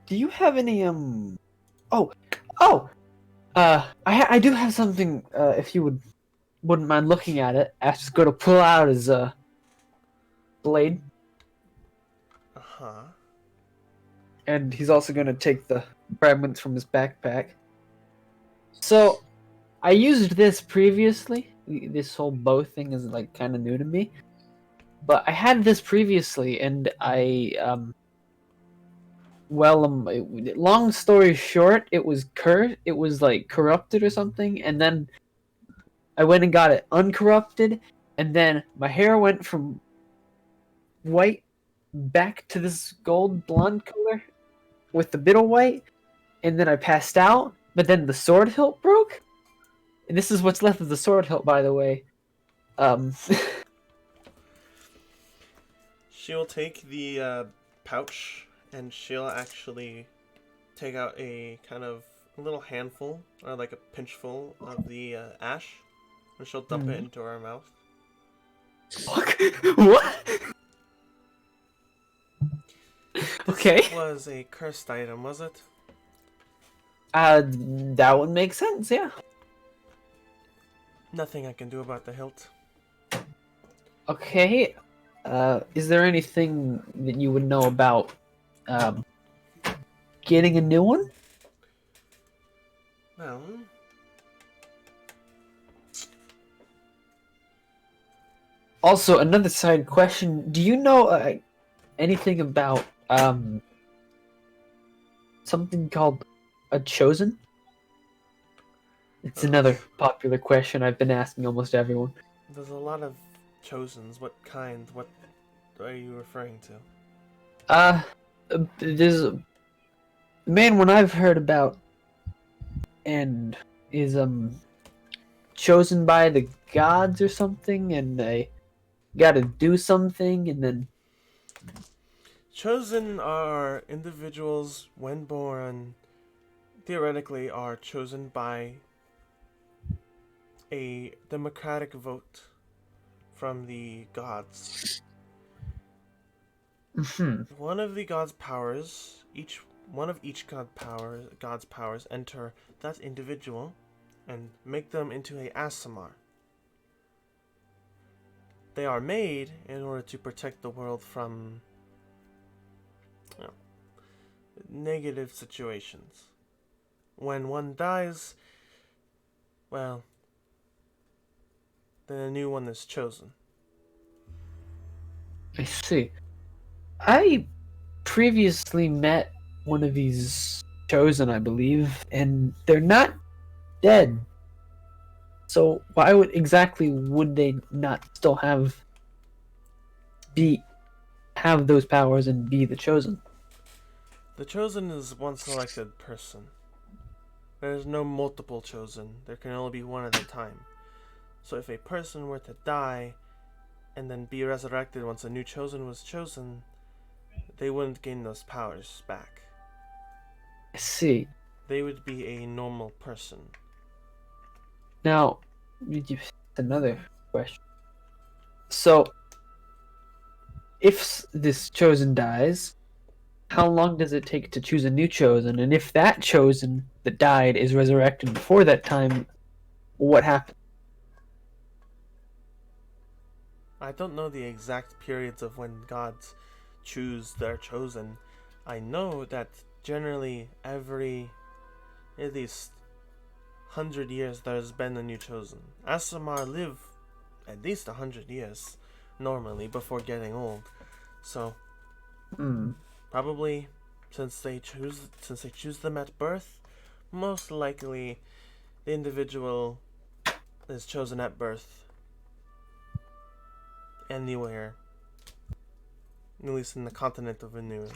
you have any I do have something. If you wouldn't mind looking at it, Ash is going to pull out his blade, and he's also going to take the fragments from his backpack. So, I used this previously. This whole bow thing is like kind of new to me, but I had this previously, and long story short, it was cursed. It was like corrupted or something, and then I went and got it uncorrupted, and then my hair went from white back to this gold blonde color with the bit of white, and then I passed out, but then the sword hilt broke, and this is what's left of the sword hilt, by the way.
She'll take the pouch, and she'll actually take out a kind of a little handful, or like a pinchful of the ash, and she'll dump it into her mouth.
Fuck. What? Okay.
This was a cursed item, was it?
That would make sense, yeah.
Nothing I can do about the hilt.
Okay. Is there anything that you would know about getting a new one?
Well,
Also, another side question: do you know anything about something called a chosen? It's another popular question I've been asking almost everyone.
there's a lot of chosens. What kind? What are you referring to?
There's the main one I've heard about, and is chosen by the gods or something, and they gotta do something, and then
Chosen are individuals when born, theoretically are chosen by a democratic vote from the gods. One of the gods' powers, each god's powers enter that individual and make them into a Asimar. They are made in order to protect the world from negative situations. When one dies, well, then a new one is chosen.
I see. I previously met one of these chosen, I believe, and they're not dead. So why would they not still have those powers and be the chosen?
The chosen is one selected person. There is no multiple chosen. There can only be one at a time. So if a person were to die and then be resurrected once a new chosen was chosen, they wouldn't gain those powers back.
I see.
They would be a normal person.
Now, another question. So, if this chosen dies, how long does it take to choose a new chosen? And if that chosen that died is resurrected before that time, what happens?
I don't know the exact periods of when gods choose their chosen. I know that generally every at least 100 years there's been a new chosen. Asimar live at least 100 years normally before getting old. So probably since they choose them at birth, most likely the individual is chosen at birth anywhere, at least in the continent of Venuru.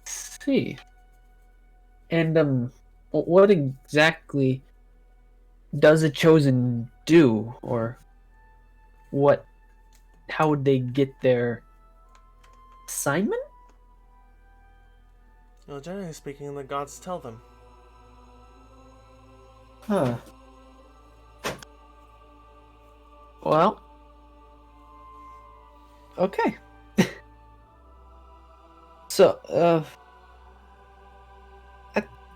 See. And what exactly does a chosen do, or what? How would they get their assignment?
Well, generally speaking, the gods tell them.
Huh. Well. Okay. So,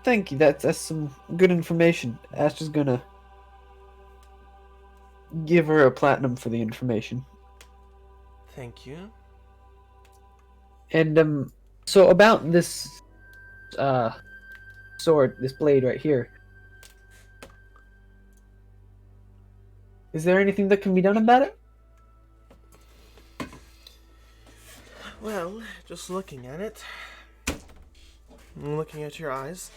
thank you. That's some good information. Astra's gonna give her a platinum for the information.
Thank you.
And so about this sword, this blade right here. Is there anything that can be done about it?
Well, just looking at it, looking at your eyes,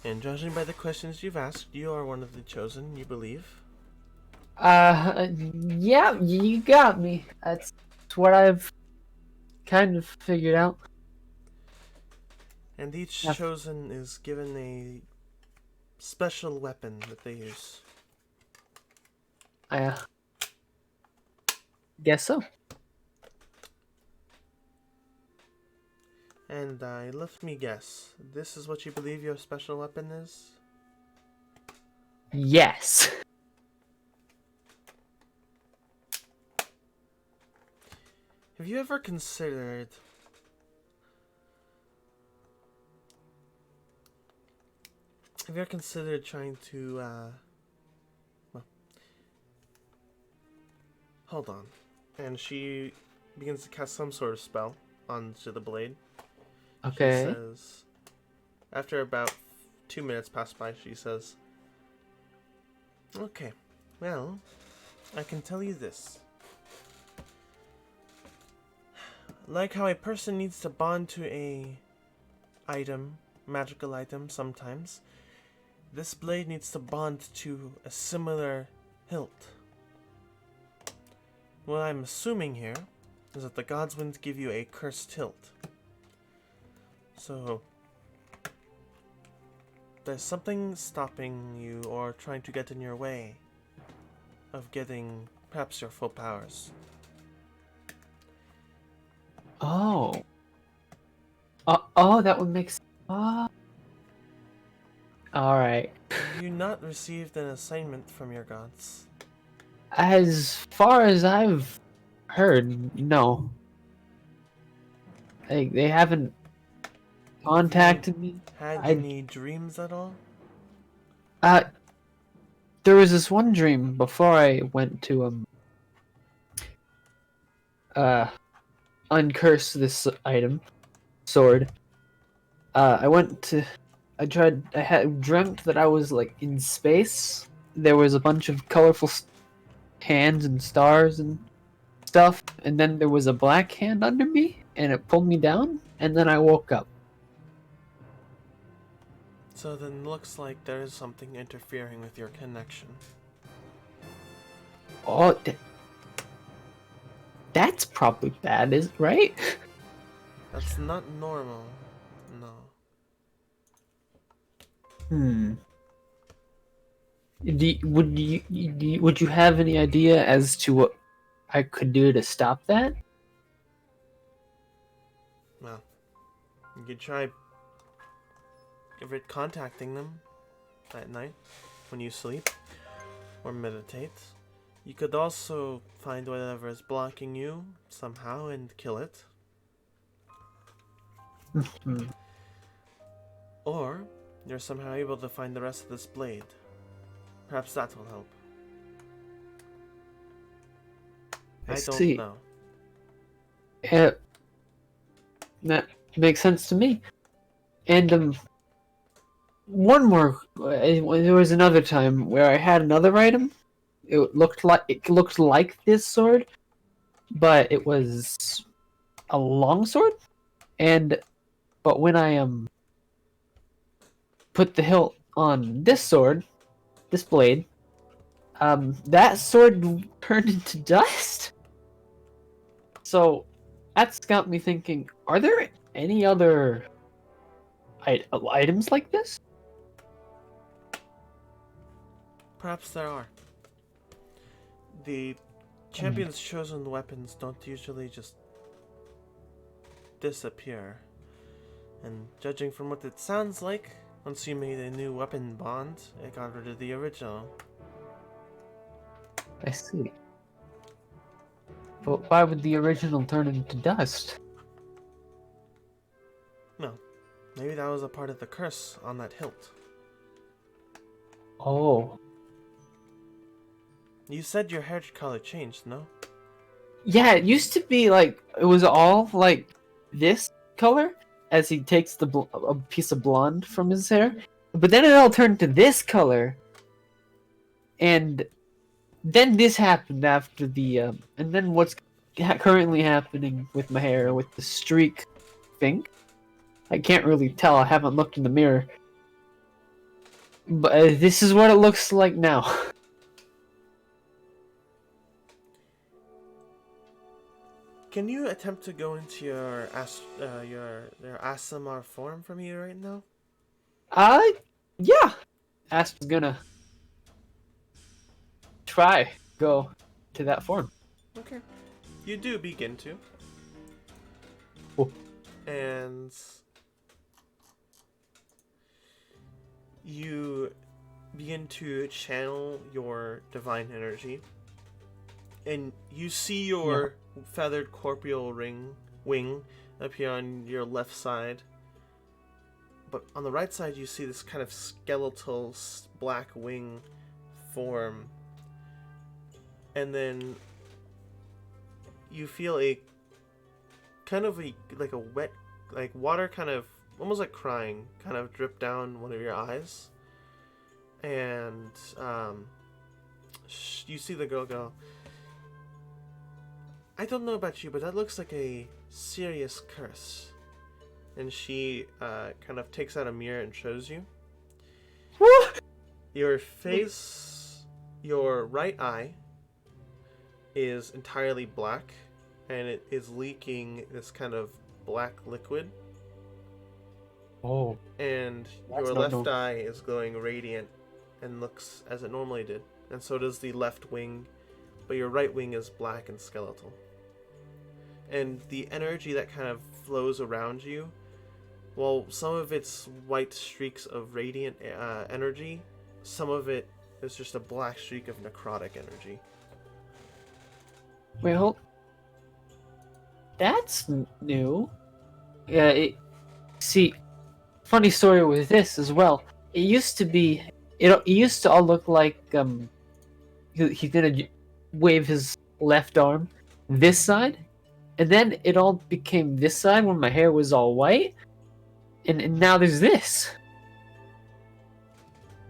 and judging by the questions you've asked, you are one of the chosen, you believe.
Yeah, you got me. That's what I've kind of figured out.
And each
Yeah.
chosen is given a special weapon that they use.
I guess so.
And let me guess, this is what you believe your special weapon is?
Yes.
Have you ever considered trying to well, hold on. And she begins to cast some sort of spell onto the blade.
Okay.
She says, after about 2 minutes pass by, she says, okay, well, I can tell you this. Like how a person needs to bond to a item, magical item sometimes, this blade needs to bond to a similar hilt. What I'm assuming here is that the gods wouldn't give you a cursed hilt. So, there's something stopping you or trying to get in your way of getting perhaps your full powers.
Oh. Oh, that would make sense. Alright.
Have you not received an assignment from your gods?
As far as I've heard, no. They haven't contacted me.
Had
I-
any dreams at all?
There was this one dream before I went to uncurse this item, sword. I had dreamt that I was like in space. There was a bunch of colorful hands and stars and stuff, and then there was a black hand under me, and it pulled me down, and then I woke up.
So then looks like there is something interfering with your connection.
Oh, that's probably bad, is right?
That's not normal. No.
Would you have any idea as to what I could do to stop that?
Well, you could try contacting them at night when you sleep or meditate. You could also find whatever is blocking you somehow and kill it.
Hmm.
Or you're somehow able to find the rest of this blade. Perhaps that will help. I don't
see.
know.
That makes sense to me. And one more. There was another time where I had another item. It looked like this sword, but it was a long sword. But when I put the hilt on this sword, this blade, that sword turned into dust. So that's got me thinking: are there any other items like this?
Perhaps there are. The champion's chosen weapons don't usually just disappear. And judging from what it sounds like, once you made a new weapon bond, it got rid of the original.
I see. But why would the original turn into dust?
No. Maybe that was a part of the curse on that hilt.
Oh.
You said your hair color changed, no?
Yeah, it used to be like, it was all like this color as he takes a piece of blonde from his hair. But then it all turned to this color. And then this happened after the, and then what's currently happening with my hair, with the streak thing. I can't really tell, I haven't looked in the mirror. But this is what it looks like now.
Can you attempt to go into your ASMR form for me right now?
Yeah. Asta's gonna go to that form.
Okay. You do begin to.
Oh.
And you begin to channel your divine energy. And you see your feathered corporeal wing appear on your left side. But on the right side, you see this kind of skeletal black wing form. And then you feel a kind of like a wet, like water kind of, almost like crying, kind of drip down one of your eyes. And you see the girl go, I don't know about you, but that looks like a serious curse. And she kind of takes out a mirror and shows you. Your face, your right eye is entirely black, and it is leaking this kind of black liquid.
Oh.
And
That's
your
not
left
normal.
eye is glowing radiant and looks as it normally did. And so does the left wing, but your right wing is black and skeletal. And the energy that kind of flows around you, while some of it's white streaks of radiant energy, some of it is just a black streak of necrotic energy.
Wait, hold. That's new. Yeah, see, funny story with this as well. It used to be, it used to all look like he's gonna wave his left arm this side, and then it all became this side when my hair was all white, and now there's this.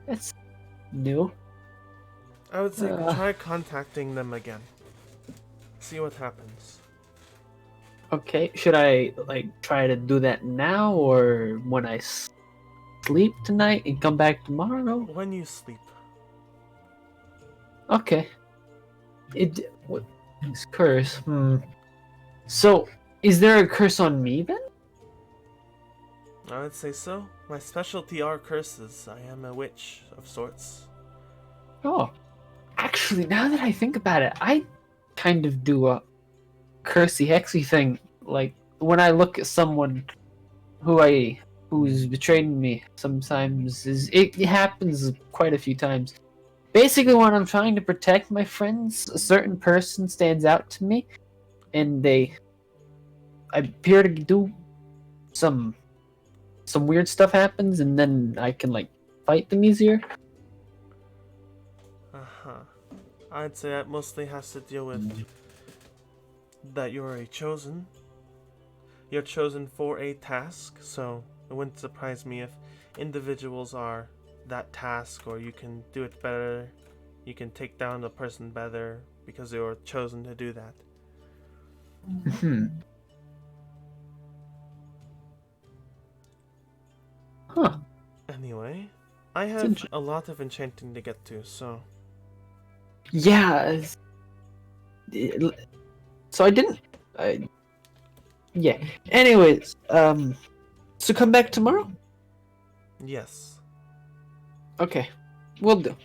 That's new.
I would say try contacting them again. See what happens.
Okay, should I like try to do that now or when I sleep tonight and come back tomorrow?
When you sleep.
Okay. What this curse? So, is there a curse on me then?
I would say so. My specialty are curses. I am a witch of sorts.
Oh, actually, now that I think about it, I kind of do a cursey hexy thing. Like when I look at someone who's betrayed me, sometimes it happens quite a few times. Basically, when I'm trying to protect my friends, a certain person stands out to me, and I appear to do some weird stuff happens, and then I can like fight them easier.
Uh-huh. I'd say that mostly has to deal with that you're a chosen. You're chosen for a task, so it wouldn't surprise me if individuals are that task, or you can do it better, you can take down the person better because they were chosen to do that.
Hmm. Huh.
Anyway, I have
inter-
a lot of enchanting to get to, so
Yeah. So I didn't. Yeah. Anyways, so come back tomorrow.
yes.
Okay, will do.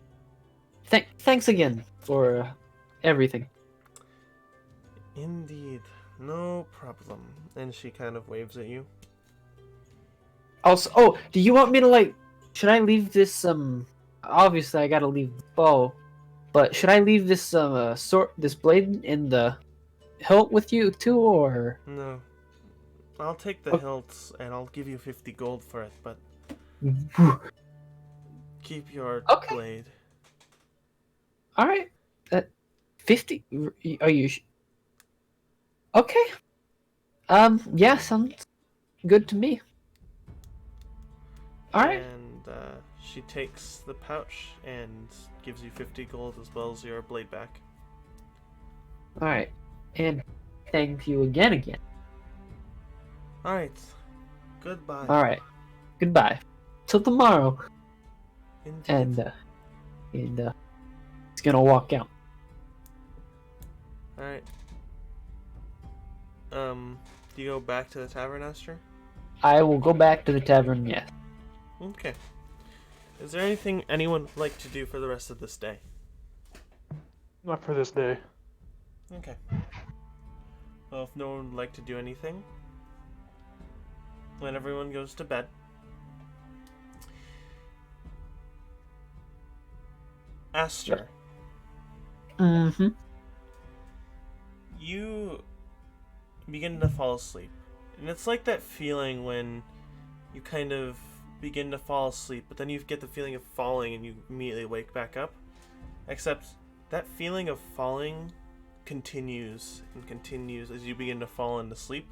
Thanks again for everything.
Indeed. No problem. And she kind of waves at you.
Also, oh, do you want me to like? Should I leave this? Obviously I gotta leave the bow, but should I leave this this blade in the hilt with you too, or?
No. I'll take the
Oh.
hilts and I'll give you 50 gold for it, but keep your
Okay.
blade.
All right. 50. Are you? Okay. Yeah, sounds good to me. All right.
And she takes the pouch and gives you 50 gold as well as your blade back.
All right. And thank you again.
Alright. Goodbye.
All right. Goodbye. Till tomorrow.
Indeed.
And he's gonna walk out.
Alright. Do you go back to the tavern, Esther?
I will go back to the tavern. Yes.
Okay. Is there anything anyone would like to do for the rest of this day?
Not for this day.
Okay. Well, if no one would like to do anything, when everyone goes to bed, Aster,
Mm-hmm.
you begin to fall asleep. And it's like that feeling when you kind of begin to fall asleep, but then you get the feeling of falling and you immediately wake back up. Except that feeling of falling continues and continues as you begin to fall into sleep.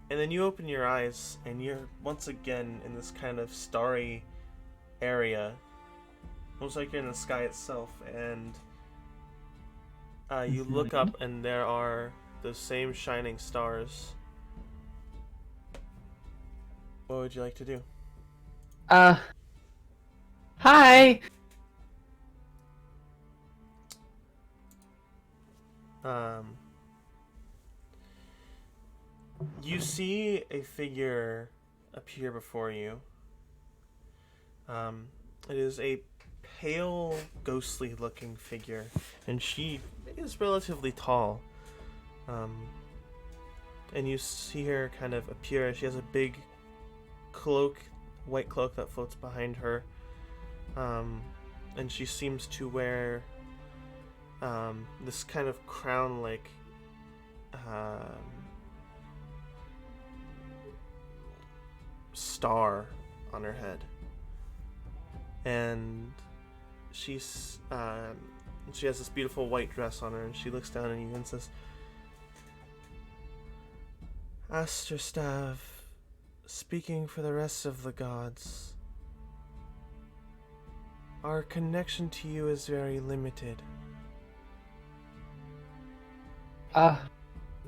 And then you open your eyes and you're once again in this kind of starry area. Almost like you're in the sky itself, and you look up and there are those same shining stars. What would you like to do?
Hi.
You see a figure appear before you. It is a pale, ghostly looking figure, and she is relatively tall. And you see her kind of appear. She has a big cloak, white cloak that floats behind her. And she seems to wear this kind of crown-like star on her head. And she has this beautiful white dress on her, and she looks down at you and says, Asterstav, speaking for the rest of the gods, our connection to you is very limited.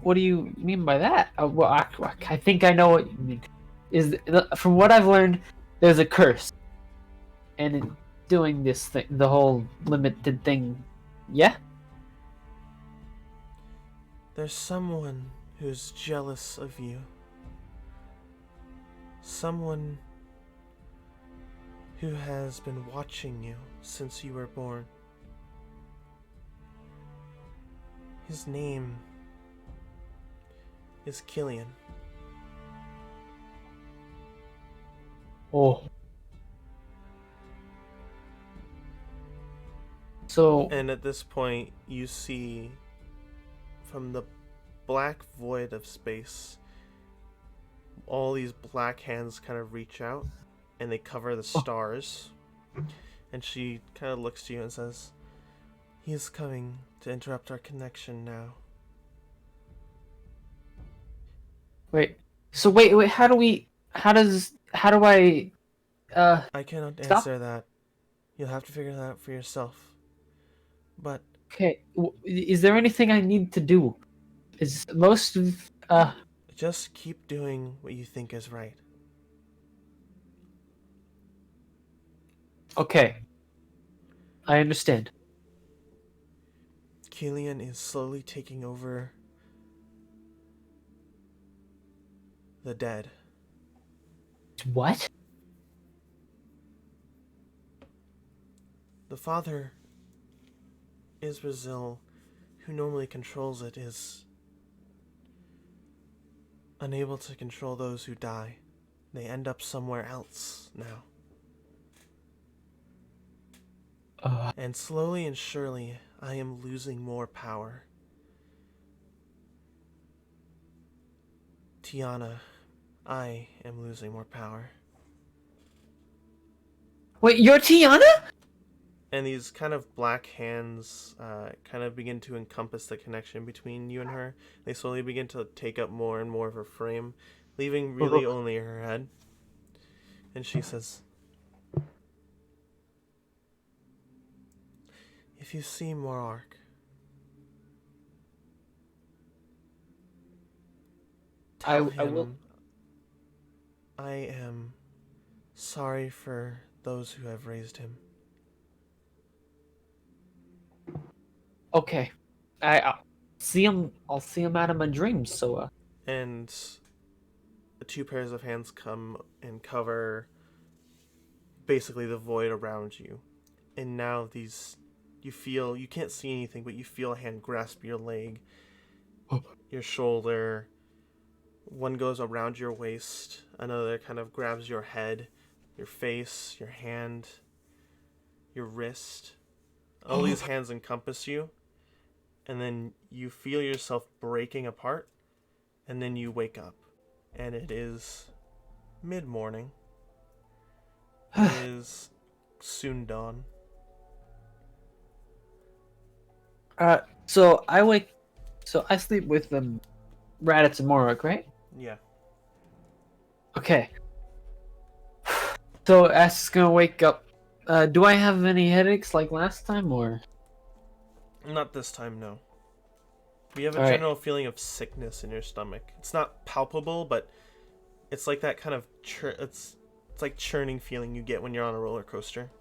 What do you mean by that? Well, I think I know what you mean. From what I've learned, there's a curse, and in doing this thing, the whole limited thing, yeah.
There's someone who's jealous of you. Someone who has been watching you since you were born. His name is Killian.
Oh. So,
And at this point, you see from the black void of space, all these black hands kind of reach out and they cover the stars. And she kind of looks to you and says, "He is coming to interrupt our connection now."
wait. So wait, how do I,
I cannot
stop?
answer that. You'll have to figure that out for yourself. But
Okay, is there anything I need to do? Is most of,
just keep doing what you think is right.
okay. I understand.
Killian is slowly taking over the dead.
What?
The father, Brazil, who normally controls it, is unable to control those who die. They end up somewhere else now. And slowly and surely, I am losing more power. Tiana, I am losing more power.
Wait, you're Tiana?
And these kind of black hands kind of begin to encompass the connection between you and her. They slowly begin to take up more and more of her frame, leaving really only her head. And she says, "If you see Morark, tell
I will.
him I am sorry for those who have raised him."
Okay, I'll see him. I'll see him out of my dreams. So,
And the two pairs of hands come and cover basically the void around you. And now you can't see anything, but you feel a hand grasp your leg, your shoulder. One goes around your waist, another kind of grabs your head, your face, your hand, your wrist. All these hands encompass you, and then you feel yourself breaking apart, and then you wake up. And it is mid-morning. It is soon dawn.
so I wake. So I sleep with Raditz and Morok, right?
Yeah.
Okay. So Ash is gonna wake up. Do I have any headaches like last time, or?
Not this time, no. You have a
Alright.
general feeling of sickness in your stomach. It's not palpable, but it's like that kind of it's like churning feeling you get when you're on a roller coaster.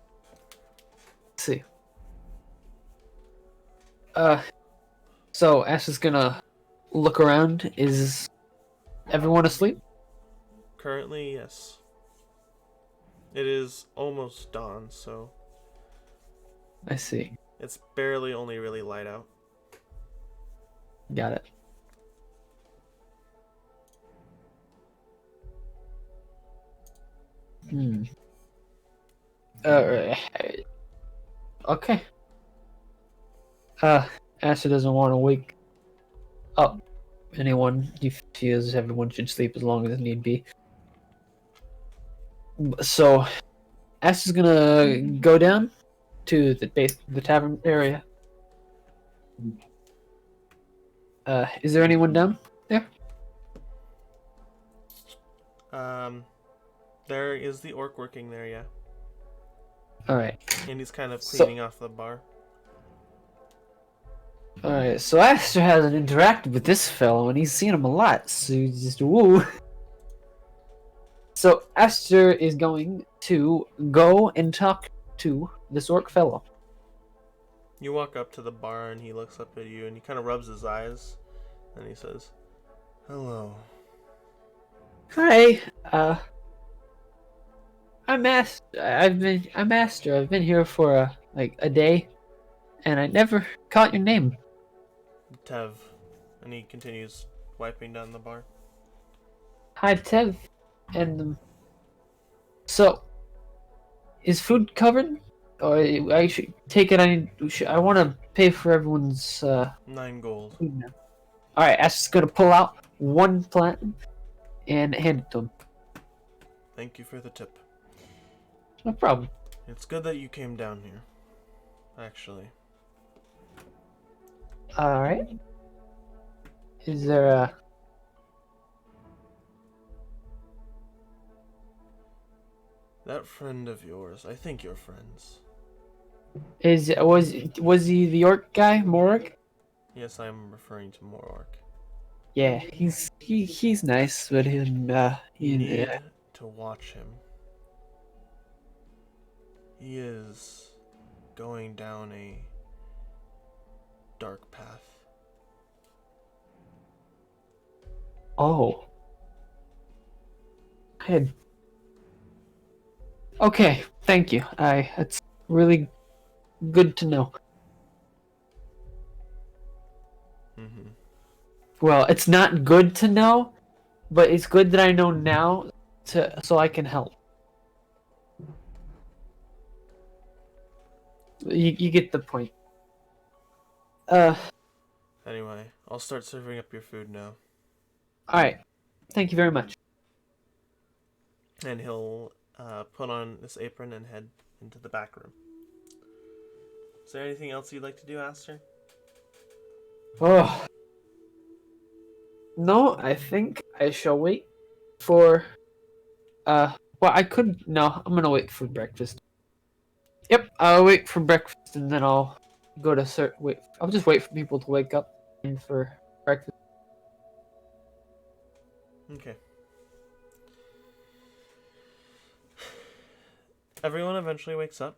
Let's see. So Ash is gonna look around. Is everyone asleep?
Currently, yes. It is almost dawn, so
I see.
it's barely only really light out.
Got it. Hmm. Okay. Asher doesn't want to wake up anyone. He feels everyone should sleep as long as need be. So, Asher's gonna go down to the tavern area. Is there anyone down there?
There is the orc working there, yeah.
Alright.
And he's kind of
So-
cleaning off the bar.
Alright, so Asher hasn't interacted with this fellow and he's seen him a lot, so he's just woo. So Asher is going to go and talk to this orc fellow.
You walk up to the bar and he looks up at you and he kind of rubs his eyes and he says, "Hello."
Hi, I'm master. I'm master. I've been here for like a day, and I never caught your name.
Tev. And he continues wiping down the bar.
Hi, Tev. And so, is food covered? Or I should take it. I want to pay for everyone's
9 gold.
food now. All right, Ash is gonna pull out 1 platinum and hand it to him.
Thank you for the tip.
No problem.
It's good that you came down here. Actually.
All right. Is there a?
That friend of yours, I think you're friends.
Was he the orc guy, Morik?
Yes, I'm referring to Morork.
Yeah, he's nice, but
You need to watch him. He is going down a dark path.
Oh. Good. Okay, thank you. That's really good to know.
Mm-hmm.
Well, it's not good to know, but it's good that I know now so I can help. You get the point.
Anyway, I'll start serving up your food now.
Alright. Thank you very much.
And he'll put on this apron and head into the back room. Is there anything else you'd like to do, Aster?
Oh. No, I think I shall wait for well, I'm gonna wait for breakfast. Yep, I'll wait for breakfast and then I'll go to I'll just wait for people to wake up and for breakfast.
Okay. Everyone eventually wakes up.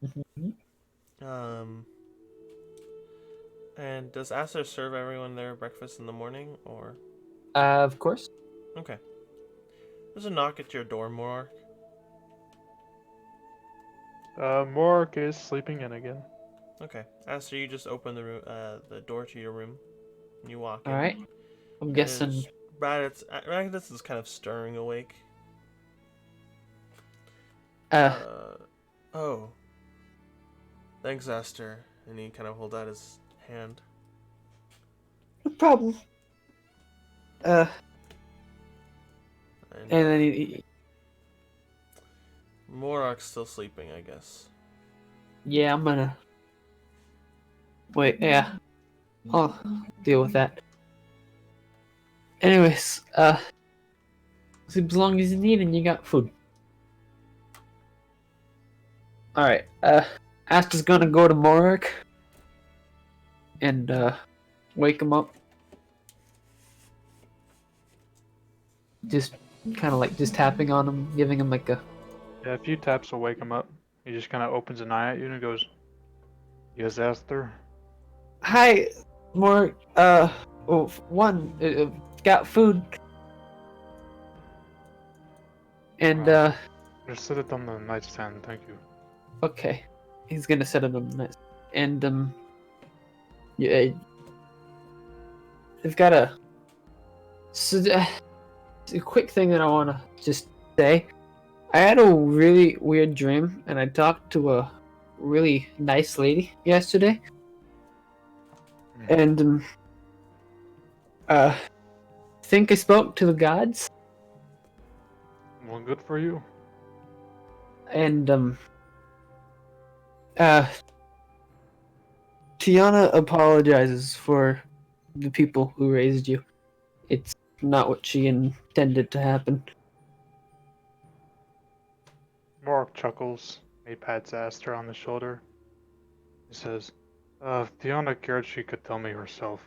Mhm.
And does Aster serve everyone their breakfast in the morning, or?
Of course.
Okay. There's a knock at your door, Morark.
Mork is sleeping in again.
Okay. Aster, you just open the door to your room, and you walk in.
Alright. I'm
And
guessing
it's- Raditz is kind of stirring awake. Oh. Thanks, Aster. And he kind of holds out his hand.
no problem. And
And
then he
Morark's still sleeping, I guess.
yeah, I'm gonna wait, yeah. I'll deal with that. Anyways, sleep as long as you need and you got food. Alright, Asta's gonna go to Morik and wake him up. Just kind of like just tapping on him, giving him like a
Yeah, a few taps will wake him up. He just kind of opens an eye at you and goes, "Yes, Esther."
hi, Morik. Got food. And
Just set it on the nightstand, thank you.
okay, he's gonna set it on the night. And yeah, I've got a quick thing that I want to just say. I had a really weird dream, and I talked to a really nice lady yesterday, and think I spoke to the gods,
Well, good for you.
and Tiana apologizes for the people who raised you. It's not what she intended to happen.
Mork chuckles. He pats Esther on the shoulder. He says, if Tiana cared, she could tell me herself.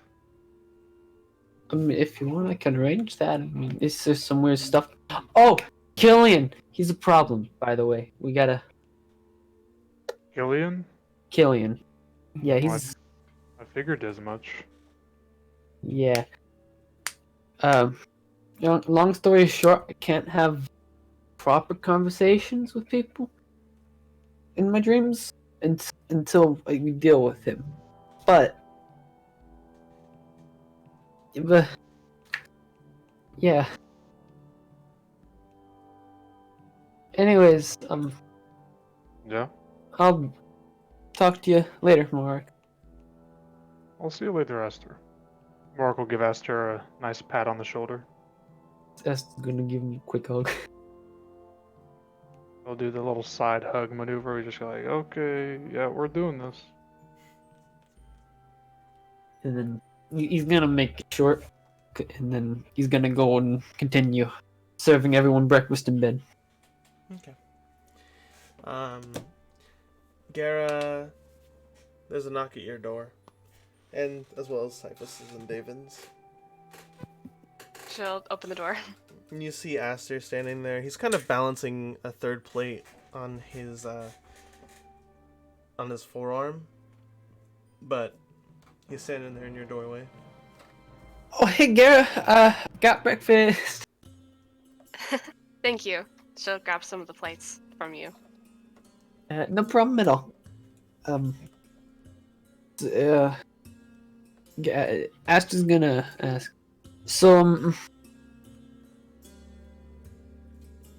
I mean, if you want, I can arrange that. I mean, is there some weird stuff? Oh, Killian! He's a problem, by the way. We gotta...
Gillian?
Killian. Yeah,
Well,
he's...
I figured as much.
Yeah. Long story short, I can't have proper conversations with people in my dreams until we deal with him. But yeah. Anyways,
Yeah.
I'll talk to you later, Mark.
I'll see you later, Esther. Mark will give Esther a nice pat on the shoulder.
That's gonna give him a quick hug.
He'll do the little side hug maneuver. We just go like, okay, yeah, we're doing this.
And then he's gonna make it short. And then he's gonna go and continue serving everyone breakfast in bed.
Okay. Gara, there's a knock at your door. And as well as Cyphus's and Davin's.
She'll open the door.
And you see Aster standing there. He's kind of balancing a third plate on his forearm. But he's standing there in your doorway.
Oh, hey, Gara, got breakfast.
Thank you. She'll grab some of the plates from you.
No problem at all. Aster's gonna ask. So,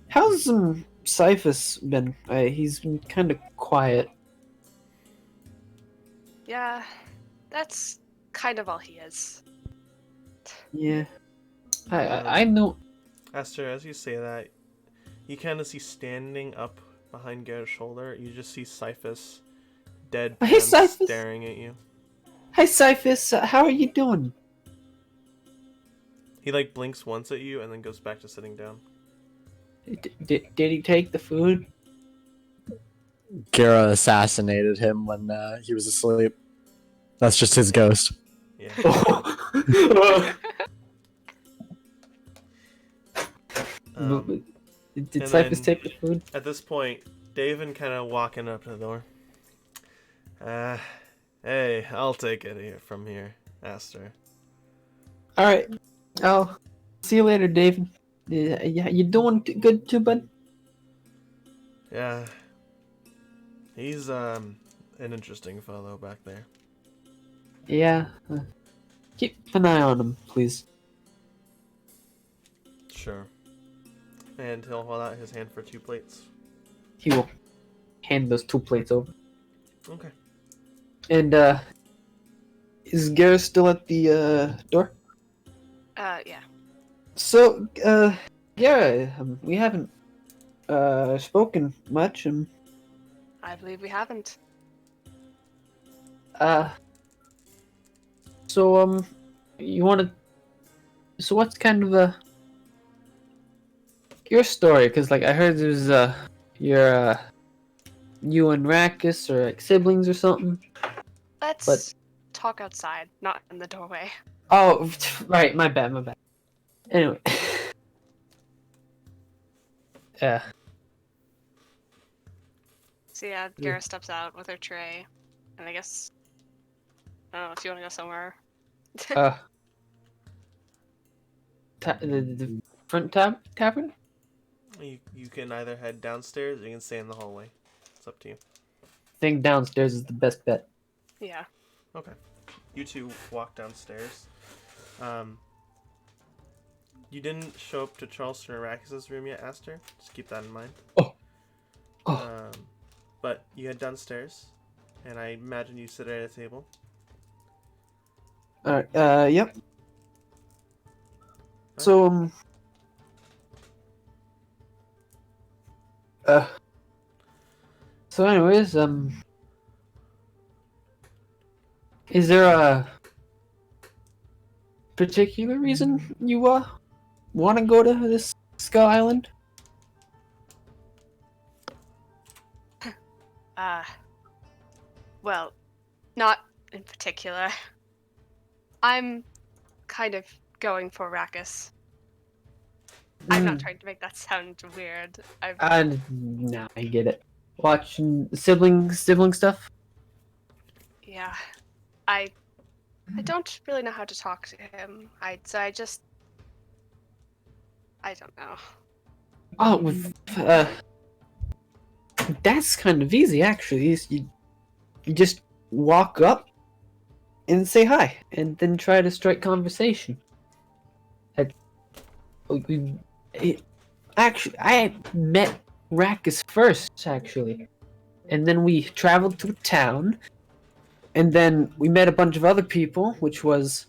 how's Cyphus been? He's been kind of quiet.
Yeah, that's kind of all he is.
Yeah, I know.
Aster, as you say that, you kind of see standing up behind Gara's shoulder, you just see Cyphus deadpan
Hey, Cyphus.
staring at you.
Hi, Cyphus. How are you doing?
He like blinks once at you and then goes back to sitting down.
Did he take the food?
Gara assassinated him when he was asleep. That's just his ghost.
Yeah.
Did
and
Cyphus
then-
take the food?
At this point, Davin kind of walking up to the door. Hey, I'll take it here from here, Aster.
All right. I'll see you later, David. Yeah, you doing good too, bud?
Yeah. He's an interesting fellow back there.
Yeah. Keep an eye on him, please.
Sure. And he'll hold out his hand for 2 plates.
He will hand those 2 plates over.
Okay.
And is Gareth still at the door?
Yeah.
So, yeah, we haven't spoken much, and
I believe we haven't.
so you want to? So what's kind of your story? Because like I heard there's your you and Rakis are like siblings or something.
Let's talk outside, not in the doorway.
Oh, right, my bad. Anyway, yeah.
So yeah, Gara steps out with her tray, and I guess I don't know if you want to go somewhere.
The front tavern.
You can either head downstairs or you can stay in the hallway. It's up to you.
I think downstairs is the best bet.
Yeah.
Okay. You two walk downstairs. You didn't show up to Charleston or Rakis' room yet, Aster. Just keep that in mind.
Oh.
But you head downstairs, and I imagine you sit at a table.
All right. Yep. So So anyways, is there a particular reason you want to go to this Skull Island?
Well, not in particular. I'm kind of going for Rakis. I'm not trying to make that sound weird.
Nah, I get it. Watching sibling stuff.
Yeah. I don't really know how to talk to him. I don't know.
Oh, that's kind of easy actually. You just walk up and say hi, and then try to strike conversation. Actually, I met Rackus first, actually, and then we traveled to a town, and then we met a bunch of other people, which was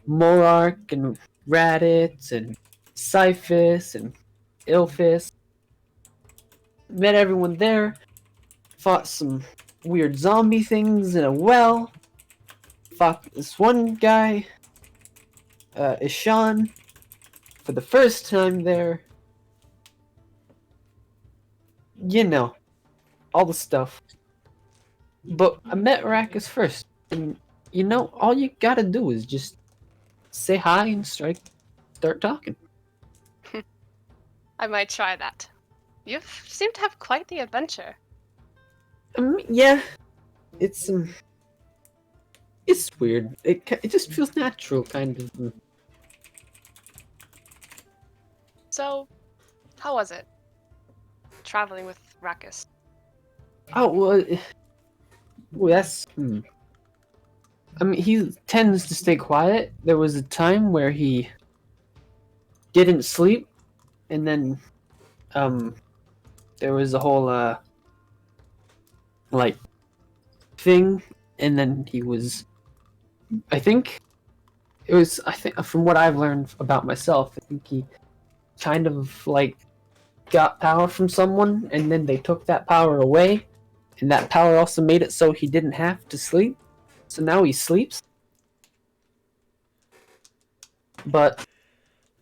Morark and Raditz and Cyphus and Ilphis. Met everyone there, fought some weird zombie things in a well, fought this one guy, Ishan, for the first time there. You know, all the stuff. But I met Rackus first, and you know, all you gotta do is just say hi and start talking.
I might try that. You seem to have quite the adventure.
Yeah, it's weird. It just feels natural, kind of.
So, how was it? Traveling with Rackus.
Oh well, that's. I mean, he tends to stay quiet. There was a time where he didn't sleep, and then, there was a whole like thing, and then he was. I think from what I've learned about myself, I think he kind of like got power from someone, and then they took that power away, and that power also made it so he didn't have to sleep. So now he sleeps. But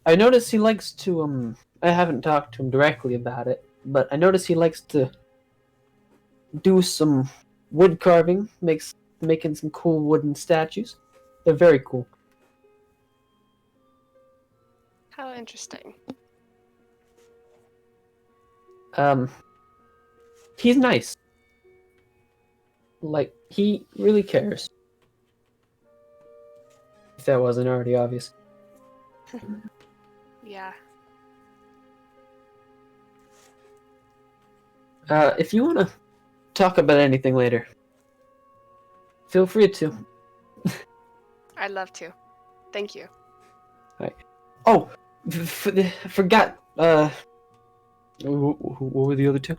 I notice he likes to I haven't talked to him directly about it, but I notice he likes to do some wood carving, making some cool wooden statues. They're very cool.
How interesting.
He's nice. Like, he really cares. If that wasn't already obvious.
Yeah.
If you want to talk about anything later, feel free to.
I'd love to. Thank you.
Oh, forgot. What were the other two?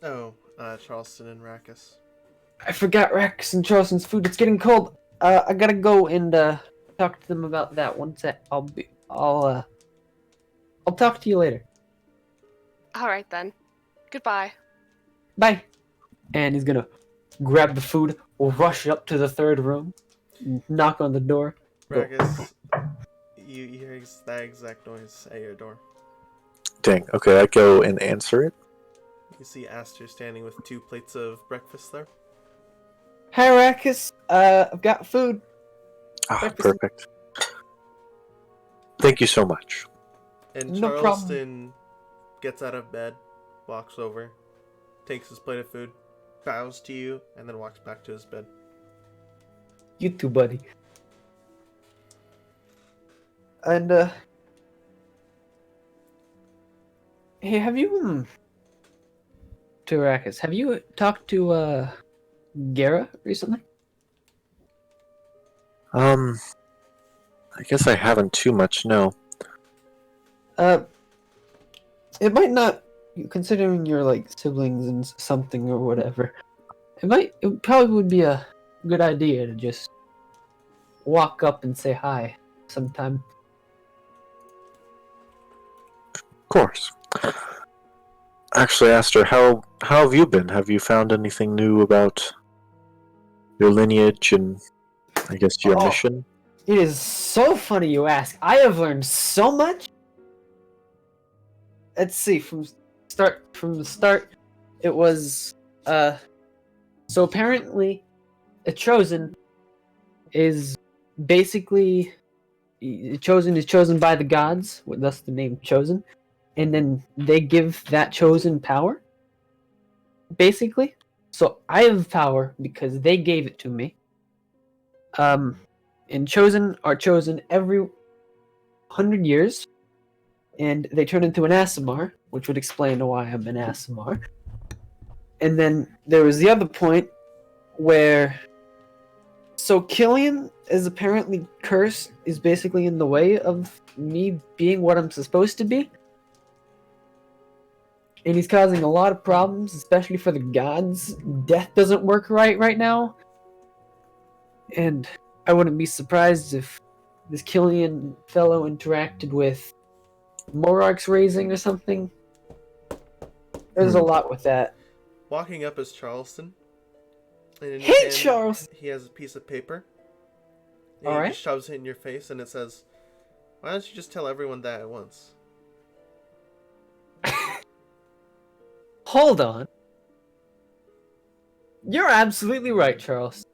Oh, Charleston and Rackus.
I forgot Rex and Charleston's food. It's getting cold. I gotta go and talk to them about that. One sec. I'll talk to you later.
All right then. Goodbye.
Bye. And he's gonna grab the food, rush up to the third room, knock on the door.
Rackus, you hear that exact noise at your door.
Dang. Okay, I go and answer it.
You see Aster standing with 2 plates of breakfast there.
Hi, Rackus. I've got food.
Ah,
Breakfast.
perfect. Thank you so much.
And
No problem.
Charleston gets out of bed, walks over, takes his plate of food, bows to you, and then walks back to his bed.
You too, buddy. And hey, have you to Rackus? Have you talked to Gara recently?
I guess I haven't too much, no.
It might not, considering you're like siblings and something or whatever. It probably would be a good idea to just walk up and say hi sometime.
Of course. Actually, Aster, how have you been? Have you found anything new about your lineage and, I guess, your mission?
It is so funny you ask. I have learned so much. Let's see, from the start, it was so apparently a chosen is basically chosen is chosen by the gods, thus the name chosen, and then they give that chosen power. Basically. So I have power because they gave it to me. And chosen are chosen every 100 years. and they turn into an Aasimar, which would explain why I'm an Aasimar. And then there was the other point where... So Killian is apparently cursed, is basically in the way of me being what I'm supposed to be. And he's causing a lot of problems, especially for the gods. Death doesn't work right now. And I wouldn't be surprised if this Killian fellow interacted with Morark's raising or something. There's a lot with that.
Walking up is Charleston. And in his
Hey,
hand,
Charles!
he has a piece of paper. And
All
he
right.
just shoves it in your face, and it says, "Why don't you just tell everyone that at once?"
Hold on. You're absolutely right, Charles.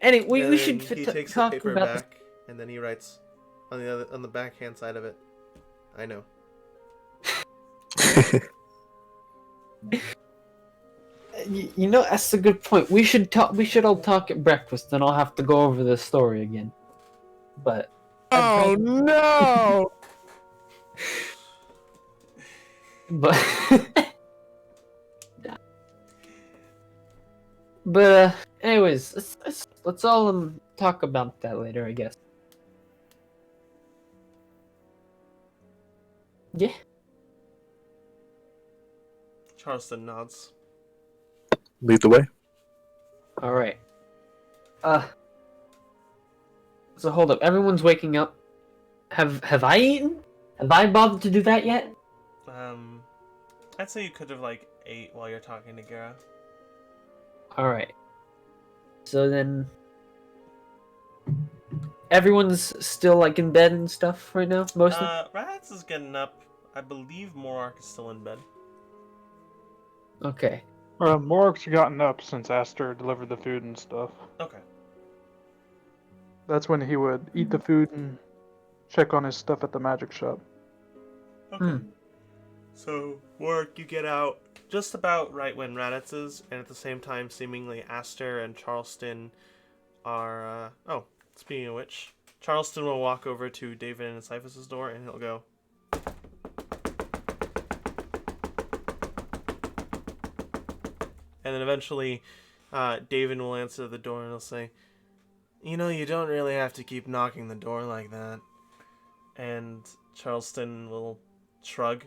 Anyway, we
And
should
then he takes the
talk
paper
about
back, and then he writes on the backhand side of it, "I know."
You know, that's a good point. We should talk. We should all talk at breakfast, and I'll have to go over this story again. But
Oh no!
but anyways, let's all talk about that later, I guess. Yeah.
Charleston nods.
Lead the way.
All right. So hold up. Everyone's waking up. Have I eaten? Have I bothered to do that yet?
I'd say you could have ate while you're talking to Gara.
All right. So then, everyone's still in bed and stuff right now, mostly.
Rats is getting up. I believe Morark is still in bed.
Okay.
Morg's gotten up since Aster delivered the food and stuff.
Okay.
That's when he would eat the food and check on his stuff at the magic shop.
Okay. So, Morark, you get out just about right when Raditz is, and at the same time, seemingly Aster and Charleston are. Oh, speaking of which, Charleston will walk over to David and Cyphus' door, and he'll go. And then eventually, David will answer the door and he'll say, "You know, you don't really have to keep knocking the door like that." And Charleston will shrug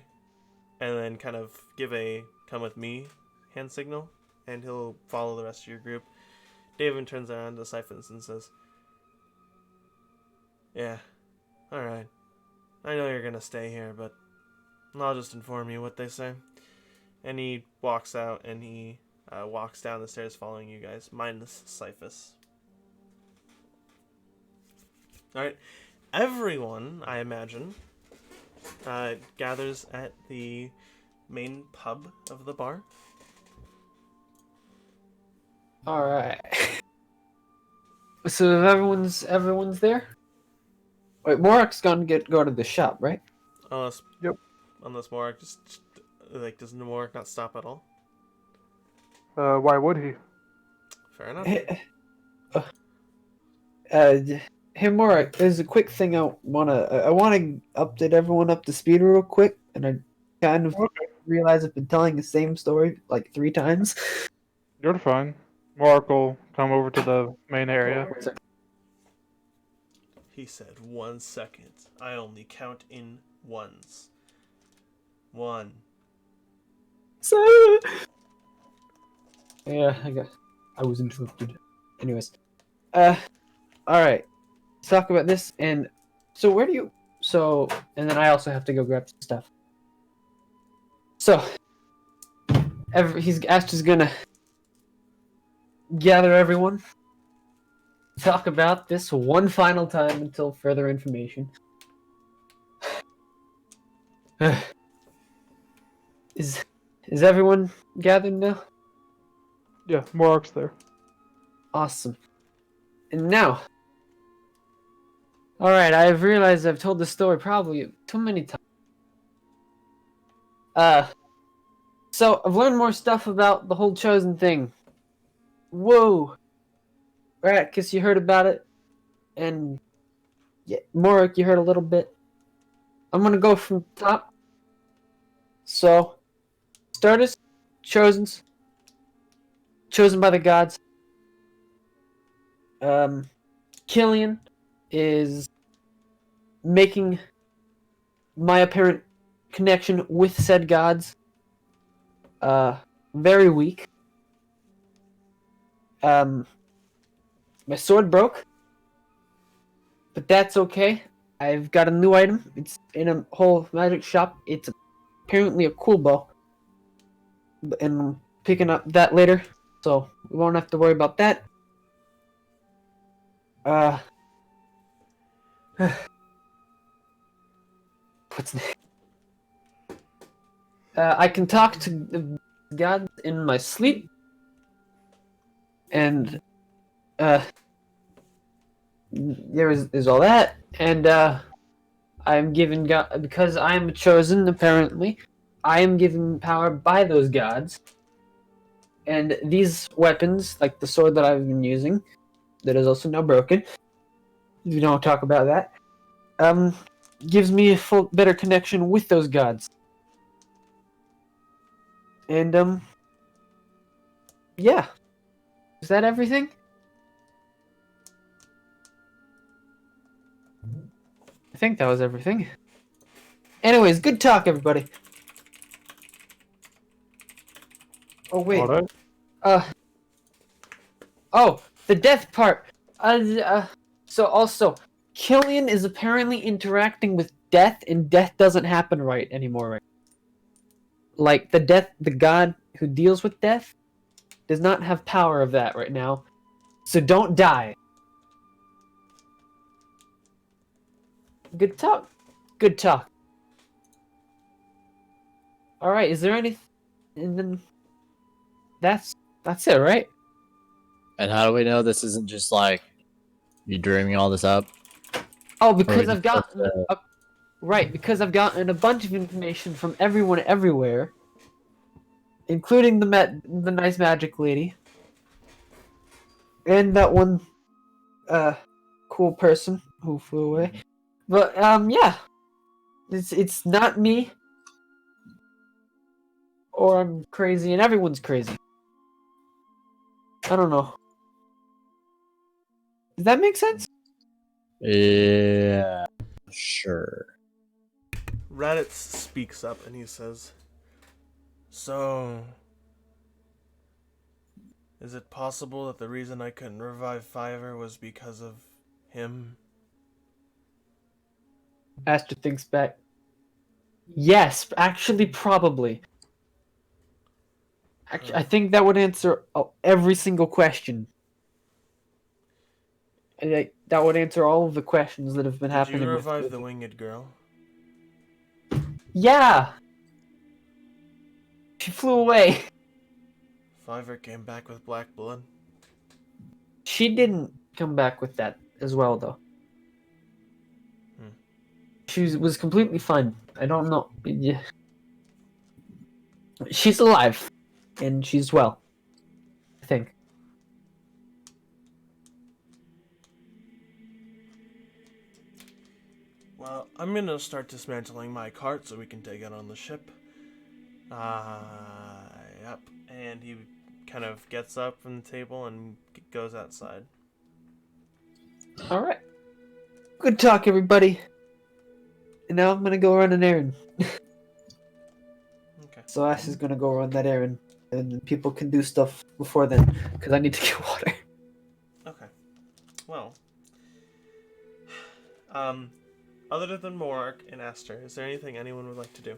and then kind of give a "come with me" hand signal, and he'll follow the rest of your group. David turns around to Siphons and says, "Yeah, alright. I know you're gonna stay here, but I'll just inform you what they say." And he walks out and he walks down the stairs following you guys, minus Cyphus. Alright, everyone, I imagine, gathers at the main pub of the bar.
All right. So if everyone's there. Wait, Morark's gonna go to the shop, right?
Unless,
Yep.
Unless Morark does Morark not stop at all?
Why would he?
Fair enough.
Hey Morark, there's a quick thing I wanna update everyone up to speed real quick, and I kind of realize I've been telling the same story 3 times.
You're fine. Mark will come over to the main area.
He said 1 second. I only count in ones. 1.
So, yeah, I was interrupted. Anyways, all right. Let's talk about this. And so, where do you? So, and then I also have to go grab some stuff. So, Aster's gonna gather everyone, talk about this one final time until further information. Is everyone gathered now?
Yeah, Mork's there.
Awesome. And now, alright, I've realized I've told this story probably too many times. So I've learned more stuff about the whole Chosen thing. Whoa! Right, cause you heard about it, and yeah, Morok, you heard a little bit. I'm gonna go from top. So, starters, chosen by the gods. Killian is making my apparent connection with said gods very weak. My sword broke, but that's okay. I've got a new item. It's in a whole magic shop. It's apparently a cool bow, and I'm picking up that later, so we won't have to worry about that. What's next? I can talk to the gods in my sleep, and there's all that, and I'm given God because I am chosen. Apparently, I am given power by those gods, and these weapons, like the sword that I've been using, that is also now broken. We don't talk about that. Gives me a better connection with those gods, and yeah. Is that everything? I think that was everything. Anyways, good talk, everybody. Oh wait.
Alright.
Oh, the death part. So also, Killian is apparently interacting with death, and death doesn't happen right anymore. Right? Like the god who deals with death, does not have power of that right now. So don't die. Good talk. Good talk. All right. Is there any? And then that's it, right?
And how do we know this isn't just like you dreaming all this up?
Oh,
Or
because
we
I've
just
gotten right. Because I've gotten a bunch of information from everyone everywhere, including the nice magic lady, and that one cool person who flew away. But yeah, it's not me, or I'm crazy, and everyone's crazy. I don't know. Does that make sense?
Yeah, sure.
Raditz speaks up and he says, "So, is it possible that the reason I couldn't revive Fiverr was because of him?"
Aster thinks back. Yes, actually, probably. I think that would answer every single question. And that would answer all of the questions that have been
Did
happening
you revive
with
the winged girl?
Yeah! She flew away.
Fiverr came back with black blood.
She didn't come back with that as well, though. She was completely fine. I don't know. Yeah. She's alive. And she's well. I think.
Well, I'm gonna start dismantling my cart so we can take it on the ship. Yep. And he kind of gets up from the table and goes outside.
Alright. Good talk, everybody. And now I'm gonna go run an errand.
Okay.
So Ash is gonna go run that errand. And then people can do stuff before then. Because I need to get water.
Okay. Well. Other than Morak and Aster, is there anything anyone would like to do?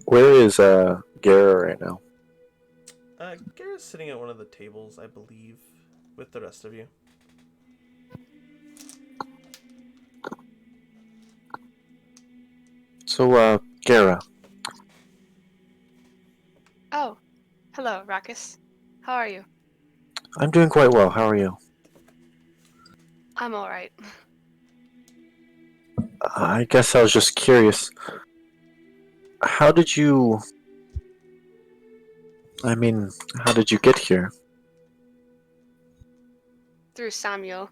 Where is Gara right now?
Gara's sitting at one of the tables, I believe, with the rest of you.
So, Gara,
Oh, hello, Rakus. How are you?
I'm doing quite well. How are you?
I'm alright.
I guess I was just curious. How did you... I mean, how did you get here?
Through Samuel.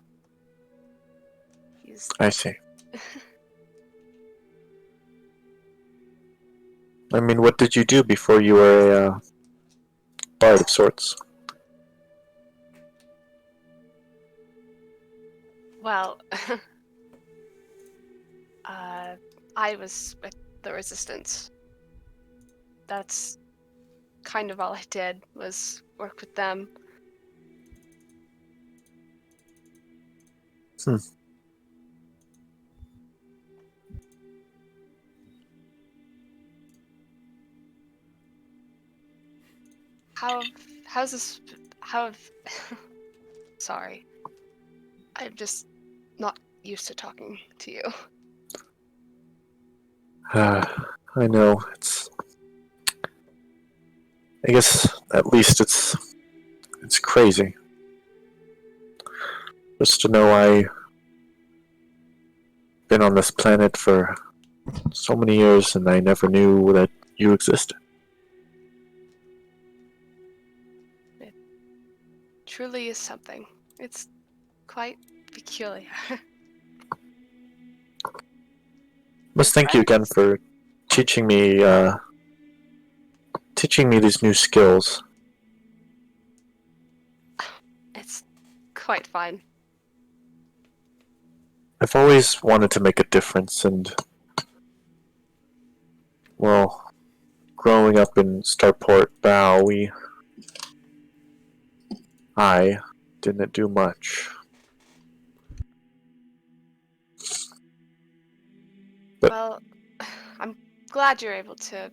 He's
I see. I mean, what did you do before you were a bard of sorts?
well. I was with the resistance. That's kind of all I did was work with them.
Hmm.
How's this? How have? Sorry, I'm just not used to talking to you.
I know, I guess at least it's crazy. Just to know I've been on this planet for so many years and I never knew that you existed.
It truly is something. It's quite peculiar.
Must thank you again for teaching me these new skills.
It's quite fine.
I've always wanted to make a difference, and well, growing up in Starport Bow, I didn't do much. But
Well, I'm glad you're able to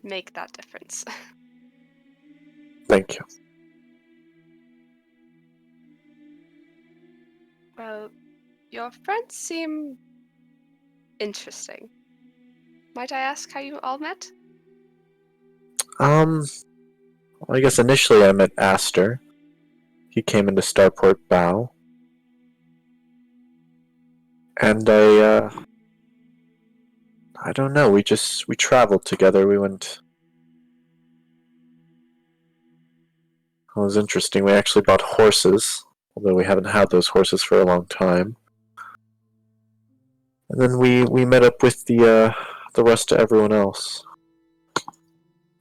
make that difference.
thank you.
Well, your friends seem interesting. Might I ask how you all met?
Well, I guess initially I met Aster. He came into Starport Bow, and I don't know. We traveled together. We went. It was interesting. We actually bought horses, although we haven't had those horses for a long time. And then we met up with the rest of everyone else.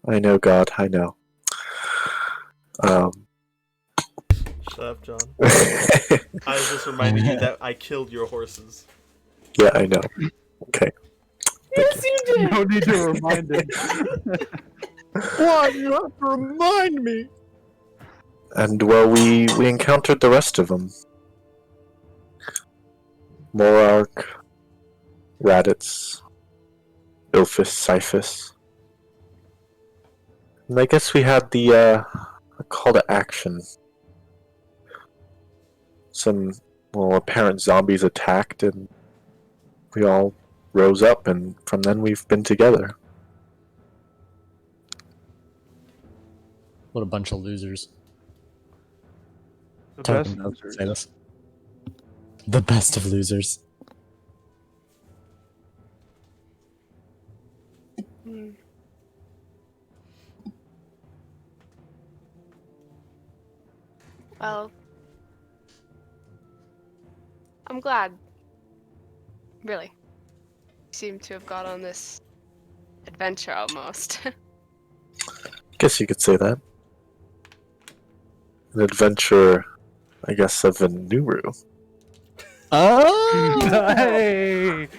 I know, God, I know.
Shut up, John.
Yeah,
I was just reminding you that I killed your horses.
I know. Okay.
Yes, you did.
No need to remind him.
Why do you have to remind me?
And well, we encountered the rest of them. Morark, Raditz, Ilphis, Cyphus. And I guess we had the a call to action. Some apparent zombies attacked, and we all rose up, and from then we've been together.
What a bunch of losers.
The
Token
best
doesn't
losers.
say this. The best of losers.
Hmm. Well, I'm glad. Really. You seem to have got on this adventure almost.
Guess you could say that. An adventure, I guess, of Venuru.
Oh!
Hey!
He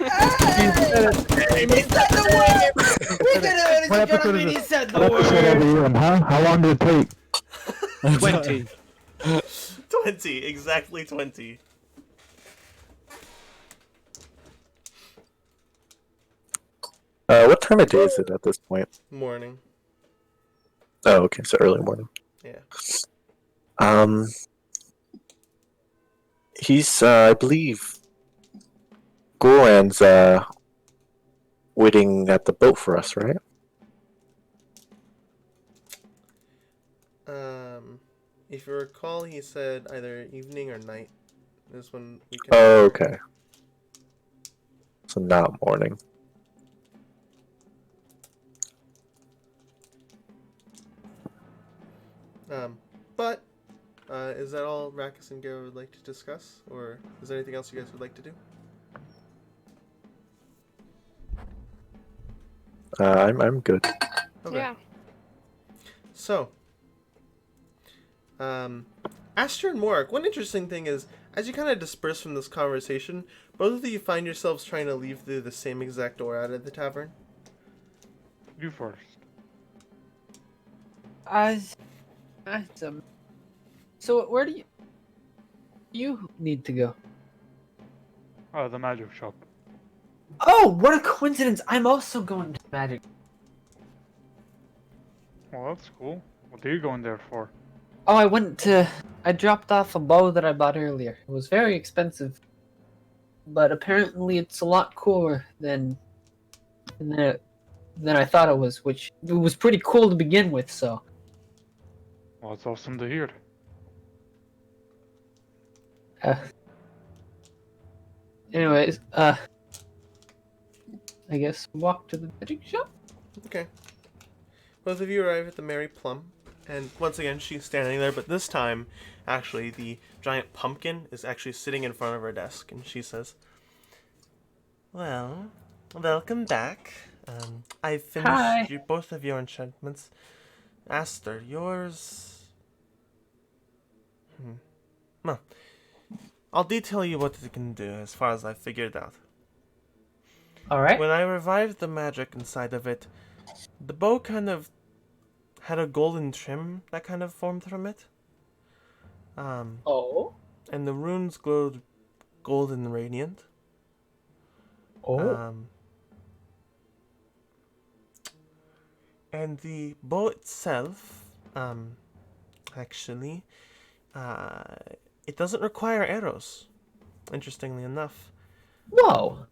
said the word. We did it, ladies and gentlemen. He said the word.
How long did it take?
20.
20, exactly 20.
What time of day is it at this point?
Morning.
Oh, okay, so early morning.
Yeah.
He's, I believe, Goran's, waiting at the boat for us, right?
If you recall, he said either evening or night. This one we can.
Oh, okay. So not morning.
But Is that all Rakus and Gera would like to discuss? Or is there anything else you guys would like to do?
I'm good.
Okay.
Yeah.
So, Aster and Morik, one interesting thing is, as you kind of disperse from this conversation, both of you find yourselves trying to leave through the same exact door out of the tavern.
You first.
So where do you need to go?
Oh, the magic shop.
Oh, what a coincidence! I'm also going to magic.
Well, that's cool. What are you going there for?
Oh, I dropped off a bow that I bought earlier. It was very expensive, but apparently it's a lot cooler than I thought it was. Which it was pretty cool to begin with. So
Well, it's awesome to hear.
anyways, I guess walk to the magic shop.
Okay. Both of you arrive at the Merry Plum, and once again, she's standing there, but this time, actually, the giant pumpkin is actually sitting in front of her desk, and she says, "Well, welcome back. I've
Hi.
finished both of your enchantments. Aster, yours... Well, I'll detail you what it can do as far as I figured out.
All right.
When I revived the magic inside of it, the bow kind of had a golden trim that kind of formed from it.
Oh.
And the runes glowed golden radiant.
Oh.
And the bow itself, actually, it doesn't require arrows, interestingly enough.
Whoa.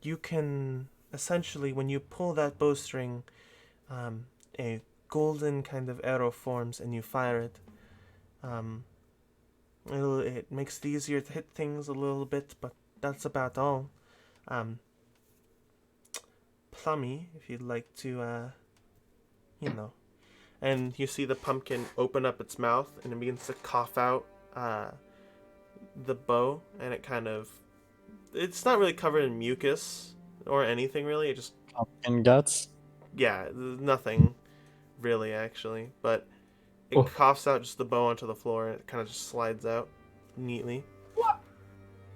You can, essentially, when you pull that bowstring, a golden kind of arrow forms and you fire it. It makes it easier to hit things a little bit, but that's about all. Plummy, if you'd like to, And you see the pumpkin open up its mouth and it begins to cough out the bow, and it's not really covered in mucus or anything really. It just,
Pumpkin guts.
yeah, nothing really actually, but it
Oh.
coughs out just the bow onto the floor and it kind of just slides out neatly.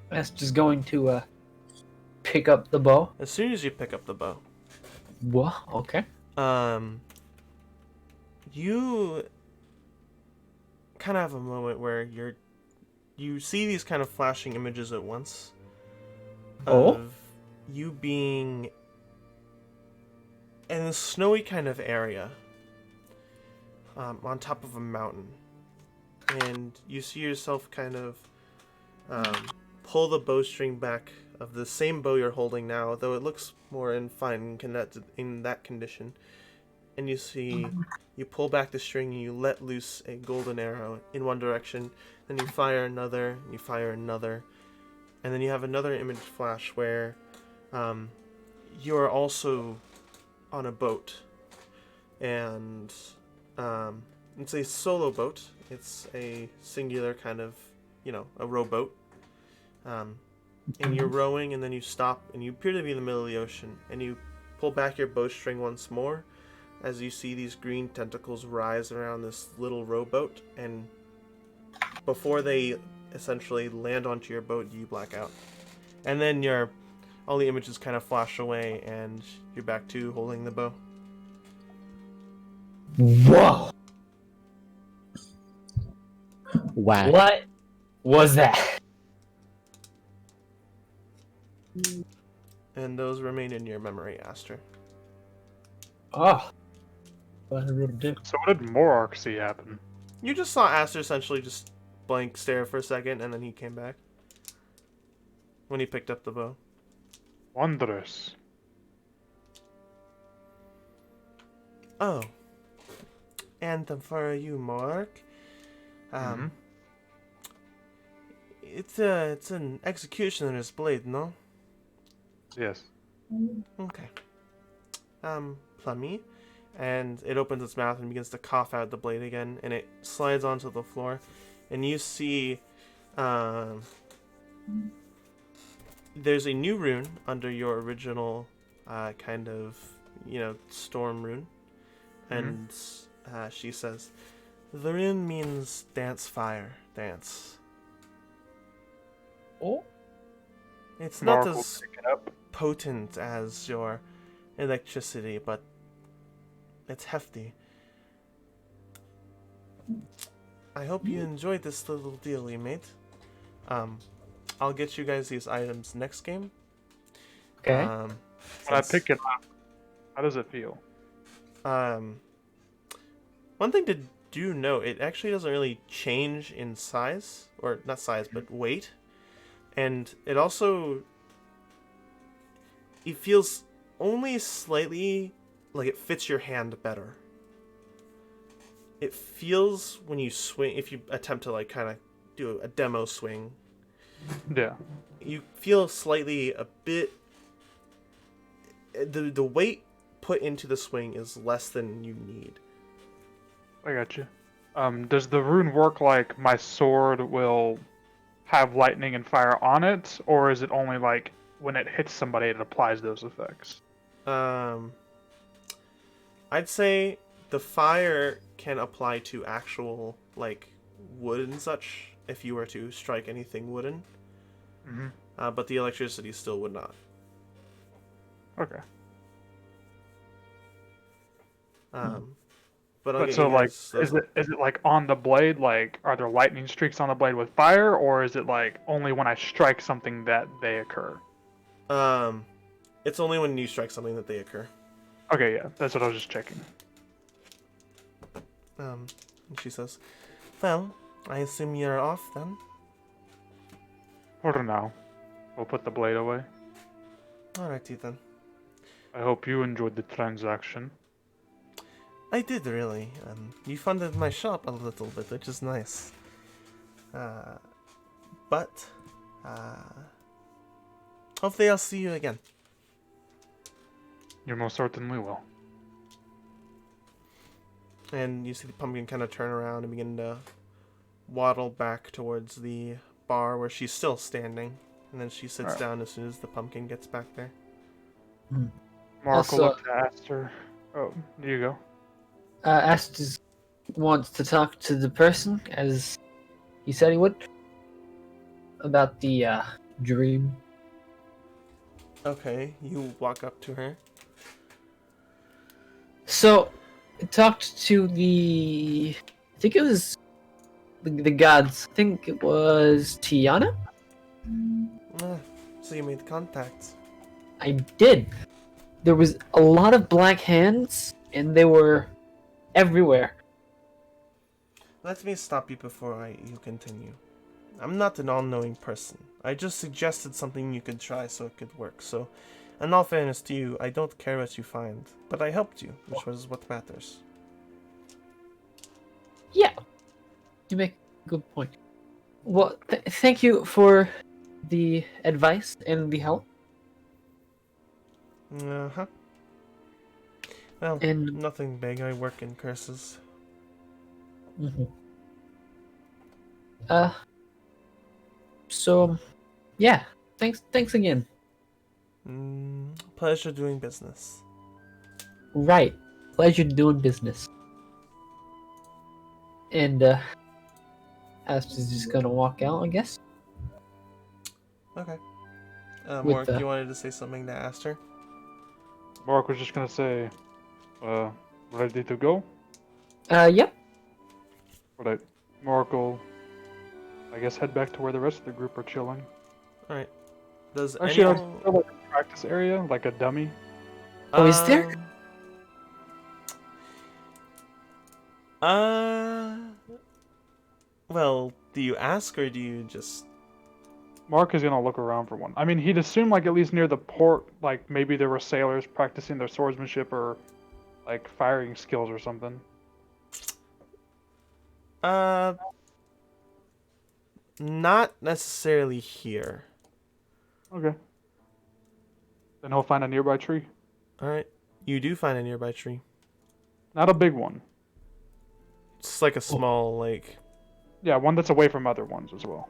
That's just going to pick up the bow.
As soon as you pick up the bow,
What? Okay.
you kind of have a moment where you see these kind of flashing images at once of
Oh.
you being in a snowy kind of area on top of a mountain, and you see yourself kind of pull the bowstring back of the same bow you're holding now, though it looks more fine and connected in that condition. And you pull back the string and you let loose a golden arrow in one direction, then you fire another, and you fire another, and then you have another image flash where you are also on a boat, and it's a solo boat. It's a singular kind of, a rowboat. And you're rowing, and then you stop, and you appear to be in the middle of the ocean, and you pull back your bowstring once more as you see these green tentacles rise around this little rowboat, and before they essentially land onto your boat, you black out. And then all the images kind of flash away, and you're back to holding the bow.
Whoa.
Whack.
What was that?
And those remain in your memory, Aster.
Oh. What I really did.
So what did Morark see happen?
You just saw Aster essentially just blank stare for a second, and then he came back. When he picked up the bow.
Wondrous.
Oh. And for you, Mark. It's an executioner's blade, no?
Yes.
Okay. Plummy, and it opens its mouth and begins to cough out the blade again, and it slides onto the floor, and you see there's a new rune under your original kind of, storm rune, and she says, the rune means dance fire, dance.
Oh.
It's not
Mark will
as
pick it up.
potent as your electricity, but it's hefty. I hope you enjoyed this little deal we made. I'll get you guys these items next game.
Okay.
When I pick it up, how does it feel?
One thing to do note, it actually doesn't really change in size, or not size, but weight. And it also, it feels only slightly like it fits your hand better. It feels when you swing, if you attempt to like kind of do a demo swing,
Yeah.
you feel slightly a bit, the weight put into the swing is less than you need.
I got you. Does the rune work like my sword will have lightning and fire on it, or is it only like when it hits somebody it applies those effects?
I'd say the fire can apply to actual like wood and such if you were to strike anything wooden, but the electricity still would not.
Okay.
But I'll
But
get
so
you
like,
guys
is it like on the blade? Like, are there lightning streaks on the blade with fire, or is it like only when I strike something that they occur?
It's only when you strike something that they occur.
Okay, yeah, that's what I was just checking.
And she says, well, I assume you're off then?
For now, we'll put the blade away.
Alrighty then.
I hope you enjoyed the transaction.
I did really. You funded my shop a little bit, which is nice. But hopefully I'll see you again.
You most certainly will.
And you see the pumpkin kind of turn around and begin to waddle back towards the bar where she's still standing. And then she sits down as soon as the pumpkin gets back there.
Mark will look to Aster. Oh, there you go.
Aster wants to talk to the person, as he said he would, about the dream.
Okay, you walk up to her.
So, I talked to I think it was the gods. I think it was Tiana?
So you made contact.
I did. There was a lot of black hands, and they were everywhere.
Let me stop you before you continue. I'm not an all-knowing person. I just suggested something you could try so it could work. So, in all fairness to you, I don't care what you find, but I helped you, which was what matters.
Yeah, you make a good point. Well, thank you for the advice and the help.
Uh-huh. Well,
And
nothing big. I work in curses.
So, yeah, thanks again.
Pleasure doing business.
Right, pleasure doing business. And Aster's just gonna walk out, I guess.
Okay.
With
Mark,
the-
you wanted to say something to Aster?
Mark was just gonna say, ready to go?
Yep.
Right. Mark will, I guess, head back to where the rest of the group are chilling.
Alright. Does
Actually,
anyone...
is there like a practice area, like a dummy?
Oh, is there?
Well, do you ask or do you just...
Mark is gonna look around for one. I mean, he'd assume like at least near the port, like maybe there were sailors practicing their swordsmanship or like firing skills or something.
Not necessarily here.
Okay. Then he'll find a nearby tree.
Alright. You do find a nearby tree.
Not a big one.
It's like a small, like,
Yeah, one that's away from other ones as well.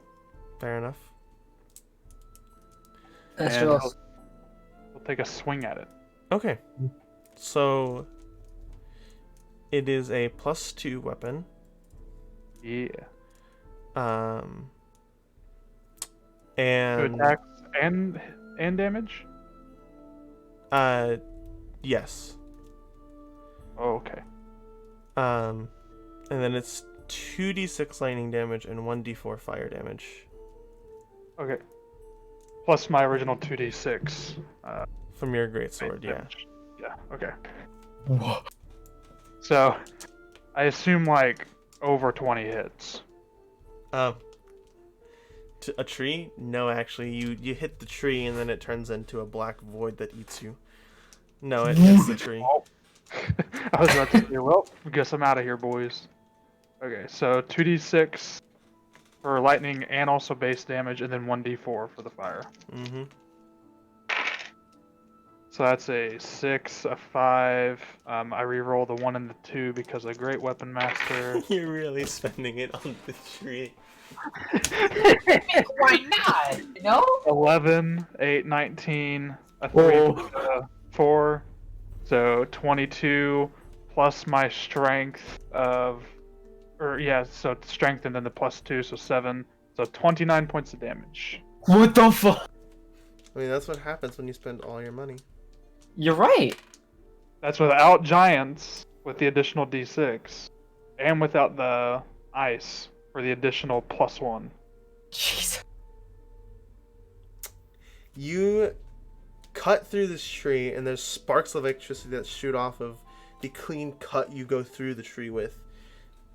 fair enough.
That's
And
just
we'll take a swing at it.
Okay. So it is a +2 weapon.
Yeah.
Um
To
and
attacks and damage?
yes.
Oh, okay.
And then it's 2d6 lightning damage and 1d4 fire damage.
Okay. Plus my original 2d6.
From your greatsword, yeah.
Damage. Yeah, okay. So, I assume like over 20 hits.
A tree? No, actually, you hit the tree and then it turns into a black void that eats you. No, it hits the tree.
I was about to say, well, I guess I'm out of here, boys. Okay, so 2d6 for lightning and also base damage, and then 1d4 for the fire.
Mm-hmm.
So that's a 6, a 5. I re-roll the 1 and the 2 because of Great Weapon Master.
You're really spending it on the tree.
why not? You know?
11, 8, 19, a 3,
Whoa.
4. So 22 plus my strength of, so strength and then the +2, so 7. So 29 points of damage.
What the fuck?
I mean, that's what happens when you spend all your money.
You're right.
That's without giants with the additional d6, and without the ice for the additional +1.
Jeez.
You cut through this tree, and there's sparks of electricity that shoot off of the clean cut you go through the tree with.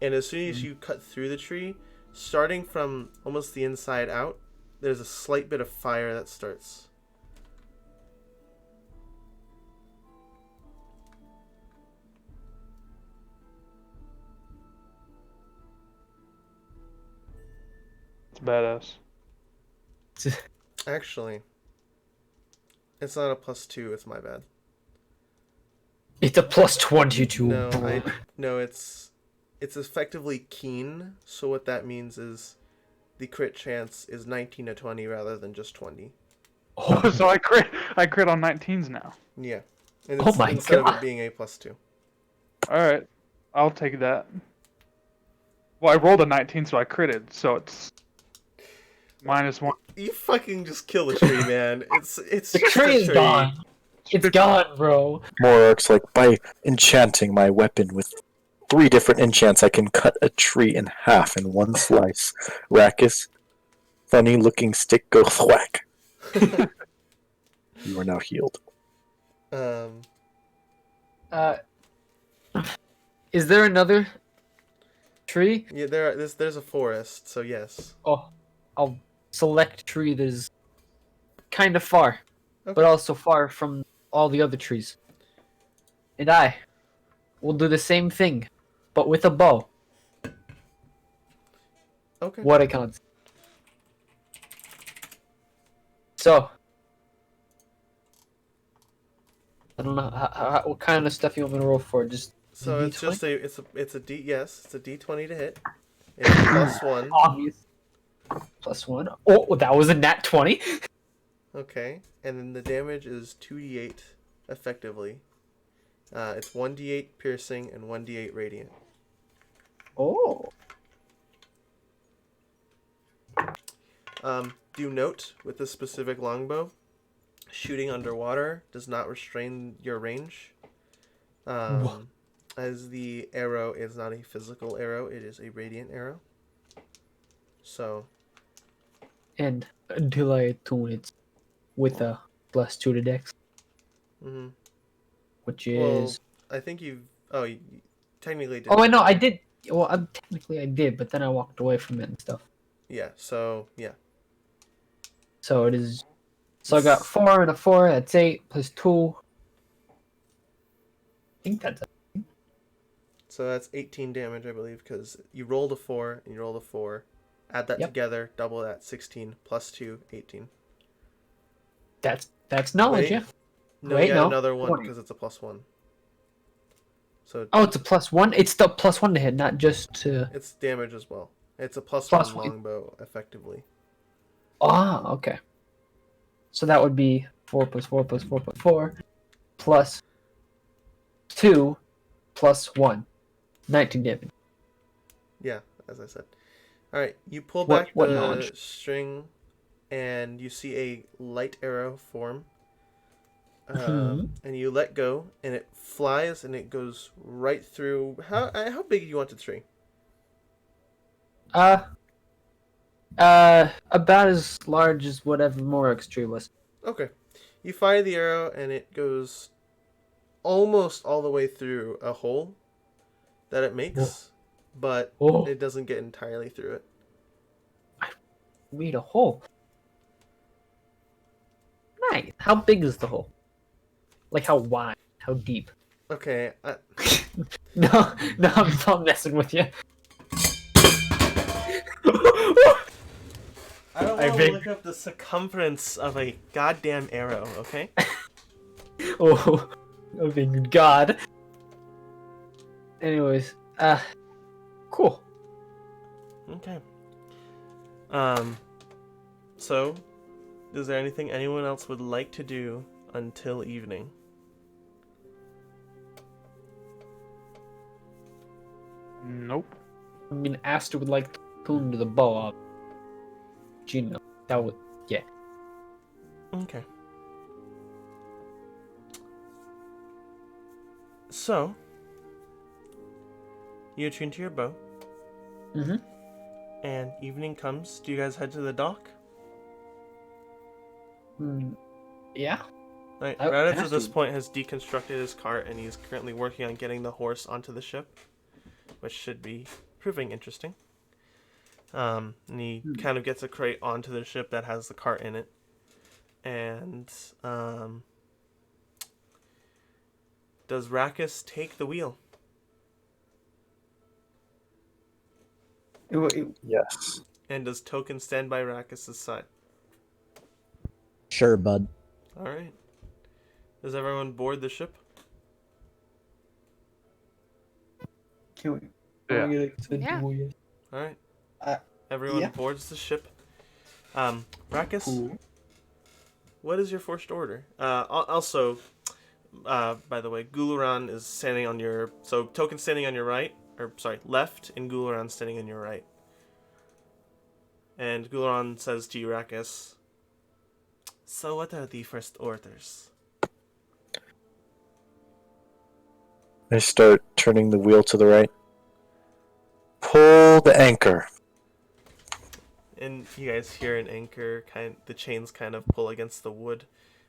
And as soon as you cut through the tree, starting from almost the inside out, there's a slight bit of fire that starts.
It's badass.
Actually, it's not a +2, it's my bad.
It's a +22.
No, it's effectively keen, so what that means is the crit chance is 19 to 20 rather than just 20.
Oh, so I crit on 19s now.
Yeah. And
Oh my
instead of
God.
it being a +2.
Alright, I'll take that. Well, I rolled a 19, so I critted, so it's -1.
You fucking just kill the tree, man. It's
The
just
tree
a
is gone. It's gone, bro.
Morark's like, by enchanting my weapon with 3 different enchants, I can cut a tree in half in one slice. Rackus, funny looking stick go thwack. You are now healed.
Is there another tree?
Yeah, there's a forest, so yes.
Oh, I'll select tree that is kind of far,
Okay.
but also far from all the other trees. And I will do the same thing, but with a bow.
Okay.
What a concept. So, I don't know what kind of stuff you want me to roll for. Just
So it's
D20?
just it's a D20 to hit. It's +1.
obvious. +1. Oh, that was a nat 20.
Okay, and then the damage is 2d8 effectively. It's 1d8 piercing and 1d8 radiant.
Oh.
Do note with this specific longbow, shooting underwater does not restrain your range. As the arrow is not a physical arrow, it is a radiant arrow. So.
And until I attune it with a +2 to dex,
Mm-hmm.
which
Well,
is.
I think you technically did.
Oh, I know, I did. Well, technically I did, but then I walked away from it and stuff.
Yeah. So yeah.
So it is. So I got 4 and a 4. That's 8 +2. I think that's it.
So that's 18 damage, I believe, because you rolled a 4 and you rolled a 4. Add that together, double that, 16 +2, 18.
That's knowledge,
Wait.
yeah.
No,
Wait,
you
no.
add another 1
20.
because it's a +1. So
Oh, it's a +1. It's the +1 to hit, not just to.
it's damage as well. It's a +1
Plus one.
longbow, effectively.
Ah, okay. So that would be 4 + 4 + 4 + 4 plus 2 plus 1. 19 damage.
Yeah, as I said. All right, you pull
What-
back
what
the
knowledge?
string, and you see a light arrow form.
Mhm.
And you let go, and it flies, and it goes right through. How big do you want the tree?
About as large as whatever Morok's tree was.
Okay, you fire the arrow, and it goes almost all the way through a hole that it makes, but
Oh,
it doesn't get entirely through it.
made a hole. Nice. How big is the hole? Like how wide? How deep?
Okay,
No, no, I'm not messing with you.
I don't
I
want to
think-
look up the circumference of a goddamn arrow. Okay.
Oh, oh, big God. Anyways, cool.
Okay. So, is there anything anyone else would like to do until evening?
Nope.
I mean, Aster would like to tune to the bow off. Gino, that would, yeah.
Okay. So, you attune to your bow,
Mm-hmm.
and evening comes. Do you guys head to the dock?
Yeah.
Right.
I-
Raditz
has
at this
to.
point has deconstructed his cart, and he's currently working on getting the horse onto the ship, which should be proving interesting. And he kind of gets a crate onto the ship that has the cart in it, and does Rackus take the wheel?
Yes.
And does Token stand by Rackus' side?
Sure, bud.
All right. Does everyone board the ship?
Can we?
Yeah.
Yeah.
All right.
Uh,
Everyone
yeah.
boards the ship. Rackus,
Cool.
what is your first order? Also, by the way, Guluran is standing on your... So, Token's standing on your right, or sorry, left, and Guluran's standing on your right. And Guluran says to you, Rackus, so what are the first orders?
I start turning the wheel to the right. Pull the anchor.
And you guys hear an anchor, the chains kind of pull against the wood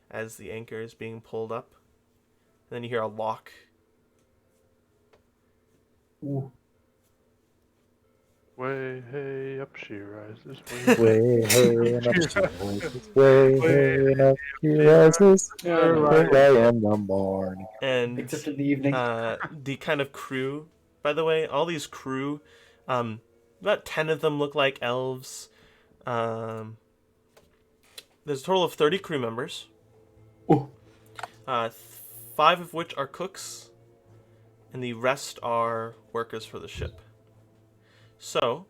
as the anchor is being pulled up. And then you hear a lock.
Ooh.
Way hey up she rises.
Way hey and up she rises. Way hey and up she rises. Early in the morning.
And
Except in the evening.
the kind of crew, by the way, all these crew, about 10 of them look like elves. There's a total of 30 crew members.
Ooh.
5 of which are cooks, and the rest are workers for the ship. So,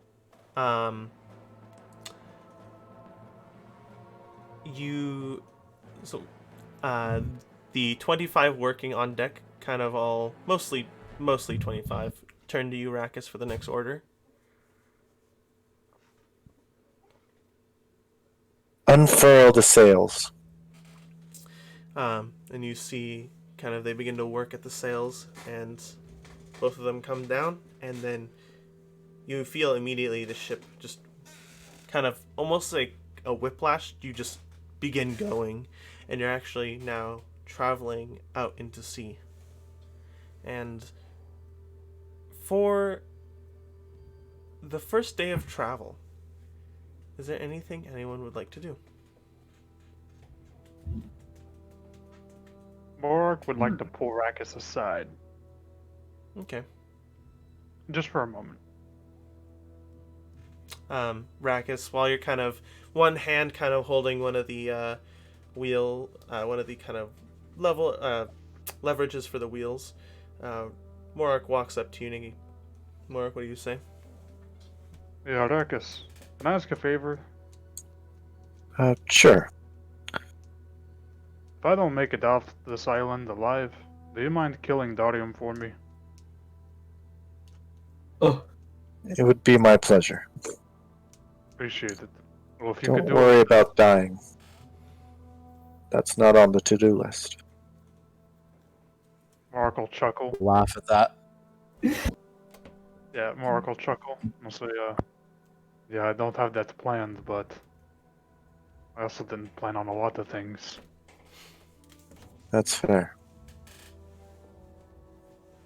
the 25 working on deck, kind of all, mostly 25, turn to you, Rackus, for the next order.
Unfurl the sails.
And you see kind of they begin to work at the sails, and both of them come down, and then you feel immediately the ship just kind of almost like a whiplash. You just begin going, and you're actually now traveling out into sea. And for the first day of travel, is there anything anyone would like to do?
Morg would like to pull Rackus aside,
Okay.
just for a moment.
Rackus, while you're kind of one hand kind of holding one of the one of the kind of leverages for the wheels, Morak walks up to you, Niggy. Morak, what do you say?
Yeah, Arrakis, can I ask a favor?
Sure.
If I don't make it off this island alive, do you mind killing Darium for me?
Oh,
It would be my pleasure.
Appreciate it. Well, if you
Don't
could do
worry
it,
about dying. That's not on the to-do list.
Mark will chuckle.
Laugh at that.
Yeah, Mark will chuckle. I'll say, yeah, I don't have that planned, but I also didn't plan on a lot of things.
That's fair.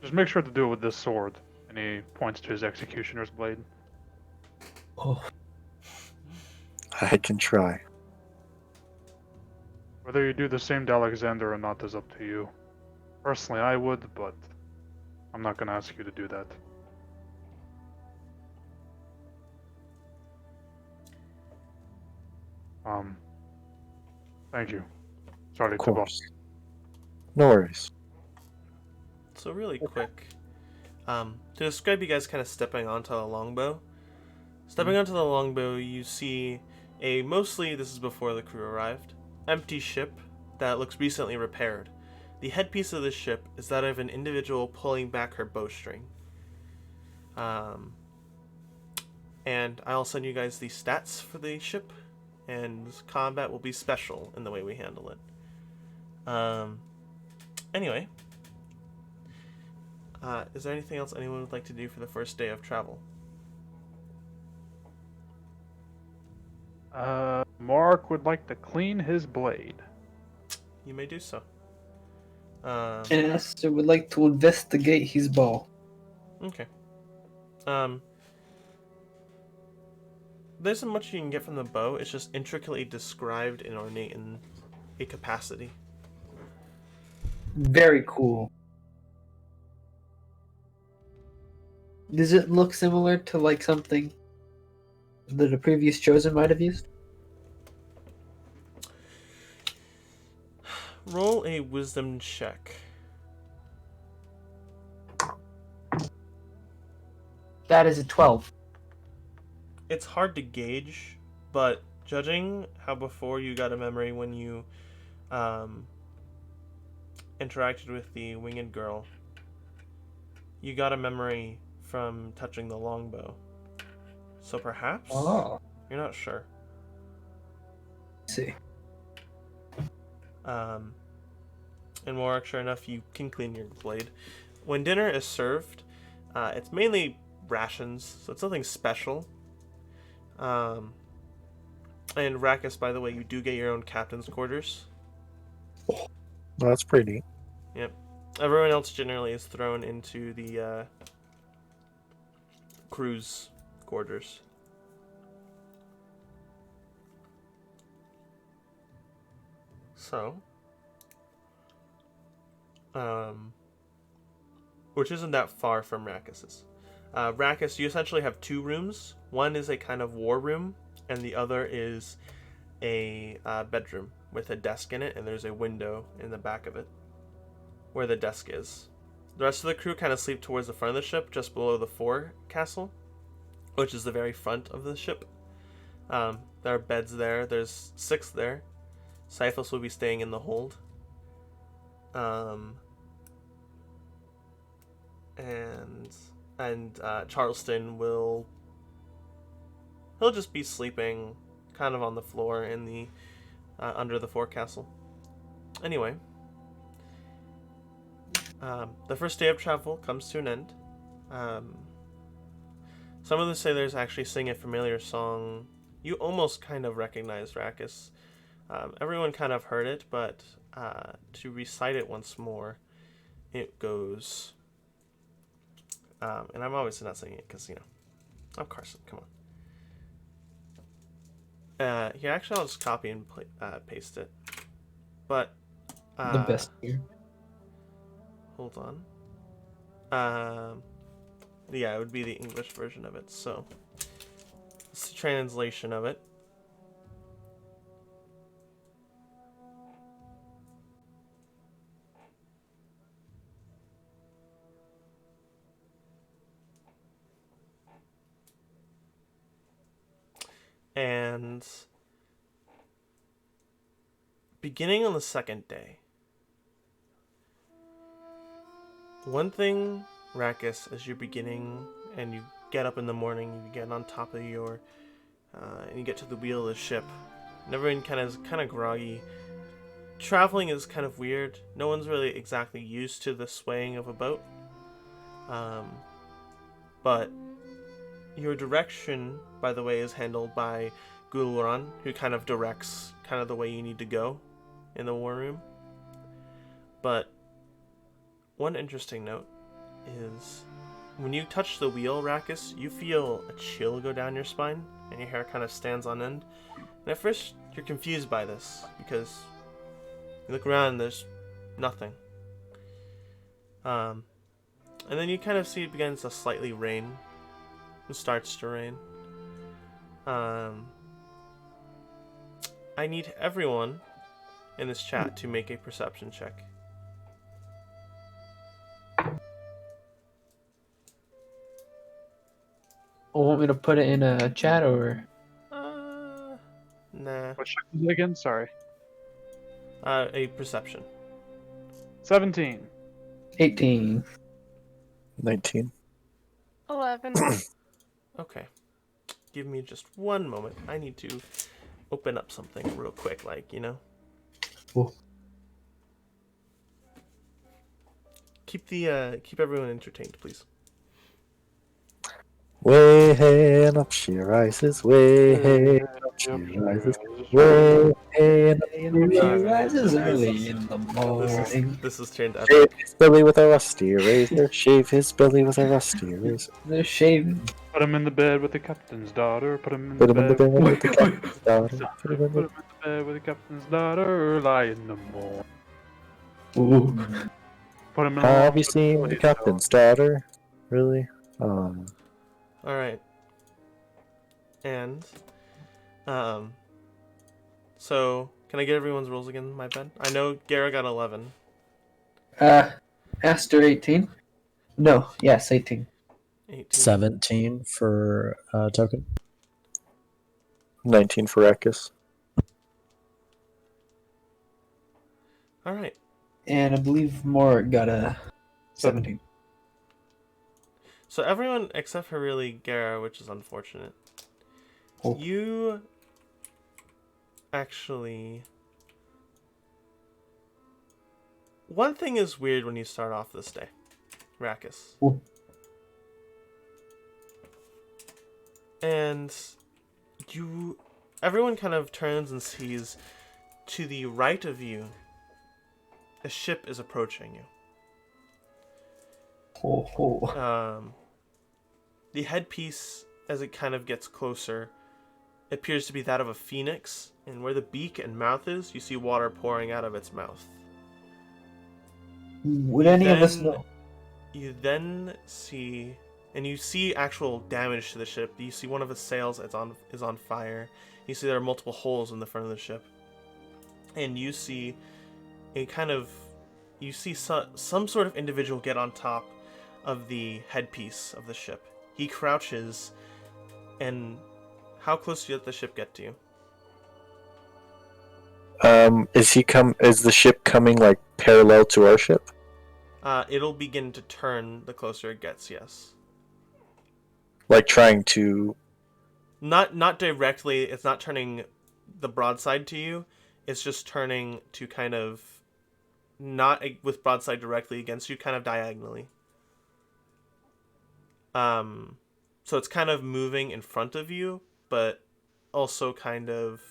Just make sure to do it with this sword. And he points to his executioner's blade.
oh.
I can try.
Whether you do the same to Alexander or not is up to you. Personally, I would, but I'm not gonna ask you to do that. Thank you. Sorry
Of
to bother.
course. No worries.
So really quick, to describe you guys kind of stepping onto the longbow. Stepping onto the longbow, you see a mostly, this is before the crew arrived, empty ship that looks recently repaired. The headpiece of the ship is that of an individual pulling back her bowstring. And I'll send you guys the stats for the ship, and combat will be special in the way we handle it. Anyway, is there anything else anyone would like to do for the first day of travel?
Mark would like to clean his blade.
You may do so.
And Esther would like to investigate his bow.
Okay. There isn't much you can get from the bow. It's just intricately described and ornate in a capacity.
Very cool. Does it look similar to like something that a previous chosen might have used?
Roll a wisdom check.
That is a 12.
It's hard to gauge, but judging how before you got a memory when you interacted with the winged girl, you got a memory from touching the longbow. So perhaps?
Oh.
You're not sure.
See.
And Morak, sure enough, you can clean your blade. When dinner is served, it's mainly rations, so it's nothing special. And Rakis, by the way, you do get your own captain's quarters.
Well, that's pretty neat.
Yep. Everyone else generally is thrown into the crew's quarters. So, which isn't that far from Rakis's. Rakis, you essentially have two rooms. One is a kind of war room, and the other is a bedroom with a desk in it, and there's a window in the back of it where the desk is. The rest of the crew kind of sleep towards the front of the ship, just below the forecastle, which is the very front of the ship. There are beds there. There's 6 there. Cyphos will be staying in the hold. And Charleston he'll just be sleeping kind of on the floor in the under the forecastle. Anyway, the first day of travel comes to an end. Some of the sailors actually sing a familiar song. You almost kind of recognize Rakis. Everyone kind of heard it, but to recite it once more, it goes. And I'm obviously not singing it because, I'm Carson. Come on. Here, actually, I'll just copy and paste it. But
The best here.
hold on. Yeah, it would be the English version of it. So it's the translation of it. And beginning on the second day, one thing, Rackus, as you're beginning and you get up in the morning, you get on top of your, and you get to the wheel of the ship, and everyone is kind of groggy. Traveling is kind of weird. No one's really exactly used to the swaying of a boat. But your direction, by the way, is handled by Gulran, who kind of directs kind of the way you need to go in the war room. But one interesting note is when you touch the wheel, Rackus, you feel a chill go down your spine and your hair kind of stands on end. And at first, you're confused by this because you look around and there's nothing. And then you kind of see it begins to slightly rain. It starts to rain. I need everyone in this chat to make a perception check.
Want me to put it in a chat or?
Nah.
What check was it again? Sorry.
A perception.
17.
18.
19.
11.
Okay. Give me just one moment. I need to open up something real quick,
Cool.
Keep everyone entertained, please.
Way hey and up she rises, way hey and up she rises, way hey and up she
She
rises.
rises early in the morning.
This is turned epic.
Shave his belly with a rusty razor, shave his belly with a rusty razor.
They're shaving.
Put him in the bed with the captain's daughter. Put him in
Put
the
him in the
bed.
bed with the captain's daughter. Put him in
Put
the...
him in the bed with the captain's daughter. Lie in the morning.
Ooh.
Put him in
Have you seen the captain's daughter? Really?
Alright. And, so, can I get everyone's rolls again, my bad? I know Gara got 11.
Aster 18. No, yes, 18.
18.
17 for token.
19 for Ekis.
Alright.
And I believe Moore got a 17.
So everyone except for really Gara, which is unfortunate.
Oh.
You actually... One thing is weird when you start off this day, Rackus.
Oh.
And everyone kind of turns and sees to the right of you, a ship is approaching you.
Ho, ho.
The headpiece, as it kind of gets closer, appears to be that of a phoenix, and where the beak and mouth is, you see water pouring out of its mouth.
Would any of us know?
You then see, and you see actual damage to the ship. You see one of the sails is on fire. You see there are multiple holes in the front of the ship, and you see some sort of individual get on top of the headpiece of the ship. He crouches, and how close did the ship get to you?
Is the ship coming like parallel to our ship?
It'll begin to turn the closer it gets, yes.
Like trying to...
Not directly, it's not turning the broadside to you, it's just turning to kind of, not with broadside directly against you, kind of diagonally. So it's kind of moving in front of you, but also kind of...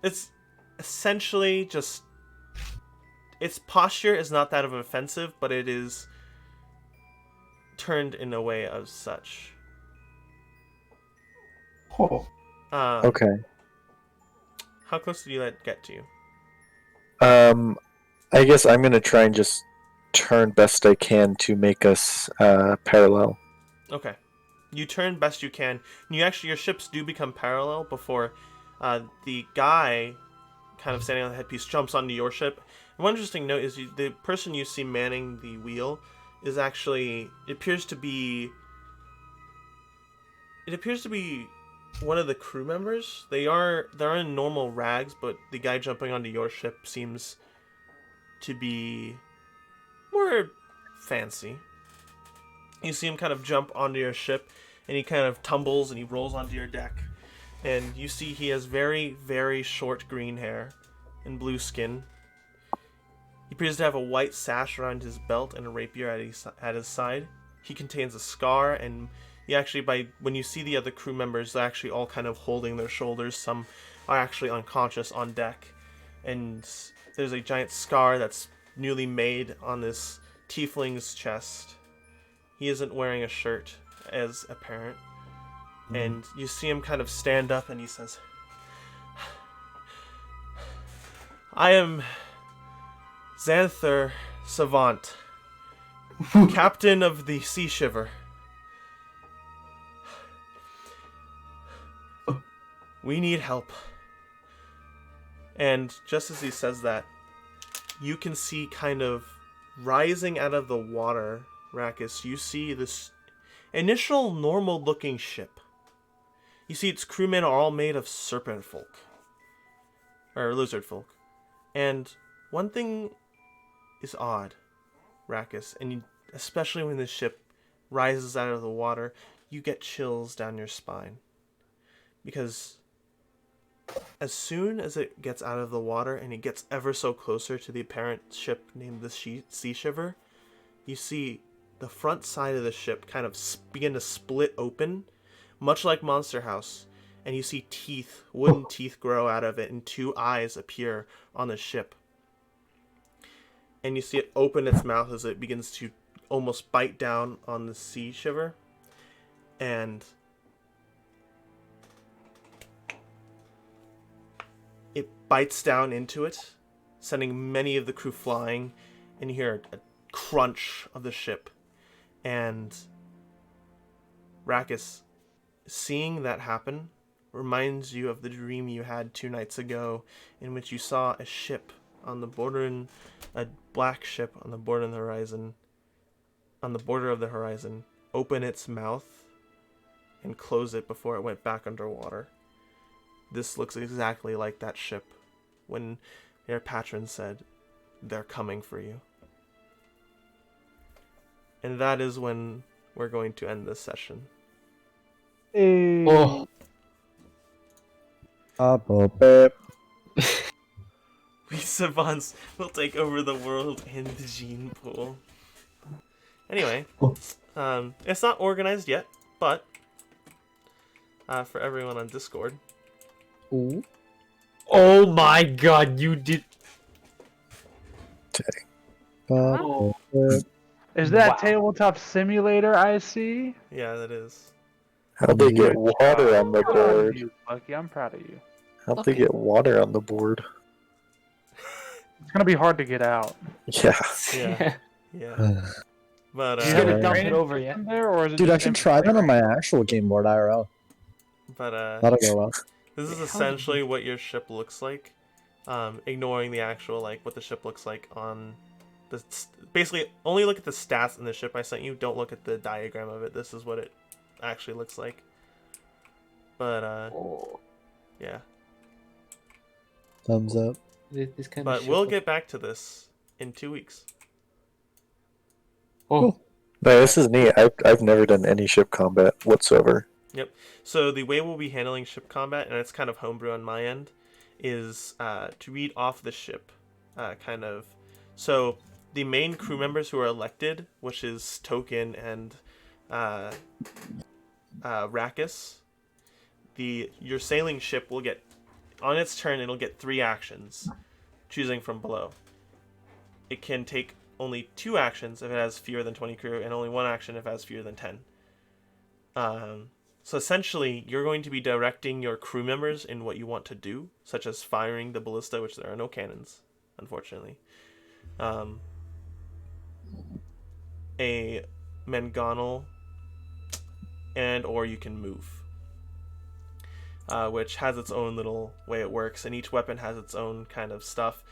It's essentially just... Its posture is not that of offensive, but it is turned in a way of such.
Oh.
Okay.
How close did you let it get to you?
I guess I'm gonna try and just turn best I can to make us parallel.
Okay. You turn best you can. Your ships do become parallel before the guy kind of standing on the headpiece jumps onto your ship. And one interesting note is the person you see manning the wheel is actually, it appears to be it appears to be one of the crew members. They're in normal rags, but the guy jumping onto your ship seems to be more fancy. You see him kind of jump onto your ship, and he kind of tumbles and he rolls onto your deck. And you see he has very, very short green hair and blue skin. He appears to have a white sash around his belt and a rapier at his side. He contains a scar, and when you see the other crew members, they're actually all kind of holding their shoulders. Some are actually unconscious on deck. And there's a giant scar that's newly made on this tiefling's chest. He isn't wearing a shirt, as apparent. And you see him kind of stand up, and he says, I am Xanther Savant, captain of the Sea Shiver. We need help. And just as he says that, you can see kind of rising out of the water, Rackus, you see this initial normal looking ship. You see its crewmen are all made of serpent folk. Or lizard folk. And one thing is odd, Rackus, and especially when the ship rises out of the water, you get chills down your spine. Because as soon as it gets out of the water and it gets ever so closer to the apparent ship named the Sea Shiver, you see the front side of the ship kind of begin to split open, much like Monster House, and you see teeth, wooden teeth grow out of it, and two eyes appear on the ship. And you see it open its mouth as it begins to almost bite down on the Sea Shiver, and it bites down into it, sending many of the crew flying, and you hear a crunch of the ship. And Rackus, seeing that happen reminds you of the dream you had 2 nights ago, in which you saw a ship on the border, a black ship on the border of the horizon, open its mouth and close it before it went back underwater. This looks exactly like that ship when your patron said, "They're coming for you." And that is when we're going to end this session.
Hey.
Oh,
We savants will take over the world in the gene pool. Anyway, it's not organized yet, but for everyone on Discord,
ooh. Oh my god, you did.
Oh.
Is that
Wow.
tabletop simulator I see?
yeah, that is.
How'd they get water on the
I'm proud of
board?
you, Bucky. I'm proud of you.
How'd they
Okay.
get water on the board?
It's gonna be hard to get out.
Yeah.
Yeah, yeah. But
Do you
He's
have
gonna
a
dump
drainage
it over
system
you.
there, or is it
Dude, I
just
should
empty?
try that on my actual game board IRL. That'll go well.
this is
hell
essentially what your ship looks like, ignoring the actual what the ship looks like on the. Basically, only look at the stats in the ship I sent you. Don't look at the diagram of it. This is what it actually looks like. But
Oh,
yeah.
Thumbs up.
this kind
But
of
we'll get back to this in 2 weeks.
Oh,
No, this is neat. I've never done any ship combat whatsoever.
So the way we'll be handling ship combat, and it's kind of homebrew on my end, is to read off the ship, kind of. So the main crew members who are elected, which is Token and Rackus, your sailing ship will get, on its turn, it'll get 3 actions, choosing from below. It can take only 2 actions if it has fewer than 20 crew, and only 1 action if it has fewer than 10. So essentially, you're going to be directing your crew members in what you want to do, such as firing the ballista, which there are no cannons, unfortunately. A mangonel, and or you can move, which has its own little way it works, and each weapon has its own kind of stuff.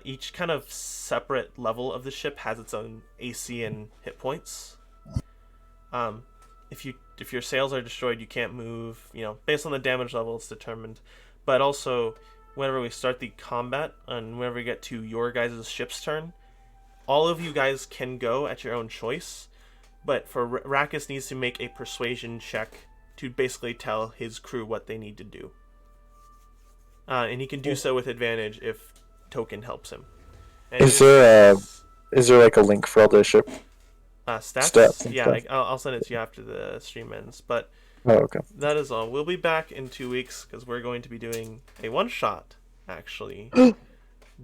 Each kind of separate level of the ship has its own AC and hit points. If you if your sails are destroyed, you can't move. Based on the damage level, it's determined. But also, whenever we start the combat and whenever we get to your guys' ship's turn, all of you guys can go at your own choice. But for Rackus needs to make a persuasion check to basically tell his crew what they need to do. And he can do so with advantage if Token helps him. And
Is there like a link for all the ship?
Stats?
and
Yeah,
stuff?
I'll send it to you after the stream ends. But
Oh, okay.
that is all. We'll be back in 2 weeks because we're going to be doing a one-shot, actually.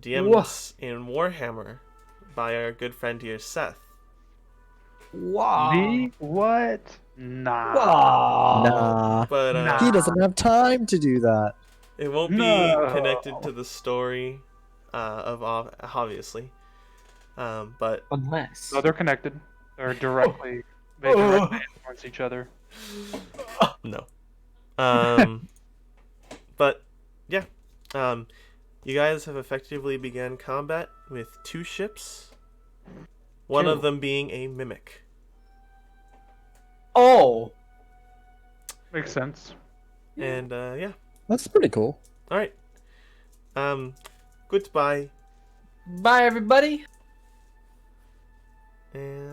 DMs in Warhammer by our good friend here, Seth.
Wow.
Me? What? Nah.
Wow.
Nah.
But
Nah.
He doesn't have time to do that.
it won't be
No.
connected to the story, obviously. But
Unless.
No, they're connected. They're directly. They directly influence each other.
no. But yeah, you guys have effectively begun combat with 2 ships. One of them being a mimic.
Oh.
Makes sense.
And yeah.
That's pretty cool.
All right. Goodbye.
Bye, everybody.
And